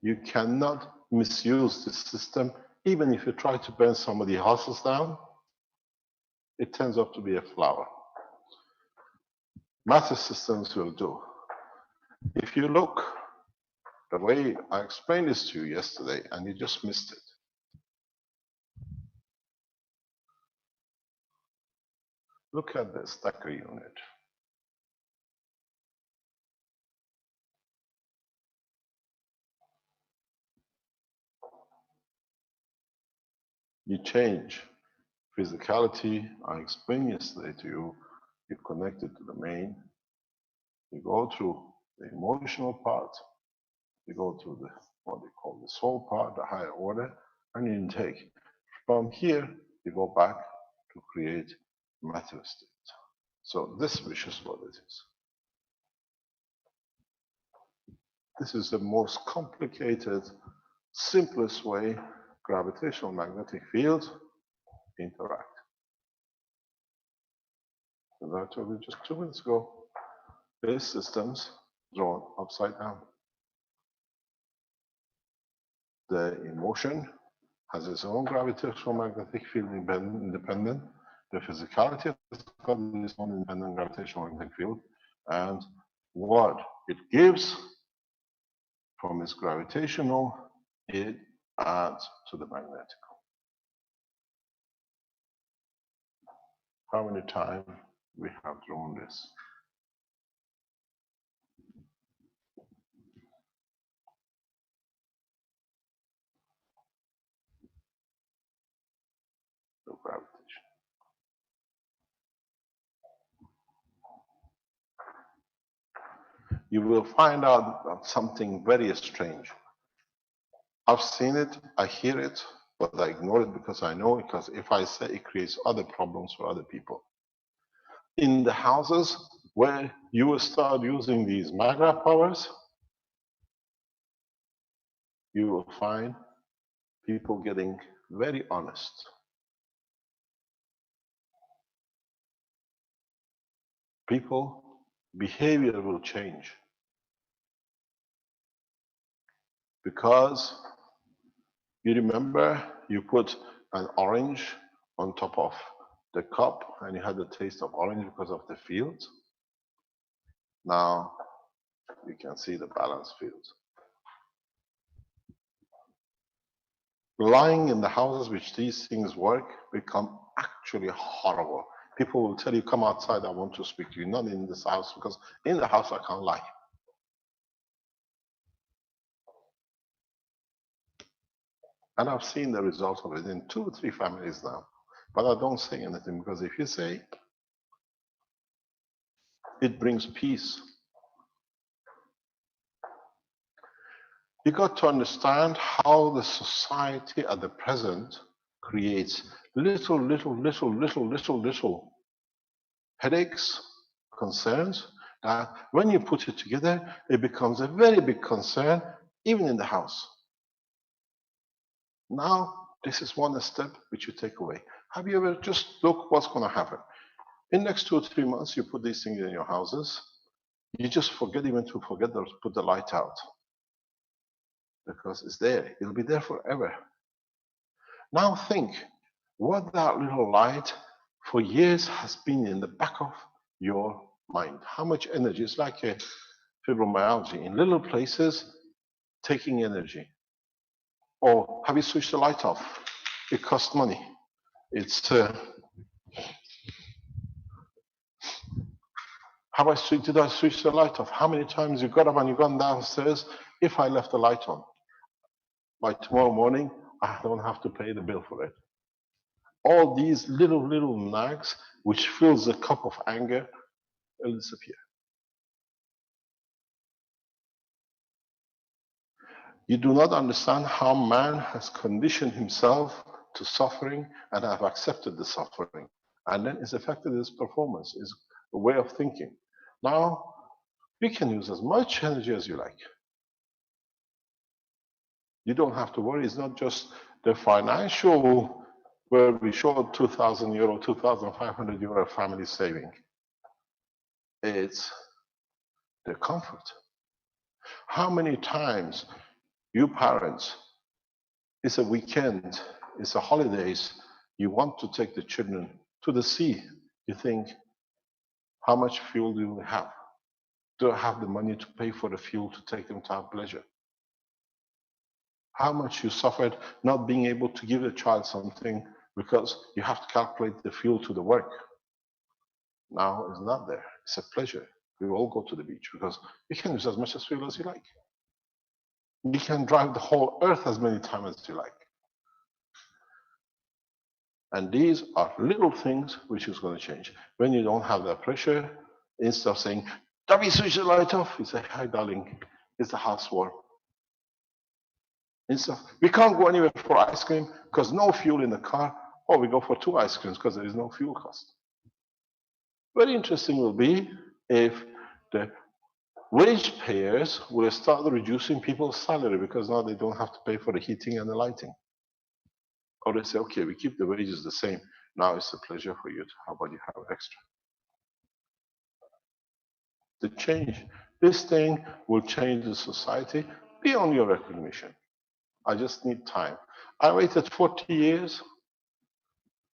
[SPEAKER 3] You cannot misuse the system, even if you try to burn somebody's houses down, it turns out to be a flower. Matter systems will do. If you look, the way I explained this to you yesterday, and you just missed it. Look at the stacker unit. You change physicality. I explained yesterday to you. You connect it to the main. You go through the emotional part. You go through the what they call the soul part, the higher order, and you intake. From here, you go back to create matter state. So this is what it is. This is the most complicated, simplest way gravitational magnetic fields interact. As I told you just 2 minutes ago, these systems drawn upside down. The emotion has its own gravitational magnetic field independent. The physicality has got its own independent gravitational magnetic field. And what it gives from its gravitational, it adds to the magnetic. How many times we have drawn this? The gravitation. You will find out something very strange. I've seen it, I hear it, but I ignore it because I know, because if I say it creates other problems for other people. In the houses where you will start using these magnet powers, you will find people getting very honest. People, behavior will change. Because you remember you put an orange on top of the cup and you had the taste of orange because of the fields. Now you can see the balanced fields. Lying in the houses which these things work become actually horrible. People will tell you, come outside, I want to speak to you, not in this house, because in the house I can't lie. And I've seen the results of it in 2 or 3 families now. But I don't say anything, because if you say, it brings peace. You got to understand how the society at the present creates little headaches, concerns, that when you put it together, it becomes a very big concern, even in the house. Now, this is one step which you take away. Have you ever just look what's going to happen? In the next 2 or 3 months, you put these things in your houses, you just forget even to put the light out. Because it's there, it'll be there forever. Now think, what that little light for years has been in the back of your mind. How much energy? It's like a fibromyalgia in little places taking energy. Or have you switched the light off? It costs money. It's did I switch the light off? How many times you got up and you gone downstairs? If I left the light on, by tomorrow morning, I don't have to pay the bill for it. All these little nags, which fills the cup of anger, will disappear. You do not understand how man has conditioned himself to suffering and have accepted the suffering. And then it's affected his performance, his way of thinking. Now, you can use as much energy as you like. You don't have to worry. It's not just the financial, where we showed 2,000 euro, 2,500 euro family saving. It's the comfort. How many times you parents, it's a weekend, it's a holidays, you want to take the children to the sea. You think, how much fuel do we have? Do I have the money to pay for the fuel to take them to have pleasure? How much you suffered not being able to give a child something because you have to calculate the fuel to the work. Now it's not there. It's a pleasure. We all go to the beach because you can use as much as fuel as you like. You can drive the whole earth as many times as you like. And these are little things which is going to change. When you don't have that pressure, instead of saying, "Dabby, switch the light off," you say, "Hi, darling, it's the house warm." Instead of, "We can't go anywhere for ice cream because no fuel in the car." Or we go for 2 ice creams because there is no fuel cost. Very interesting will be if the wage payers will start reducing people's salary because now they don't have to pay for the heating and the lighting. Or they say, okay, we keep the wages the same. Now it's a pleasure for you. How about you have extra? The change, this thing will change the society beyond your recognition. I just need time. I waited 40 years.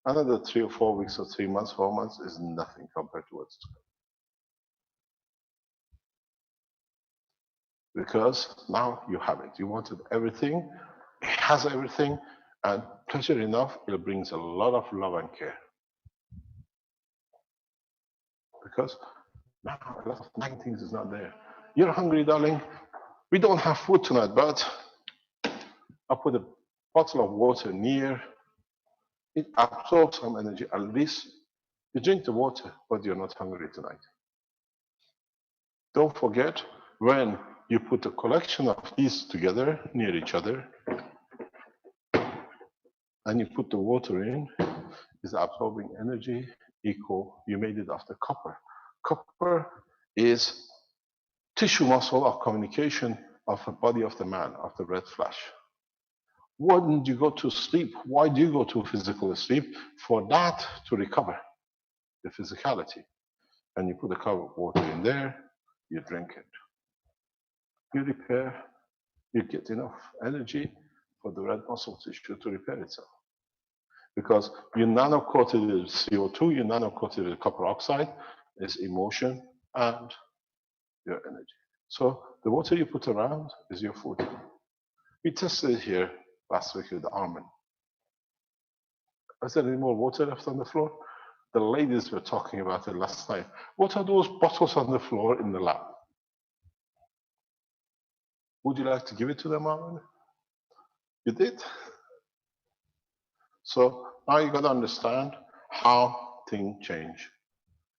[SPEAKER 3] Another 3 or 4 weeks or 3 months, 4 months is nothing compared to what's to come. Because now you have it. You wanted everything. It has everything. And pleasure enough, it brings a lot of love and care. Because now a lot of nagging things is not there. You're hungry, darling. We don't have food tonight, but I put a bottle of water near. It absorbs some energy. At least you drink the water, but you're not hungry tonight. Don't forget, when you put a collection of these together near each other, and you put the water in, it's absorbing energy, equal, you made it after copper. Copper is tissue muscle of communication of the body of the man, of the red flesh. When you go to sleep, why do you go to physical sleep? For that to recover the physicality. And you put a cup of water in there, you drink it. You repair, you get enough energy for the red muscle tissue to repair itself. Because you nano-coated it with CO2, you nano-coated it with copper oxide, is emotion and your energy. So the water you put around is your food. We tested it here last week with the almond. Is there any more water left on the floor? The ladies were talking about it last night. What are those bottles on the floor in the lab? Would you like to give it to them, Almond? You did? So now you got to understand how things change.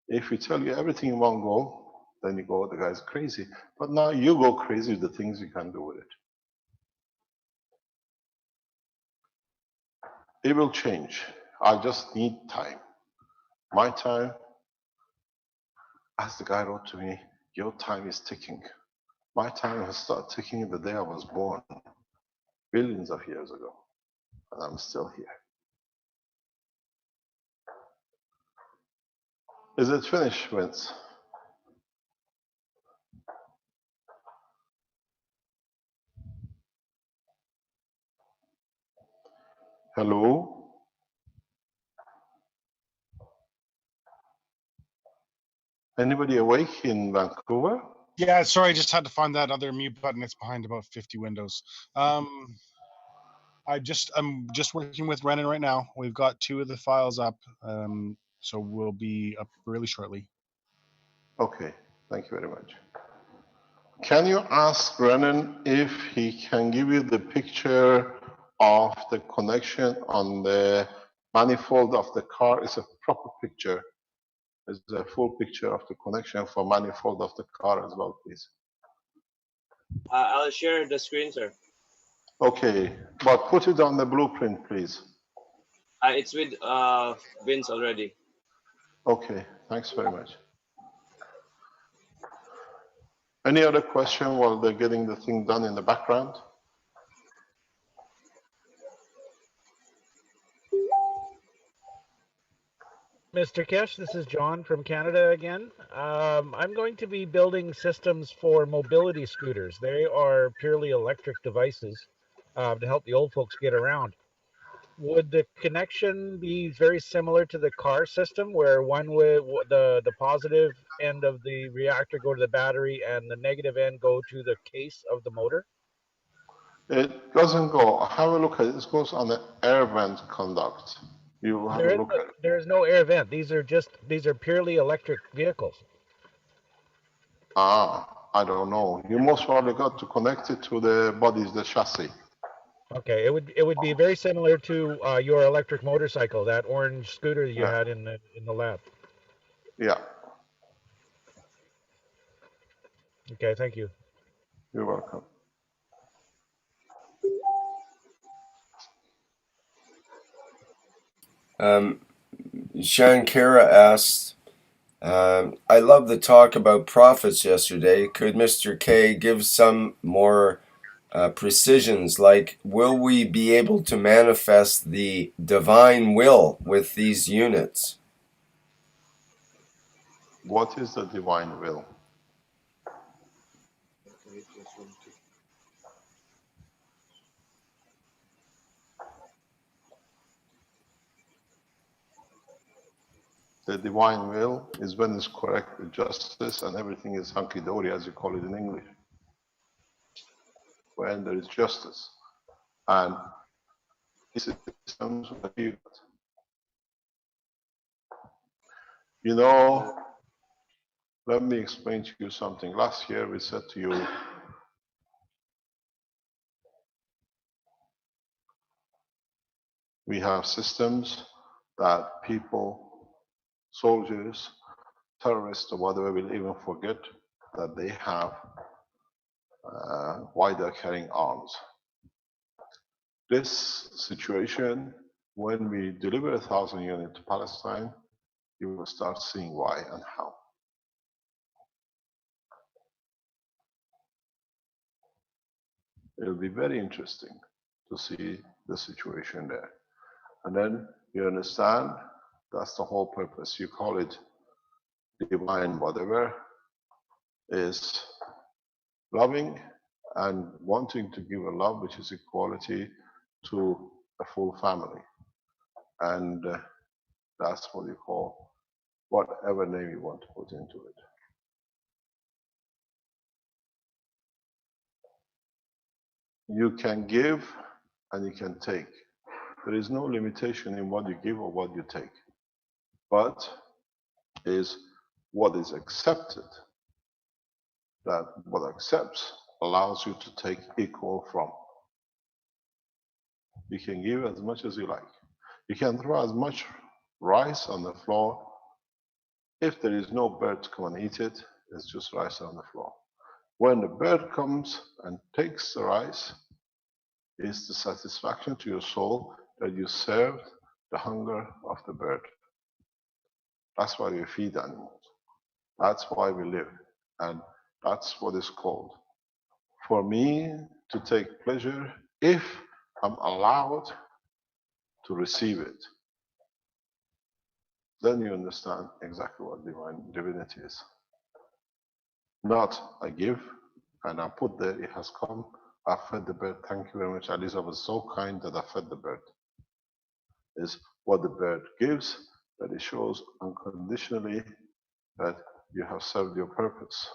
[SPEAKER 3] If we tell you everything in one go, then you go, the guy's crazy. But now you go crazy with the things you can do with it. It will change. I just need time. My time, as the guy wrote to me, your time is ticking. My time has started ticking the day I was born, billions of years ago, and I'm still here. Is it finished, Vince? Hello? Anybody awake in Vancouver?
[SPEAKER 2] Yeah, sorry, I just had to find that other mute button. It's behind about 50 windows. I'm just working with Renan right now. We've got 2 of the files up, so we'll be up really shortly.
[SPEAKER 3] Okay, thank you very much. Can you ask Renan if he can give you the picture of the connection on the manifold of the car? It's a proper picture. It's a full picture of the connection for manifold of the car as well, please.
[SPEAKER 5] I'll share the screen, sir.
[SPEAKER 3] Okay, but put it on the blueprint, please.
[SPEAKER 5] It's with Vince already.
[SPEAKER 3] Okay, thanks very much. Any other question while they're getting the thing done in the background?
[SPEAKER 9] Mr. Kesh, this is John from Canada again. I'm going to be building systems for mobility scooters. They are purely electric devices to help the old folks get around. Would the connection be very similar to the car system, where one would the positive end of the reactor go to the battery and the negative end go to the case of the motor?
[SPEAKER 3] It doesn't go. Have a look at it. It goes on the air vent conduct. You have a look at it.
[SPEAKER 9] There is no air vent. These are purely electric vehicles.
[SPEAKER 3] I don't know. You most probably got to connect it to the bodies, the chassis.
[SPEAKER 9] Okay, it would be very similar to your electric motorcycle, that orange scooter that you had in the lab.
[SPEAKER 3] Yeah.
[SPEAKER 9] Okay, thank you.
[SPEAKER 3] You're welcome.
[SPEAKER 1] Shankara asked, I love the talk about prophets yesterday. Could Mr. K give some more precisions, like will we be able to manifest the divine will with these units?
[SPEAKER 3] What is the divine will? The divine will is when it's correct with justice and everything is hunky-dory, as you call it in English. When there is justice. And systems you know, let me explain to you something. Last year we said to you, we have systems that people, soldiers, terrorists, or whatever will even forget that they have why they're carrying arms. This situation, when we deliver 1,000 units to Palestine, you will start seeing why and how. It'll be very interesting to see the situation there. And then you understand that's the whole purpose. You call it divine, whatever, is loving and wanting to give a love which is equality to a full family. And that's what you call whatever name you want to put into it. You can give and you can take. There is no limitation in what you give or what you take, but is what is accepted, that what accepts allows you to take equal from. You can give as much as you like. You can throw as much rice on the floor. If there is no bird to come and eat it, it's just rice on the floor. When the bird comes and takes the rice, it's the satisfaction to your soul that you served the hunger of the bird. That's why we feed animals. That's why we live. And that's what is called. For me to take pleasure if I'm allowed to receive it. Then you understand exactly what divinity is. Not I give and I put there, it has come, I fed the bird, thank you very much. Aliza was so kind that I fed the bird. Is what the bird gives, that it shows unconditionally that you have served your purpose.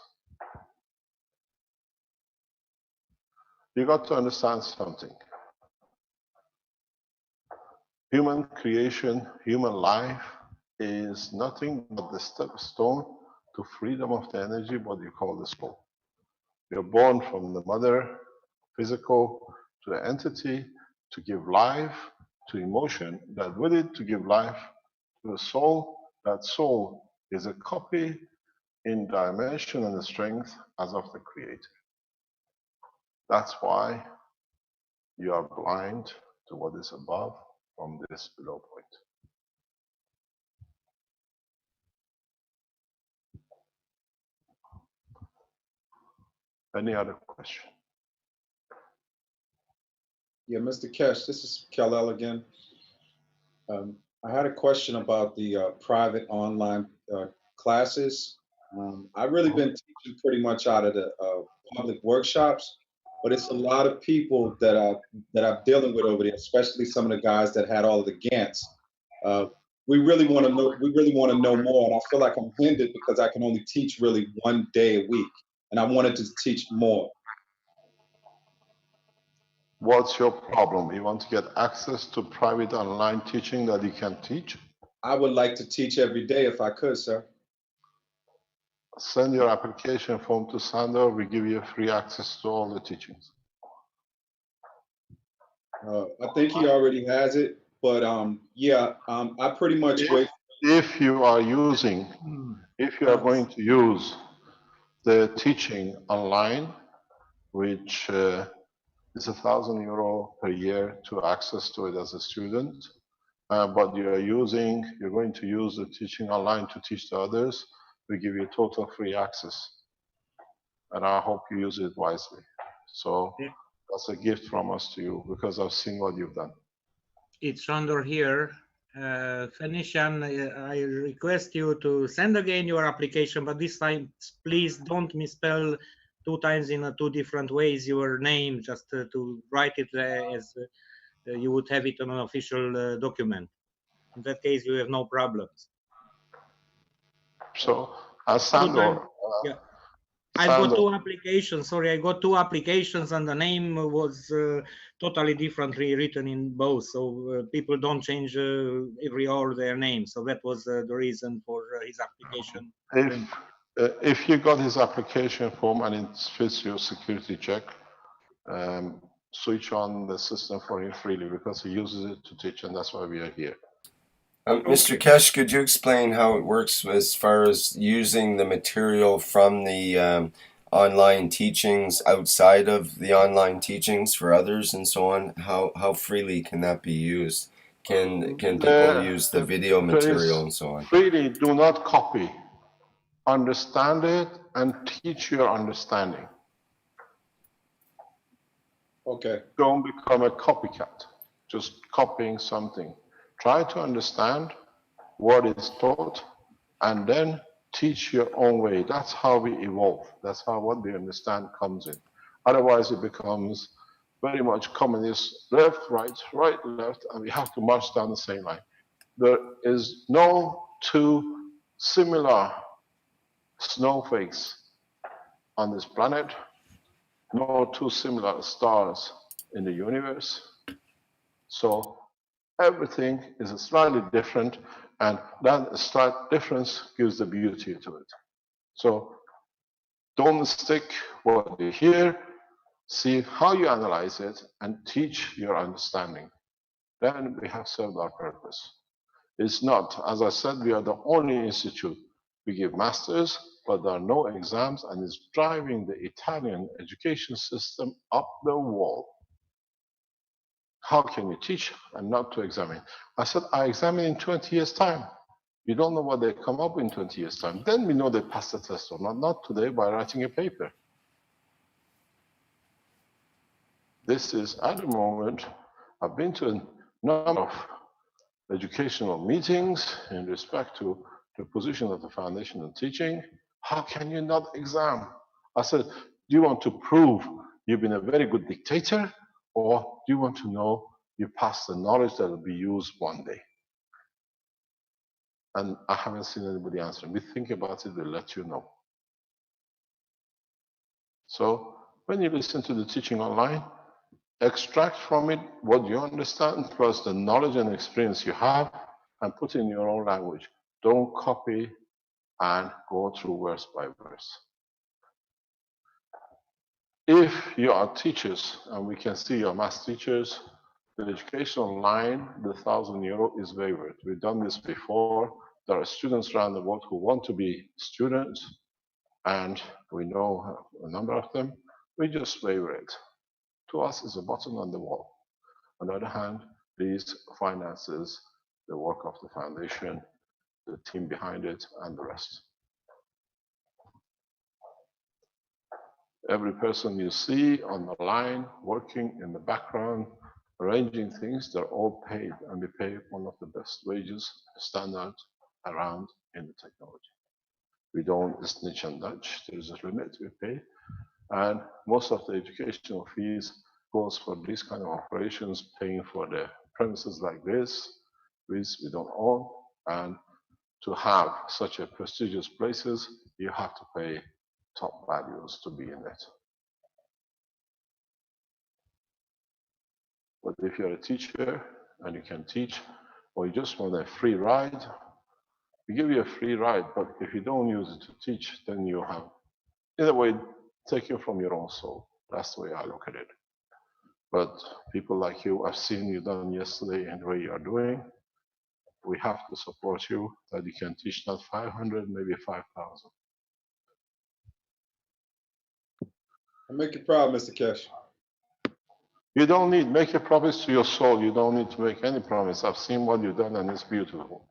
[SPEAKER 3] You got to understand something. Human creation, human life is nothing but the stone to freedom of the energy, what you call the soul. You're born from the mother, physical, to the entity, to give life to emotion, that with it to give life to the soul. That soul is a copy in dimension and the strength as of the Creator. That's why you are blind to what is above from this below point. Any other question?
[SPEAKER 10] Yeah, Mr. Kesh, this is Kal-El again. I had a question about the private online classes. I've really been teaching pretty much out of the public workshops, but it's a lot of people that I'm dealing with over there, especially some of the guys that had all of the Gants. We really want to know. We really want to know more, and I feel like I'm hindered because I can only teach really 1 day a week, and I wanted to teach more.
[SPEAKER 3] What's your problem? You want to get access to private online teaching that you can teach?
[SPEAKER 10] I would like to teach every day if I could, sir.
[SPEAKER 3] Send your application form to Sandor. We give you free access to all the teachings.
[SPEAKER 10] I think he already has it, but yeah, I pretty much wait.
[SPEAKER 3] If you are using, if you are going to use the teaching online, which is €1,000 per year to access to it as a student, but you're going to use the teaching online to teach the others, we give you total free access. And I hope you use it wisely. So that's a gift from us to you because I've seen what you've done.
[SPEAKER 4] It's under here. Phoenician, I request you to send again your application, but this time, please don't misspell 2 times in 2 different ways your name, just to write it as you would have it on an official document. In that case, you have no problems.
[SPEAKER 3] So, Sandor,
[SPEAKER 4] yeah. I've got 2 applications. Sorry, I got 2 applications, and the name was totally differently written in both. So people don't change every hour their name. So that was the reason for his application.
[SPEAKER 3] If you got his application form and it fits your security check, switch on the system for him freely because he uses it to teach, and that's why we are here.
[SPEAKER 1] Mr. Kesh, could you explain how it works as far as using the material from the online teachings outside of the online teachings for others and so on? How freely can that be used? Can people use the video
[SPEAKER 3] There is
[SPEAKER 1] material and so on?
[SPEAKER 3] freely do not copy. Understand it and teach your understanding.
[SPEAKER 10] Okay.
[SPEAKER 3] Don't become a copycat, just copying something. Try to understand what is taught and then teach your own way. That's how we evolve. That's how what we understand comes in. Otherwise, it becomes very much communist, left, right, left, and we have to march down the same line. There is no two similar snowflakes on this planet, no two similar stars in the universe. So everything is slightly different, and that slight difference gives the beauty to it. So don't mistake what you hear, see how you analyze it, and teach your understanding. Then we have served our purpose. It's not, as I said, we are the only institute. We give masters, but there are no exams, and it's driving the Italian education system up the wall. How can you teach and not to examine? I said, I examine in 20 years' time. You don't know what they come up in 20 years' time. Then we know they passed the test or not today by writing a paper. This is, at the moment, I've been to a number of educational meetings in respect to the position of the foundation and teaching. How can you not exam? I said, do you want to prove you've been a very good dictator, or do you want to know you pass the knowledge that will be used one day? And I haven't seen anybody answer. We think about it, we'll let you know. So when you listen to the teaching online, extract from it what you understand plus the knowledge and experience you have and put it in your own language. Don't copy and go through verse by verse. If you are teachers, and we can see your math teachers, the educational line, the €1,000 is waived. We've done this before. There are students around the world who want to be students, and we know a number of them. We just waiver it. To us, it's a button on the wall. On the other hand, these finances the work of the foundation, the team behind it, and the rest. Every person you see on the line, working in the background, arranging things, they're all paid, and we pay one of the best wages standard around in the technology. We don't snitch and dodge. There's a limit we pay, and most of the educational fees goes for these kind of operations, paying for the premises like this, which we don't own, and to have such a prestigious places, you have to pay top values to be in it. But if you're a teacher and you can teach, or you just want a free ride, we give you a free ride, but if you don't use it to teach, then you have, in a way, taken from your own soul. That's the way I look at it. But people like you, I've seen you done yesterday and the way you are doing. We have to support you that you can teach not 500, maybe 5,000.
[SPEAKER 10] I make you proud, Mr. Kesh.
[SPEAKER 3] You don't need, make a promise to your soul. You don't need to make any promise. I've seen what you've done and it's beautiful.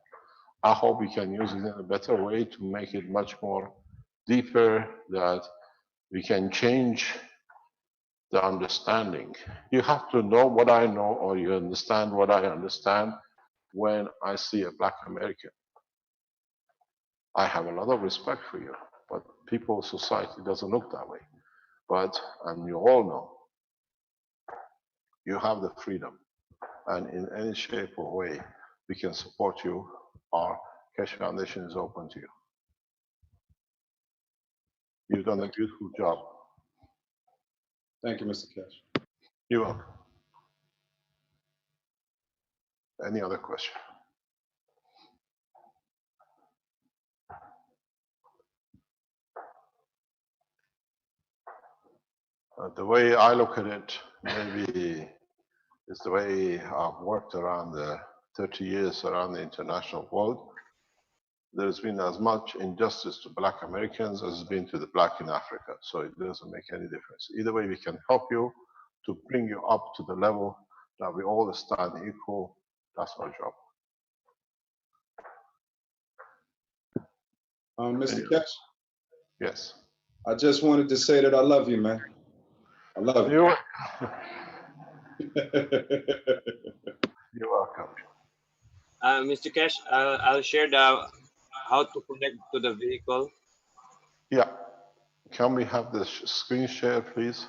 [SPEAKER 3] I hope we can use it in a better way to make it much more deeper, that we can change the understanding. You have to know what I know, or you understand what I understand when I see a Black American. I have a lot of respect for you, but people, society doesn't look that way. But, and you all know, you have the freedom, and in any shape or way we can support you. Our Kesh Foundation is open to you. You've done a beautiful job.
[SPEAKER 10] Thank you, Mr. Kesh.
[SPEAKER 3] You're welcome. Any other question? The way I look at it, maybe is the way I've worked around the 30 years around the international world. There's been as much injustice to Black Americans as has been to the Black in Africa. So it doesn't make any difference. Either way, we can help you to bring you up to the level that we all stand equal, That's our job.
[SPEAKER 10] Mr. Cash,
[SPEAKER 3] Yes.
[SPEAKER 10] I just wanted to say that I love you, man. I love you.
[SPEAKER 3] You're welcome.
[SPEAKER 5] Mr. Cash, I'll share the how to connect to the vehicle.
[SPEAKER 3] Yeah. Can we have the screen share, please?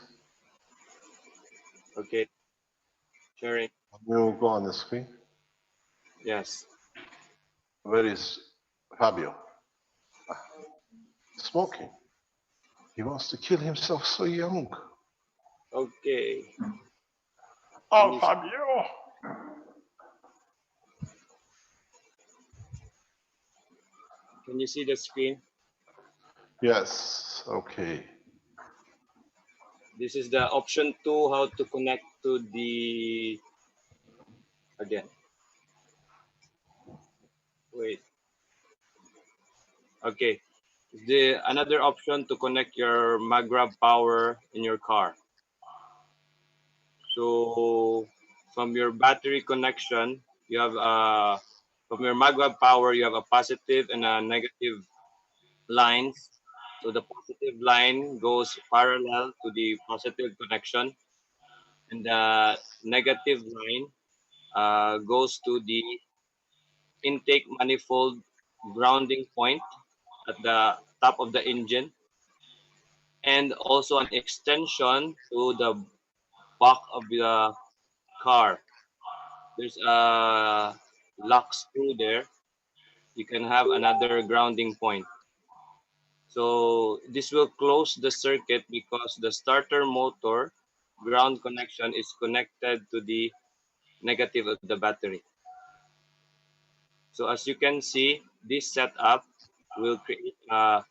[SPEAKER 5] Okay. Sharing.
[SPEAKER 3] We'll go on the screen.
[SPEAKER 5] Yes.
[SPEAKER 3] Where is Fabio? Smoking. He wants to kill himself so young.
[SPEAKER 5] Okay.
[SPEAKER 3] Oh, Fabio!
[SPEAKER 5] Can you see the screen?
[SPEAKER 3] Yes, okay.
[SPEAKER 5] This is the option 2, how to connect to the, again. Wait. Okay. The another option to connect your MagGrab power in your car. So from your battery connection, you have from your MagWeb power, you have a positive and a negative lines. So the positive line goes parallel to the positive connection, and the negative line goes to the intake manifold grounding point at the top of the engine, and also an extension to the back of the car. There's a lock screw there. You can have another grounding point. So this will close the circuit because the starter motor ground connection is connected to the negative of the battery. So as you can see, this setup will create a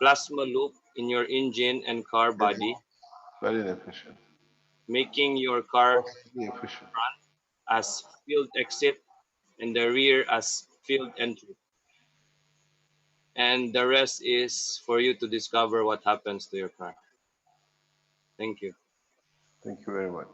[SPEAKER 5] plasma loop in your engine and car body,
[SPEAKER 3] Very inefficient.
[SPEAKER 5] making your car
[SPEAKER 3] Inefficient.
[SPEAKER 5] front as field exit and the rear as field entry. And the rest is for you to discover what happens to your car. Thank you.
[SPEAKER 3] Thank you very much.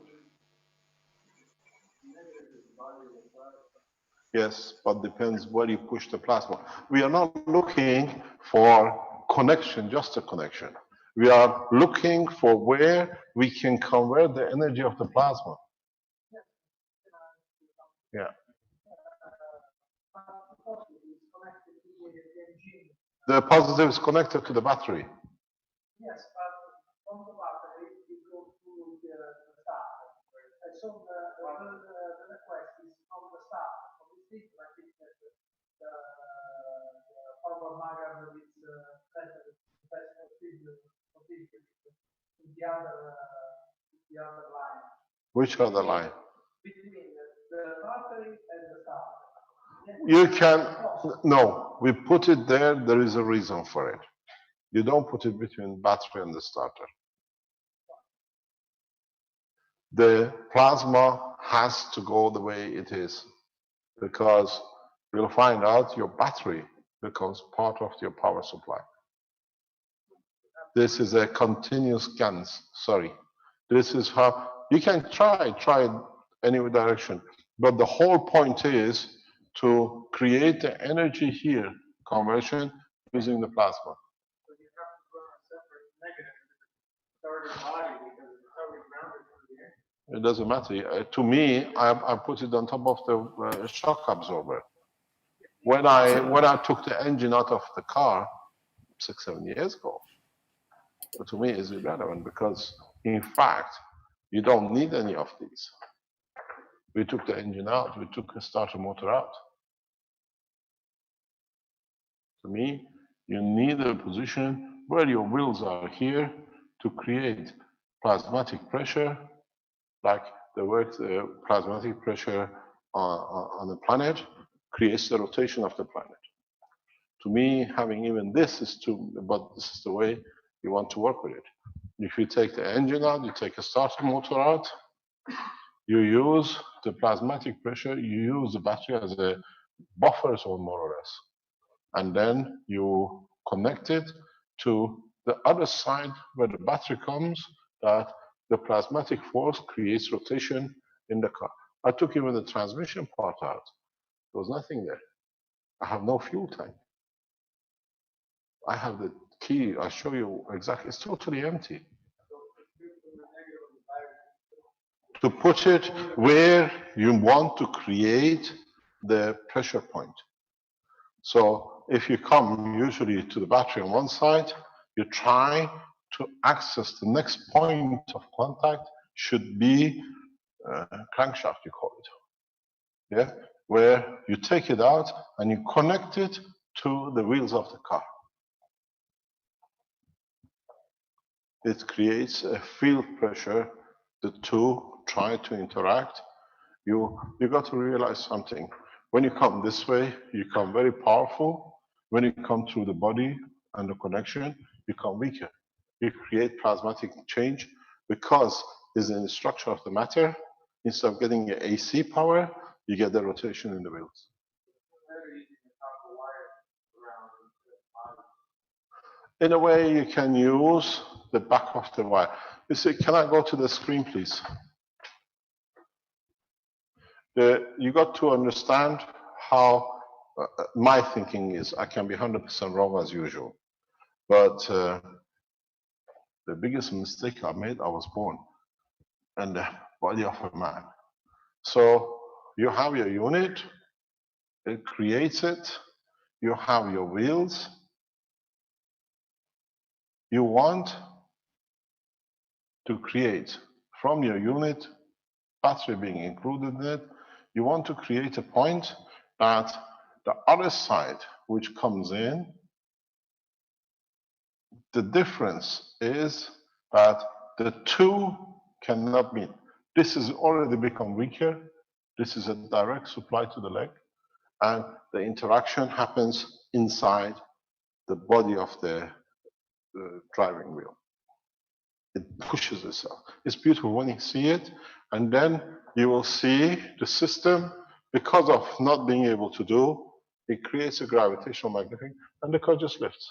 [SPEAKER 3] Yes, but depends where you push the plasma. We are not looking for connection, just a connection. We are looking for where we can convert the energy of the plasma. Yeah. The positive is connected to the battery.
[SPEAKER 7] Yes, but from the battery, it goes to the starter. And so the request is from the starter. From the stick, I think that the power magnet is better configured in the other line.
[SPEAKER 3] Which other line?
[SPEAKER 7] Between the battery and the starter.
[SPEAKER 3] You can, no, we put it there, there is a reason for it. You don't put it between battery and the starter. The plasma has to go the way it is, because you'll find out your battery becomes part of your power supply. This is a continuous GANs, sorry. This is how, you can try any direction, but the whole point is to create the energy here, conversion using the plasma. It doesn't matter. To me, I put it on top of the shock absorber. When I took the engine out of the car 6-7 years ago, but to me it's irrelevant because in fact you don't need any of these. We took the engine out, we took the starter motor out. To me, you need a position where your wheels are here to create plasmatic pressure, like the plasmatic pressure on the planet creates the rotation of the planet. To me, having even this is too, but this is the way you want to work with it. If you take the engine out, you take a starter motor out, you use the plasmatic pressure, you use the battery as a buffer zone more or less. And then you connect it to the other side where the battery comes, that the plasmatic force creates rotation in the car. I took even the transmission part out. There was nothing there. I have no fuel tank. I have the key. I'll show you exactly. It's totally empty. To put it where you want to create the pressure point. So if you come usually to the battery on one side, you try to access the next point of contact should be crankshaft, you call it. Yeah, where you take it out and you connect it to the wheels of the car. It creates a field pressure. The two try to interact. You got to realize something. When you come this way, you come very powerful. When you come through the body and the connection, you come weaker. You create plasmatic change because it's in the structure of the matter. Instead of getting AC power, you get the rotation in the wheels. In a way, you can use the back of the wire. You see, can I go to the screen, please? You got to understand how my thinking is. I can be 100% wrong as usual. But the biggest mistake I made, I was born in the body of a man. So you have your unit, it creates it, you have your wheels, you want to create from your unit, battery being included in it, you want to create a point that the other side which comes in, the difference is that the two cannot meet. This has already become weaker. This is a direct supply to the leg, and the interaction happens inside the body of the driving wheel. It pushes itself. It's beautiful when you see it, and then you will see the system, because of not being able to do, it creates a gravitational magnetic, and the car just lifts.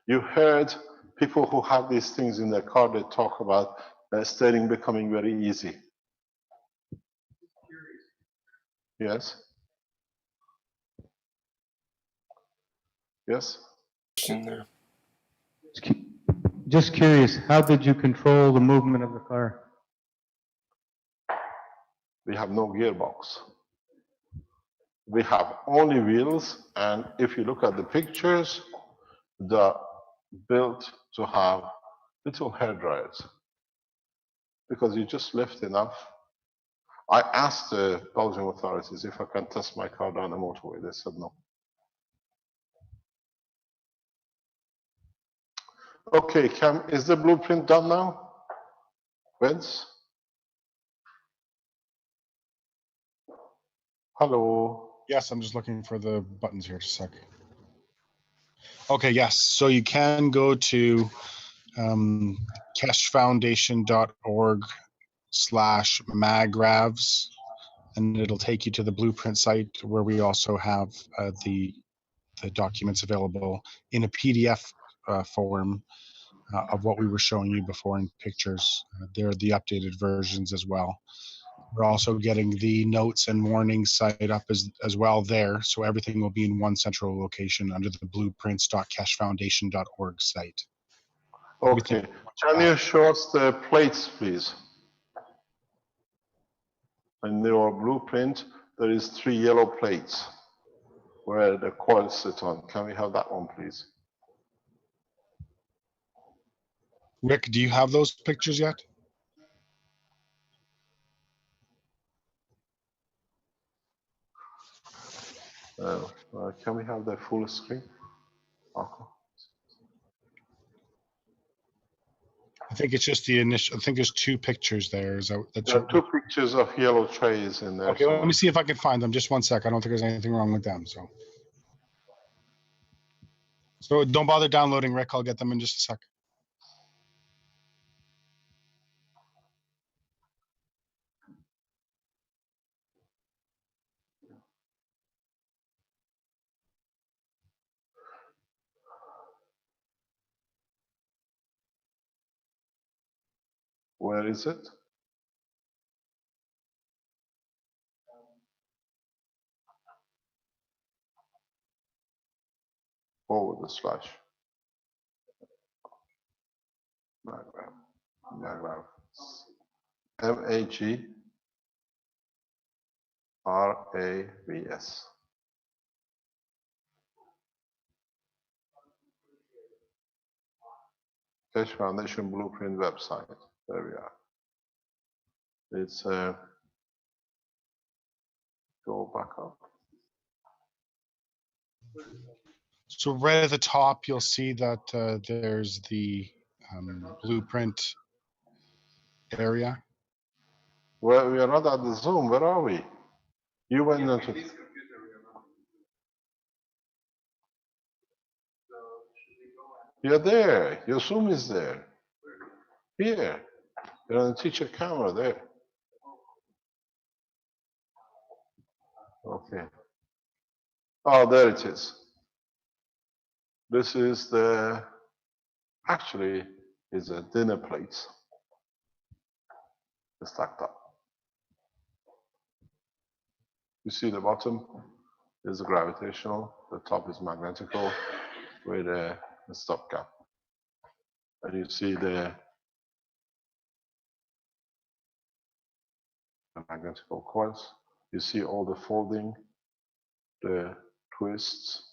[SPEAKER 3] You heard people who have these things in their car, they talk about steering becoming very easy. Yes? Yes?
[SPEAKER 1] In there.
[SPEAKER 15] Just curious, how did you control the movement of the car?
[SPEAKER 3] We have no gearbox. We have only wheels, and if you look at the pictures, they're built to have little hair dryers because you just lift enough. I asked the Belgian authorities if I can test my car down the motorway. They said no. Okay, is the blueprint done now? Vince? Hello.
[SPEAKER 2] Yes, I'm just looking for the buttons here. Just a sec. Okay, yes. So you can go to keshfoundation.org/magravs, and it'll take you to the blueprint site where we also have the documents available in a PDF form of what we were showing you before in pictures. They're the updated versions as well. We're also getting the notes and warnings site up as well there, so everything will be in one central location under the blueprints.keshfoundation.org site.
[SPEAKER 3] Okay, can you show us the plates, please? In your blueprint, there is 3 yellow plates where the coils sit on. Can we have that one, please?
[SPEAKER 2] Rick, do you have those pictures yet?
[SPEAKER 3] Can we have the full screen? Okay.
[SPEAKER 2] I think it's just the initial. I think there's 2 pictures there. Is that
[SPEAKER 3] There are 2 pictures of yellow trays in there.
[SPEAKER 2] Okay, let me see if I can find them. Just one sec. I don't think there's anything wrong with them. So don't bother downloading, Rick. I'll get them in just a sec.
[SPEAKER 3] Where is it? forward slash Magrav, Magravs. Keshe Foundation Blueprint website. There we are. It's go back up.
[SPEAKER 2] So right at the top, you'll see that there's the blueprint area.
[SPEAKER 3] Well, we are not at the Zoom. Where are we? You went into. You're there. Your Zoom is there. Here. You're on the teacher camera there. Okay. Oh, there it is. This is the, actually, is a dinner plate. It's stacked up. You see the bottom is gravitational, the top is magnetical with a stopgap. And you see the magnetical coils. You see all the folding, the twists.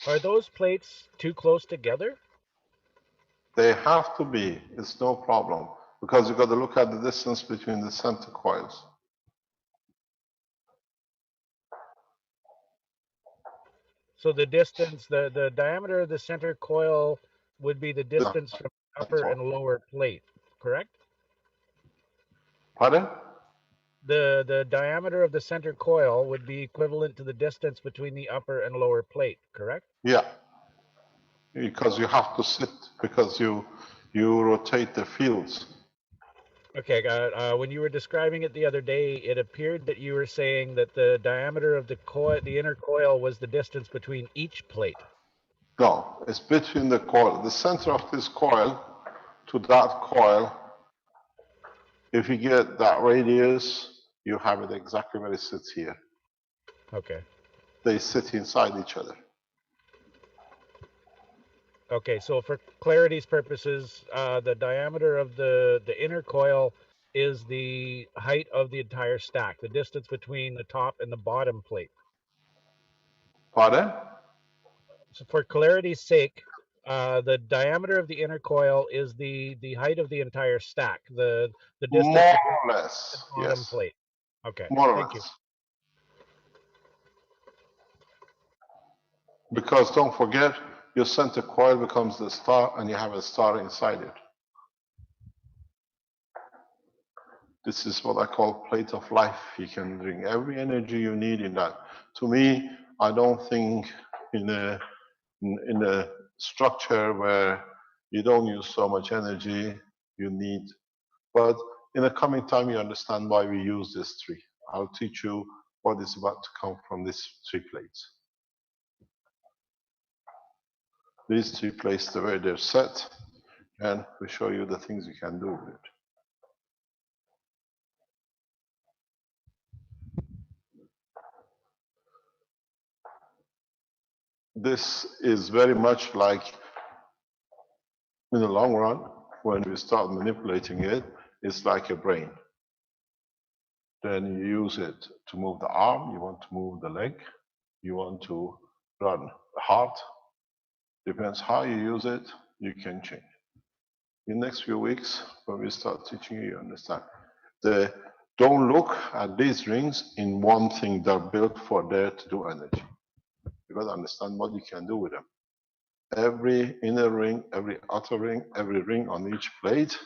[SPEAKER 9] Are those plates too close together?
[SPEAKER 3] They have to be, it's no problem, because you've got to look at the distance between the center coils.
[SPEAKER 9] So the distance, the diameter of the center coil would be the distance from the upper and lower plate, correct?
[SPEAKER 3] Pardon?
[SPEAKER 9] The diameter of the center coil would be equivalent to the distance between the upper and lower plate, correct?
[SPEAKER 3] Yeah, because you have to sit, because you rotate the fields.
[SPEAKER 9] Okay, when you were describing it the other day, it appeared that you were saying that the diameter of the coil, the inner coil, was the distance between each plate.
[SPEAKER 3] No, it's between the coil, the center of this coil to that coil. If you get that radius, you have it exactly where it sits here.
[SPEAKER 9] Okay.
[SPEAKER 3] They sit inside each other.
[SPEAKER 9] Okay, so for clarity's purposes, the diameter of the inner coil is the height of the entire stack, the distance between the top and the bottom plate.
[SPEAKER 3] Pardon?
[SPEAKER 9] So for clarity's sake, the diameter of the inner coil is the height of the entire stack, the distance
[SPEAKER 3] More
[SPEAKER 9] between
[SPEAKER 3] or less,
[SPEAKER 9] the bottom
[SPEAKER 3] yes.
[SPEAKER 9] plate. Okay,
[SPEAKER 3] More or
[SPEAKER 9] thank you.
[SPEAKER 3] less. Because don't forget, your center coil becomes the star and you have a star inside it. This is what I call plate of life. You can bring every energy you need in that. To me, I don't think in a structure where you don't use so much energy, you need. But in the coming time, you understand why we use this tree. I'll teach you what is about to come from these 3 plates. These 3 plates, the way they're set, and we show you the things you can do with it. This is very much like, in the long run, when we start manipulating it, it's like a brain. Then you use it to move the arm, you want to move the leg, you want to run the heart. Depends how you use it, you can change. In the next few weeks, when we start teaching you, you understand. Don't look at these rings in one thing. They're built for there to do energy. You got to understand what you can do with them. Every inner ring, every outer ring, every ring on each plate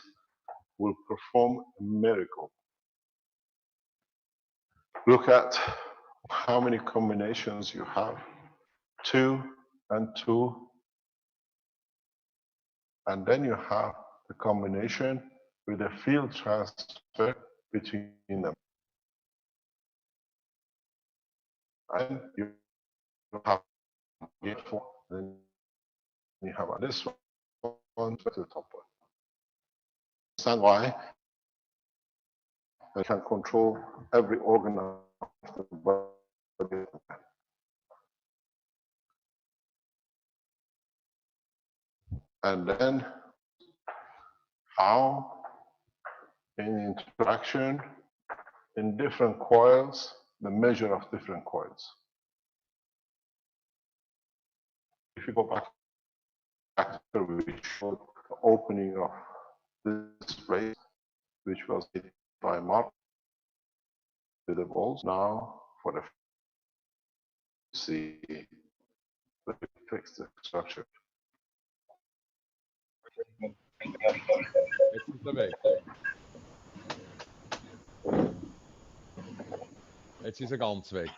[SPEAKER 3] will perform a miracle. Look at how many combinations you have. 2 and 2. And then you have the combination with a field transfer between them. And you have gate 4, then you have this one to the top one. Understand why and can control every organ of the body. And then how in interaction in different coils, the measure of different coils. If you go back, we showed the opening of this place, which was hit by Mark with the balls. Now for the see fix the structure.
[SPEAKER 16] Jetzt ist er weg. Jetzt ist er ganz weg.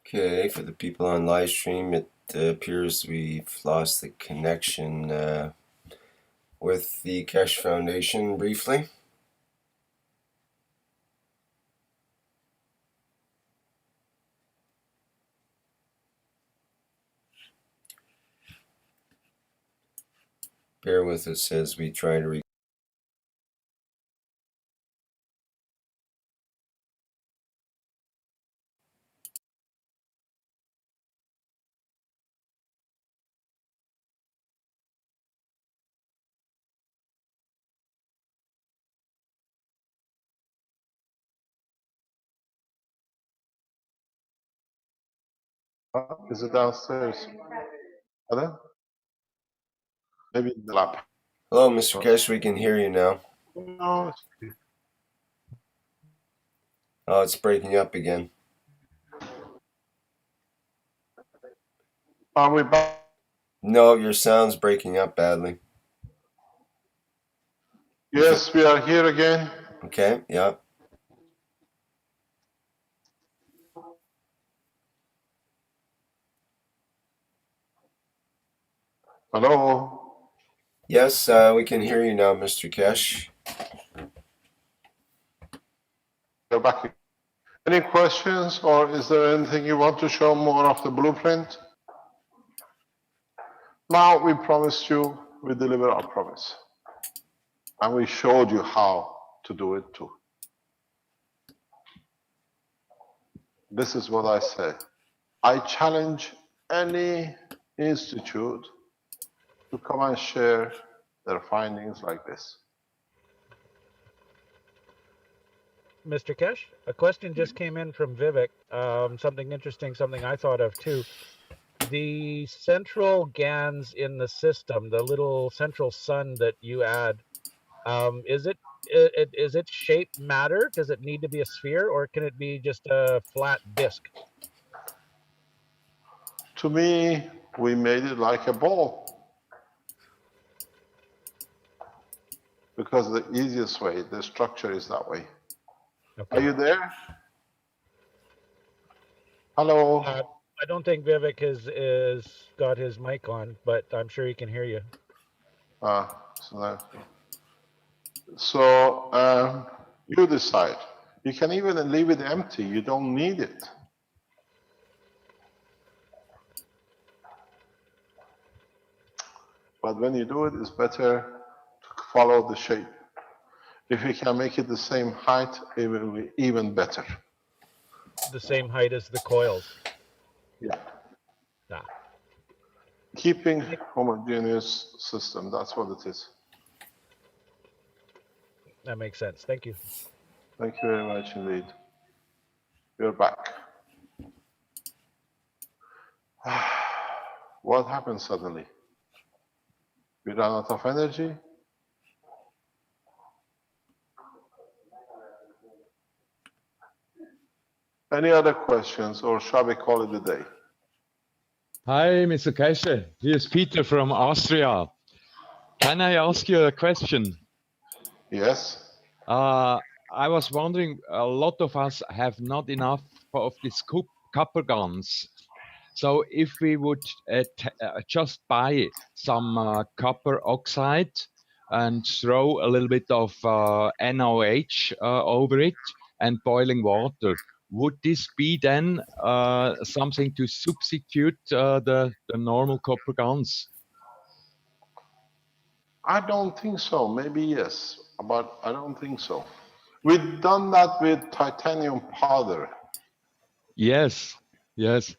[SPEAKER 1] Okay, for the people on live stream, it appears we've lost the connection with the Keshe Foundation briefly. Bear with us as we try to
[SPEAKER 3] Is it downstairs? Other? Maybe in the lab.
[SPEAKER 1] Hello, Mr. Keshe, we can hear you now.
[SPEAKER 3] No.
[SPEAKER 1] Oh, it's breaking up again.
[SPEAKER 3] Are we back?
[SPEAKER 1] No, your sound's breaking up badly.
[SPEAKER 3] Yes, we are here again.
[SPEAKER 1] Okay, yeah.
[SPEAKER 3] Hello?
[SPEAKER 1] Yes, we can hear you now, Mr. Keshe.
[SPEAKER 3] You're back. Any questions, or is there anything you want to show more of the blueprint? Now we promised you, we deliver our promise. And we showed you how to do it too. This is what I say. I challenge any institute to come and share their findings like this.
[SPEAKER 9] Mr. Keshe, a question just came in from Vivek. Something interesting, something I thought of too. The central GANs in the system, the little central sun that you add, is its shape matter? Does it need to be a sphere, or can it be just a flat disk?
[SPEAKER 3] To me, we made it like a ball. Because the easiest way, the structure is that way. Okay. Are you there? Hello?
[SPEAKER 9] I don't think Vivek is got his mic on, but I'm sure he can hear you.
[SPEAKER 3] So you decide. You can even leave it empty. You don't need it. But when you do it, it's better to follow the shape. If you can make it the same height, it will be even better.
[SPEAKER 9] The same height as the coils.
[SPEAKER 3] Yeah.
[SPEAKER 9] Ah.
[SPEAKER 3] Keeping homogeneous system, that's what it is.
[SPEAKER 9] That makes sense. Thank you.
[SPEAKER 3] Thank you very much indeed. You're back. What happened suddenly? We ran out of energy? Any other questions, or shall we call it a day?
[SPEAKER 16] Hi, Mr. Keshe. Here's Peter from Austria. Can I ask you a question?
[SPEAKER 3] Yes.
[SPEAKER 16] I was wondering, a lot of us have not enough of these copper guns. So if we would just buy some copper oxide and throw a little bit of NaOH over it and boiling water, would this be then something to substitute the normal copper guns?
[SPEAKER 3] I don't think so. Maybe yes, but I don't think so. We've done that with titanium powder.
[SPEAKER 16] Yes, yes.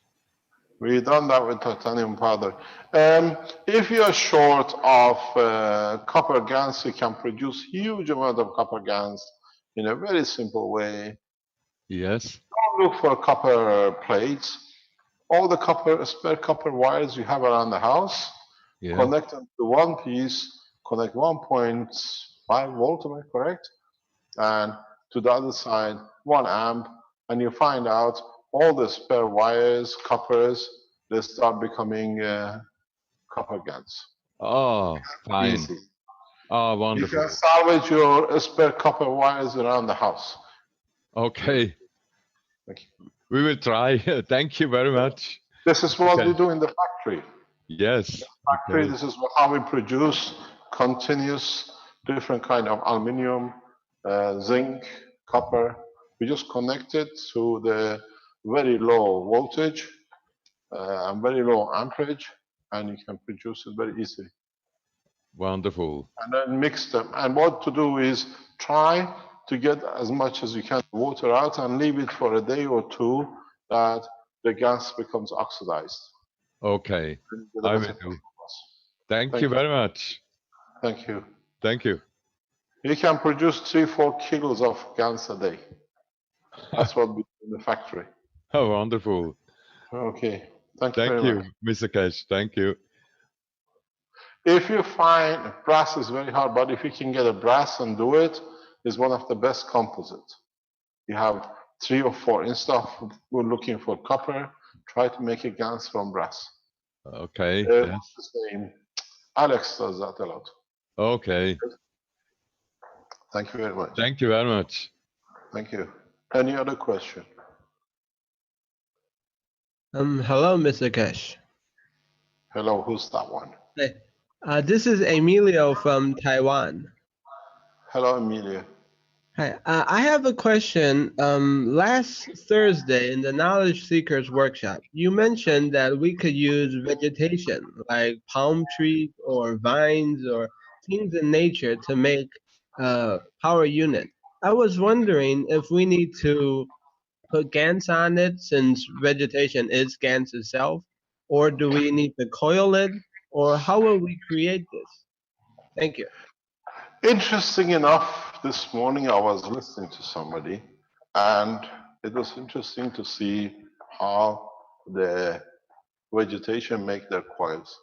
[SPEAKER 3] We've done that with titanium powder. If you're short of copper GaNs, you can produce huge amount of copper GaNs in a very simple way.
[SPEAKER 16] Yes.
[SPEAKER 3] Don't look for copper plates. All the spare copper wires you have around the house,
[SPEAKER 16] Yeah.
[SPEAKER 3] connect them to one piece, connect 1.5 volt, am I correct? And to the other side, 1 amp, and you find out all the spare wires, coppers, they start becoming copper GaNs.
[SPEAKER 16] Oh, fine.
[SPEAKER 3] Easy.
[SPEAKER 16] Oh,
[SPEAKER 3] You
[SPEAKER 16] wonderful.
[SPEAKER 3] can salvage your spare copper wires around the house.
[SPEAKER 16] Okay.
[SPEAKER 3] Thank you.
[SPEAKER 16] We will try. Thank you very much.
[SPEAKER 3] This is what
[SPEAKER 16] Okay.
[SPEAKER 3] we do in the factory.
[SPEAKER 16] Yes.
[SPEAKER 3] Factory,
[SPEAKER 16] Okay.
[SPEAKER 3] this is how we produce continuous different kind of aluminum, zinc, copper. We just connect it to the very low voltage and very low amperage, and you can produce it very easily.
[SPEAKER 16] Wonderful.
[SPEAKER 3] And then mix them. And what to do is try to get as much as you can water out and leave it for a day or two that the gas becomes oxidized.
[SPEAKER 16] Okay. I will do. Thank you very much.
[SPEAKER 3] Thank you.
[SPEAKER 16] Thank you.
[SPEAKER 3] You can produce 3-4 kilos of GaNs a day. That's what we do in the factory.
[SPEAKER 16] Oh, wonderful.
[SPEAKER 3] Okay. Thank you
[SPEAKER 16] Thank
[SPEAKER 3] very
[SPEAKER 16] you,
[SPEAKER 3] much.
[SPEAKER 16] Mr. Cash. Thank you.
[SPEAKER 3] If you find brass is very hard, but if you can get a brass and do it, is one of the best composites. You have 3 or 4 instead of we're looking for copper. Try to make a GaNs from brass.
[SPEAKER 16] Okay.
[SPEAKER 3] What's
[SPEAKER 16] Yes.
[SPEAKER 3] his name? Alex does that a lot.
[SPEAKER 16] Okay.
[SPEAKER 3] Thank you very much.
[SPEAKER 16] Thank you very much.
[SPEAKER 3] Thank you. Any other question?
[SPEAKER 17] Hello, Mr. Cash.
[SPEAKER 3] Hello, who's that one?
[SPEAKER 17] Hey, this is Emilio from Taiwan.
[SPEAKER 3] Hello, Amelia.
[SPEAKER 17] Hi, I have a question. Last Thursday in the Knowledge Seekers workshop, you mentioned that we could use vegetation like palm trees or vines or things in nature to make a power unit. I was wondering if we need to put GaNs on it since vegetation is GaNs itself, or do we need to coil it, or how will we create this? Thank you.
[SPEAKER 3] Interesting enough, this morning I was listening to somebody, and it was interesting to see how the vegetation make their coils.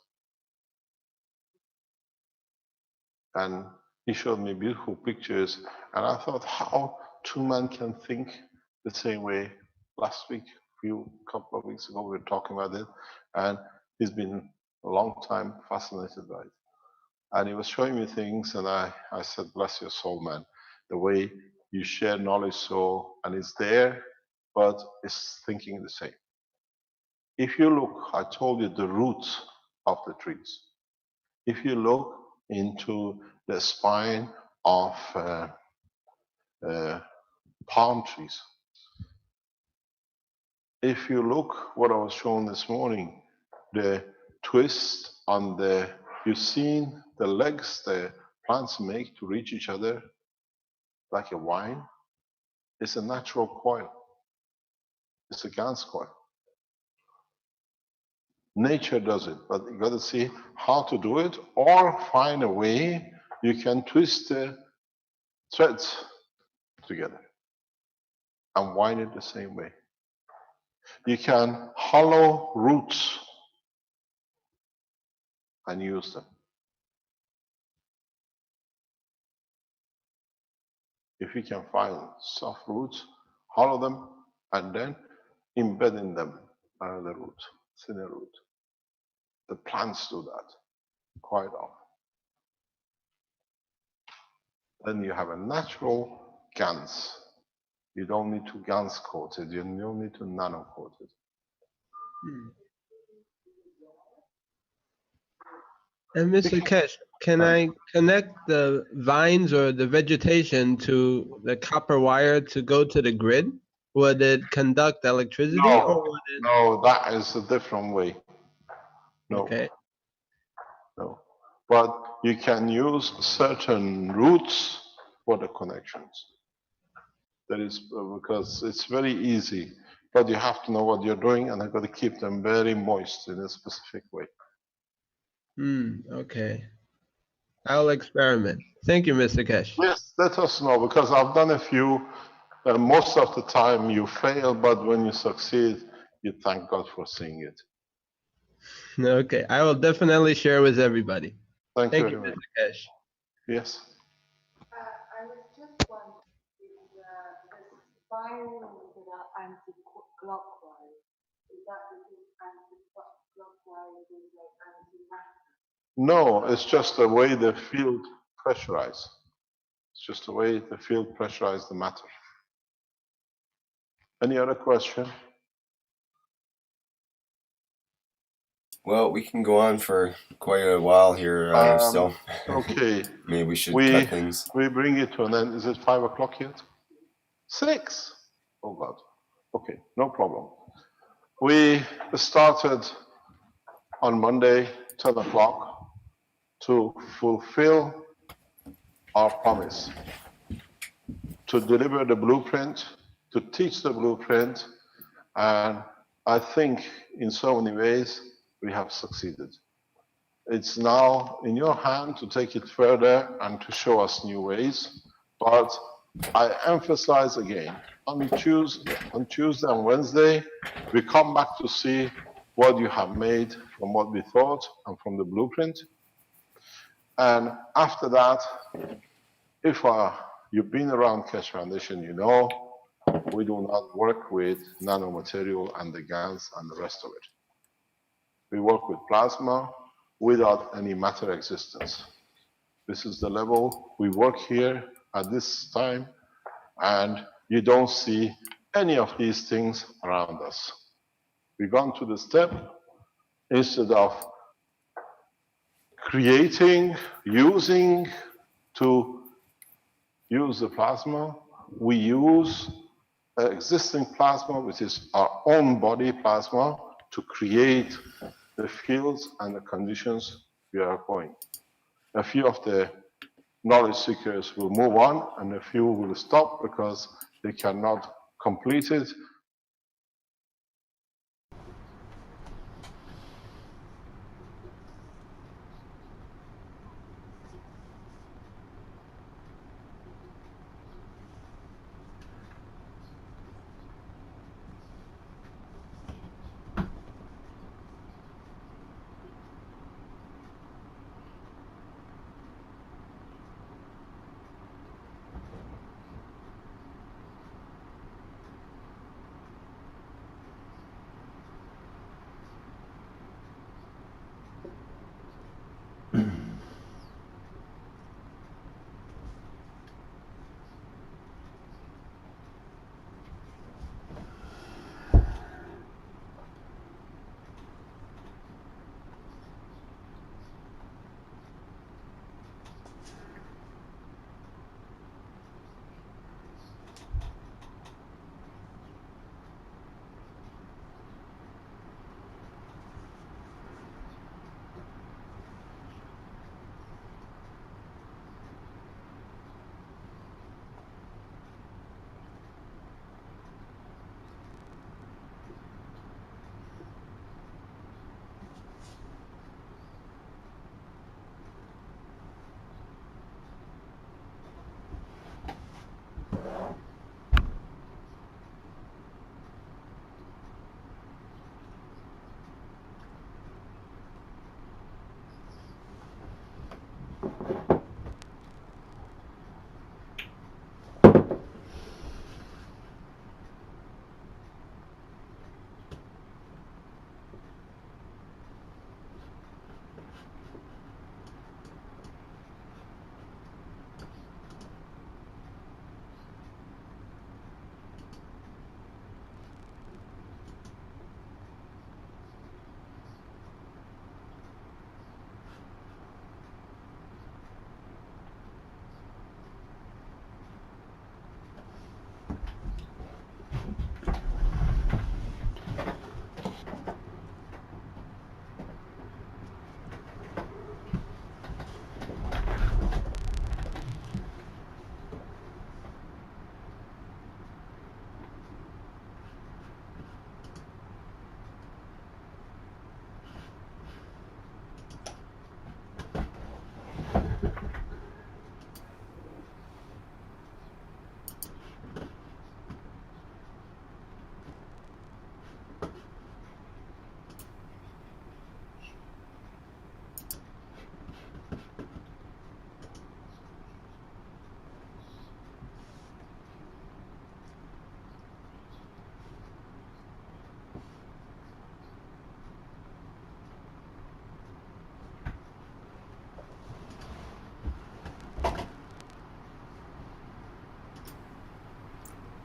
[SPEAKER 3] And he showed me beautiful pictures, and I thought how two men can think the same way. Last week, couple of weeks ago, we were talking about it, and he's been a long time fascinated by it. And he was showing me things, and I said, bless your soul, man. The way you share knowledge so, and it's there, but it's thinking the same. If you look, I told you the roots of the trees. If you look into the spine of palm trees, if you look what I was showing this morning, the twist on you've seen the legs the plants make to reach each other like a vine. It's a natural coil. It's a GaNs coil. Nature does it, but you got to see how to do it or find a way you can twist the threads together and wind it the same way. You can hollow roots and use them. If you can find soft roots, hollow them, and then embed in them another root, thinner root. The plants do that quite often. Then you have a natural GaNs. You don't need to GaNs coat it. You don't need to nano coat it.
[SPEAKER 17] And Mr. Kesh, can I connect the vines or the vegetation to the copper wire to go to the grid? Would it conduct electricity or
[SPEAKER 3] No,
[SPEAKER 17] would it?
[SPEAKER 3] no, that is a different way. No,
[SPEAKER 17] Okay.
[SPEAKER 3] no. But you can use certain routes for the connections. That is because it's very easy, but you have to know what you're doing, and I've got to keep them very moist in a specific way.
[SPEAKER 17] Okay. I'll experiment. Thank you, Mr. Kesh.
[SPEAKER 3] Yes, let us know, because I've done a few. Most of the time you fail, but when you succeed, you thank God for seeing it.
[SPEAKER 17] Okay, I will definitely share with everybody.
[SPEAKER 3] Thank you
[SPEAKER 17] Thank you,
[SPEAKER 3] very much.
[SPEAKER 17] Mr. Kesh.
[SPEAKER 3] Yes.
[SPEAKER 18] I was just wondering if the spiral that are anti-clockwise, is that because anti-clockwise is like anti-matter?
[SPEAKER 3] No, it's just the way the field pressurized. It's just the way the field pressurized the matter. Any other question?
[SPEAKER 1] Well, we can go on for quite a while here still.
[SPEAKER 3] Okay.
[SPEAKER 1] Maybe we should cut things.
[SPEAKER 3] We bring it to an end. Is it 5 o'clock yet? 6. Oh God. Okay, no problem. We started on Monday, 10 o'clock, to fulfill our promise, to deliver the blueprint, to teach the blueprint, and I think in so many ways we have succeeded. It's now in your hand to take it further and to show us new ways, but I emphasize again, on Tuesday and Wednesday, we come back to see what you have made from what we thought and from the blueprint. And after that, if you've been around Keshe Foundation, you know we do not work with nanomaterial and the GaNs and the rest of it. We work with plasma without any matter existence. This is the level we work here at this time, and you don't see any of these things around us. We've gone to the step, instead of creating, using to use the plasma, we use existing plasma, which is our own body plasma, to create the fields and the conditions we are going. A few of the knowledge seekers will move on and a few will stop because they cannot complete it.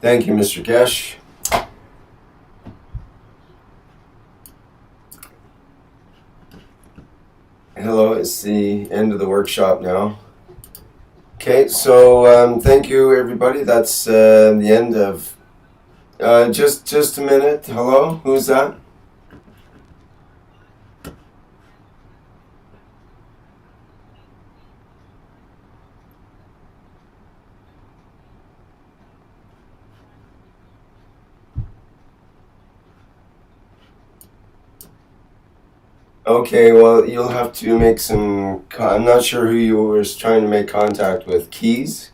[SPEAKER 1] Thank you, Mr. Kesh. Hello, it's the end of the workshop now. Okay, so thank you, everybody. That's the end of. Just a minute. Hello, who's that? Okay, well, you'll have to make some. I'm not sure who you were trying to make contact with. Keith?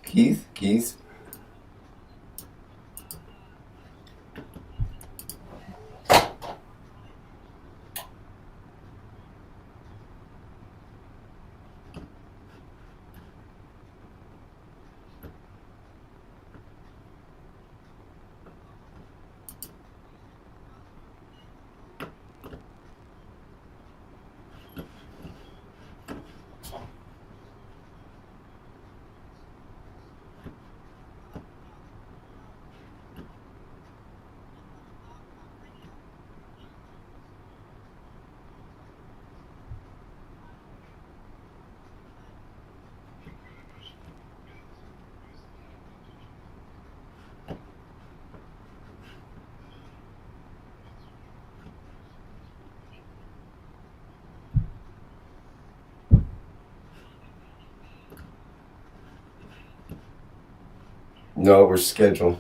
[SPEAKER 1] No, we're scheduled.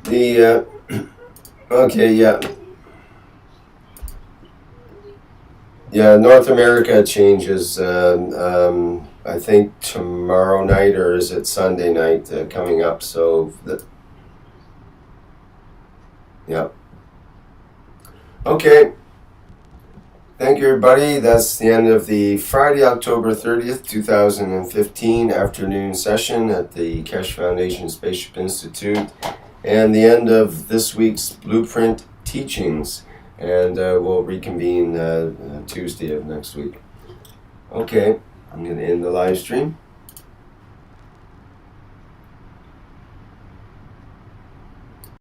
[SPEAKER 1] The okay, yeah. Yeah, North America changes. I think tomorrow night, or is it Sunday night coming up? So, yeah. Okay. Thank you, everybody. That's the end of the Friday, October 30th, 2015 afternoon session at the Kesh Foundation Spaceship Institute, and the end of this week's Blueprint teachings. And we'll reconvene Tuesday of next week. Okay, I'm going to end the live stream.